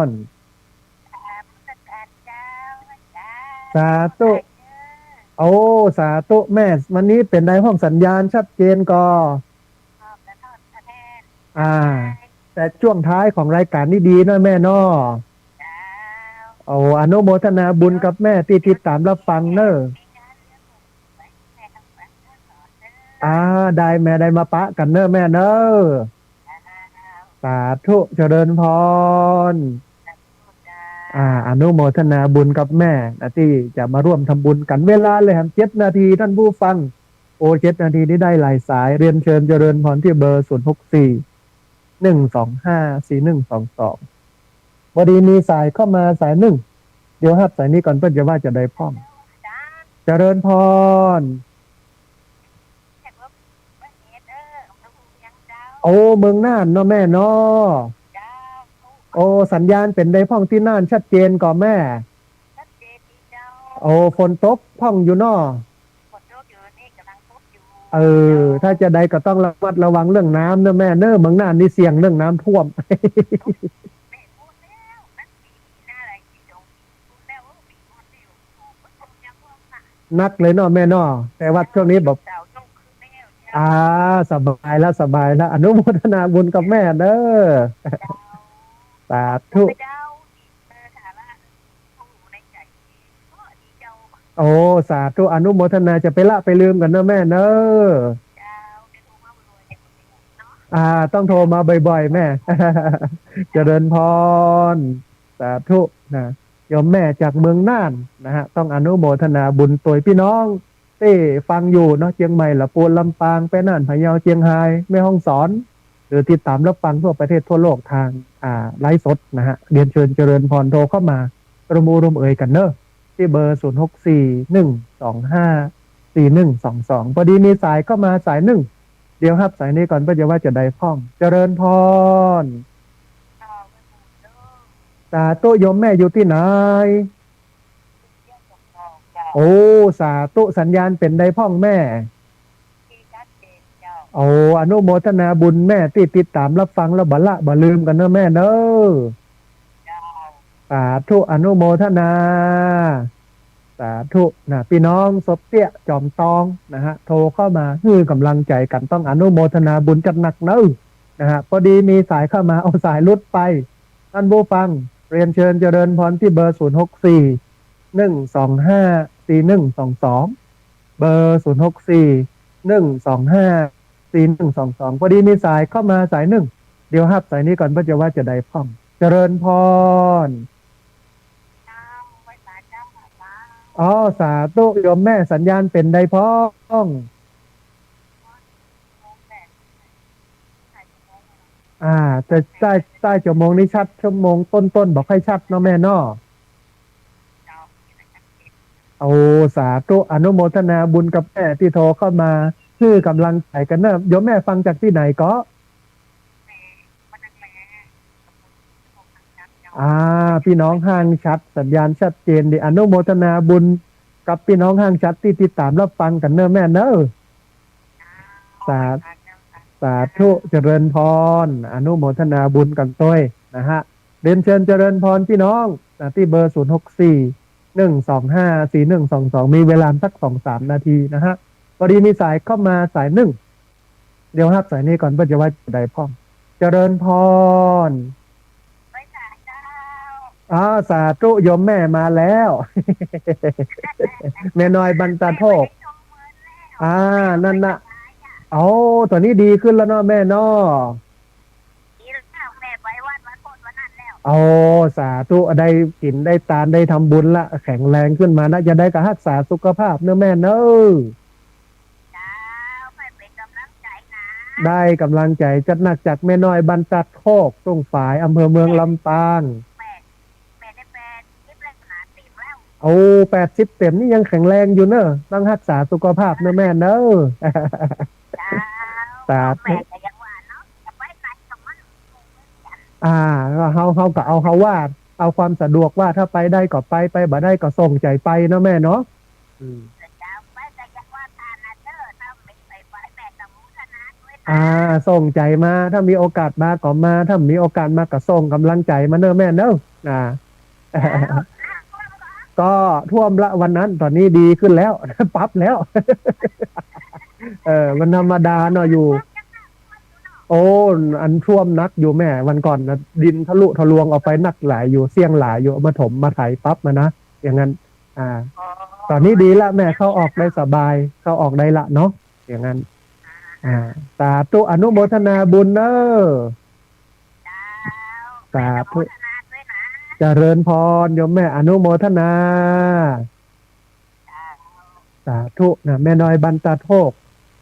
รสาธุสาธุแม่วันนี้เป็นได้พ้องสัญญาณชัดเจนก็แต่ช่วงท้ายของรายการนี่ดีนะแม่เนาะอนุโมทนาบุญกับแม่ที่ติดตามรับฟังเนอะได้แม่ได้มาปะกันเนอะแม่เนอะสาธุเจริญพรอนุโมทนาบุญกับแม่ที่จะมาร่วมทำบุญกันเวลาเลยครับ7 นาทีท่านผู้ฟัง โอ7 นาทีนี้ได้หลายสายเรียนเชิญเจริญพรที่เบอร์0641254122พอดีมีสายเข้ามาสายหนึ่งเดี๋ยวครับสายนี้ก่อนเพื่อจะว่าจะได้พร้อมเจริญพรโอ้เมืองน่านเนาะแม่เนาะโอ้สัญญาณเป็นได้พ่องที่น่านชัดเจนก่อนแม่โอ้ฝนตกพ่องอยู่เนาะถ้าจะได้ก็ต้องระมัดระวังเรื่องน้ำเนอะแม่เนอะเมืองน่านนี่เสี่ยงเรื่องน้ำท่วม นักเลยเนาะแม่เนาะแต่ว่าช่วงนี้แบบสบายแล้วสบายแล้วอนุโมทนาบุญกับแม่เด้อสาธุโอ้สาธุอนุโมทนาจะไปละไปลืมกันเนอะแม่เนอะต้องโทรมาบ่อยๆแม่ เจริญพรสาธุนะโยมแม่จากเมืองน่านนะฮะต้องอนุโมทนาบุญตัวพี่น้องที่ฟังอยู่เนาะเชียงใหม่ละปูนลำปางไปน่านพะเยาเชียงรายแม่ฮ่องสอนหรือติดตามรับฟังทั่วประเทศทั่วโลกทางไลฟ์สดนะฮะเรียนเชิญเจริญพรโทรเข้ามาประมูลรวมเอ่ยกันเนอะที่เบอร์0641254122พอดีมีสายเข้ามาสายหนึ่งเดี๋ยวครับสายนี้ก่อนเพื่อจะว่าจะได้พ้องเจริญพรสาธุโยมแม่อยู่ที่ไหนโอ้สาธุสัญญาณเป็นได้พ้องแม่โอ้อนุโมทนาบุญแม่ที่ติดตามรับฟังแล้วบ่ละบ่ลืมกันเนอะแม่เนอะสาธุอนุโมทนาสาธุนะพี่น้องศพเตี้ยจอมตองนะฮะโทรเข้ามาคือกำลังใจกันต้องอนุโมทนาบุญจัดหนักเนอะนะฮะพอดีมีสายเข้ามาเอาสายลุดไปท่านผู้ฟังเรียนเชิญเจริญพรที่เบอร์0641254122เบอร์0641254122พอดีมีสายเข้ามาสายหนึ่งเดี๋ยวฮับสายนี้ก่อนเพื่อจะว่าจะได้พ้องเจริญพรสาธุโยมแม่สัญญาณเป็นได้พ้องแต่ใต้ชั่วโมงนี้ชัดชั่วโมงต้นบอกให้ชัดเนาะแม่เนาะโอ้สาธุอนุโมทนาบุญกับแม่ที่โทรเข้ามาชื่อกำลังใจกันเนอะโยมแม่ฟังจากที่ไหนก็พี่น้องห้างชัดสัญญาณชัดเจนดิอนุโมทนาบุญกับพี่น้องห้างชัดที่ติดตามรับฟังกันเนอะแม่เนอะสาธุเจริญพรอนุโมทนาบุญกันต้วยนะฮะเรียนเชิญเจริญพรพี่น้องที่เบอร์0641254122มีเวลาสัก 2-3 นาทีนะฮะพอดีมีสายเข้ามาสายหนึ่งเดี๋ยวครับสายนี้ก่อนเพื่อจะว่าจะได้พ้องเจริญพรสาธุโยมแม่มาแล้วแม่น้อยบรรตาโทกนั่นนะตอนนี้ดีขึ้นแล้วเนาะแม่เนาะแม่ไปวัดโคตรวันนั้นแล้วสาธุได้กินได้ทานได้ทำบุญละแข็งแรงขึ้นมานะจะได้กับรักษาสุขภาพเนอะแม่เนอะได้กำลังใจจัดหนักจากแม่น้อยบรรทัดโคกตรงฝ่ายอำเภอเมืองลำปาง80 เต็มนี่ยังแข็งแรงอยู่เนอะต้องรักษาสุขภาพเนอะแม่เนอะสาธุเขาก็เอาว่าเอาความสะดวกว่าถ้าไปได้ก็ไปบ่ได้ก็ส่งใจไปเนอะแม่เนาะส่งใจมาถ้ามีโอกาสมาก็มาถ้ามีโอกาสมาก็ส่งกำลังใจมาเนอะแม่เนอะก็ท่วมละวันนั้นตอนนี้ดีขึ้นแล้ว ปั๊บแล้ว มันธรรมดาเนาะอยู่อันท่วมนักอยู่แม่วันก่อนนะดินทะลุทะลวงออกไปนักหลายอยู่เสี่ยงหลายอยู่มาถมมาไถปั๊บมานะอย่างนั้นตอนนี้ดีละแม่เข้าออกได้สบายเข้าออกได้ละเนาะอย่างนั้นสาธุอนุโมทนาบุญเนอะสาธุเจริญพรโยมแม่อนุโมทนาสาธุนะแม่น้อยบรรตาโทก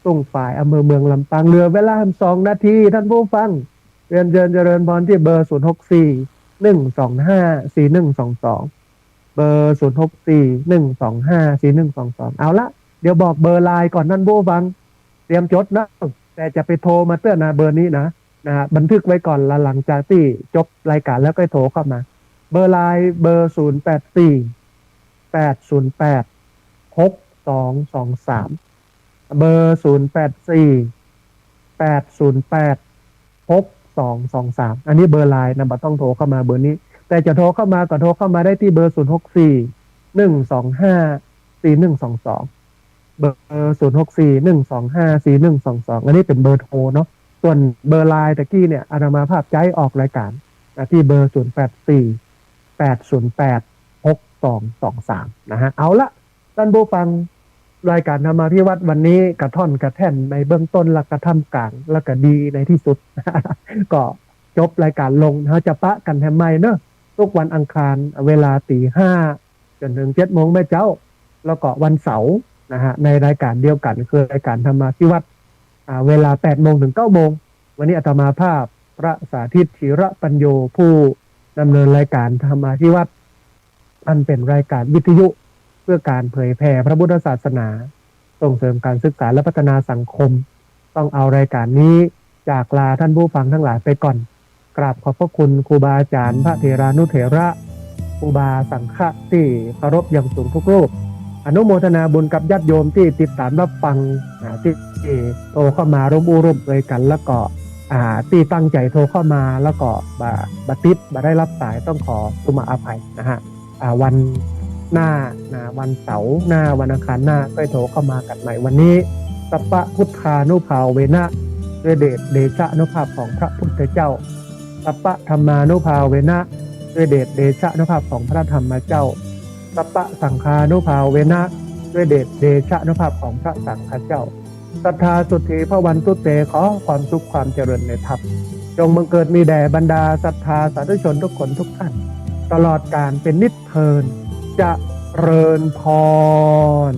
ตุ้งฝ่ายอำเภอเมืองลำปางเรือเวลา2 นาทีท่านผู้ฟังเรียนเชิญเจริญพรที่เบอร์0641254122เบอร์0641254122เอาละเดี๋ยวบอกเบอร์ไลน์ก่อนท่านผู้ฟังเตรียมจดนะแต่จะไปโทรมาเตือนนะเบอร์นี้นะบันทึกไว้ก่อนแล้วหลังจากที่จบรายการแล้วก็โทรเข้ามาเบอร์ไลน์เบอร์0848086223เบอร์0848086223อันนี้เบอร์ไลน์นะบ่ต้องโทรเข้ามาเบอร์นี้แต่จะโทรเข้ามาก็โทรเข้ามาได้ที่เบอร์0641254122เบอร์0641254122อันนี้เป็นเบอร์โทรเนาะส่วนเบอร์ไลน์ตะกี้เนี่ยอาตมาภาพใจออกรายการที่เบอร์0848086223นะฮะเอาละท่านผู้ฟังรายการธรรมาภิวัตน์วันนี้กระท่อนกระแท่นในเบื้องต้นและกระทำกลางและก็ดีในที่สุด ก็จบรายการลงเราจะปะกันทำไมเนอะทุกวันอังคารเวลา 5:00 จนถึง 7:00 แม่เจ้าแล้วก็วันเสาร์นะฮะในรายการเดียวกันคือรายการธรรมาภิวัตน์เวลา 8:00 ถึง 9:00 วันนี้อาตมาภาพพระสาธิตธีระปัญโยผู้ดำเนินรายการธรรมาภิวัตน์อันเป็นรายการวิทยุเพื่อการเผยแผ่พระพุทธศาสนาส่งเสริมการศึกษาและพัฒนาสังคมต้องเอารายการนี้จากลาท่านผู้ฟังทั้งหลายไปก่อนกราบขอบพระคุณครูบาอาจารย์พระเถรานุเถระครูบาสังฆะที่เคารพอย่างสูงทุกรูปอนุโมทนาบุญกับญาติโยมที่ติดตามรับฟังที่โทรเข้ามาร่วมอุร่วมเอ่ยกันแล้วก็ที่ตั้งใจโทรเข้ามาแล้วก็บัติดได้รับสายต้องขอสุมาอภัยนะฮะวันหน้าวันเสาร์หน้าวันอังคารหน้าก็โทรเข้ามากันใหม่วันนี้สัพพะพุทธานุภาเวนะด้วยเดชะอนุภาพของพระพุทธเจ้าสัพพะธรรมานุภาเวนะด้วยเดชะอนุภาพของพระธรรมเจ้าสัพพะสังฆานุภาเวนะด้วยเดชะอนุภาพของพระสังฆเจ้าศรัทธาสุทธิพระวันตุเตขอความสุขความเจริญในธรรมจงบังเกิดมีแด่บรรดาศรัทธาสาธุชนทุกคนทุกท่านตลอดกาลเป็นนิจเทินเจริญพร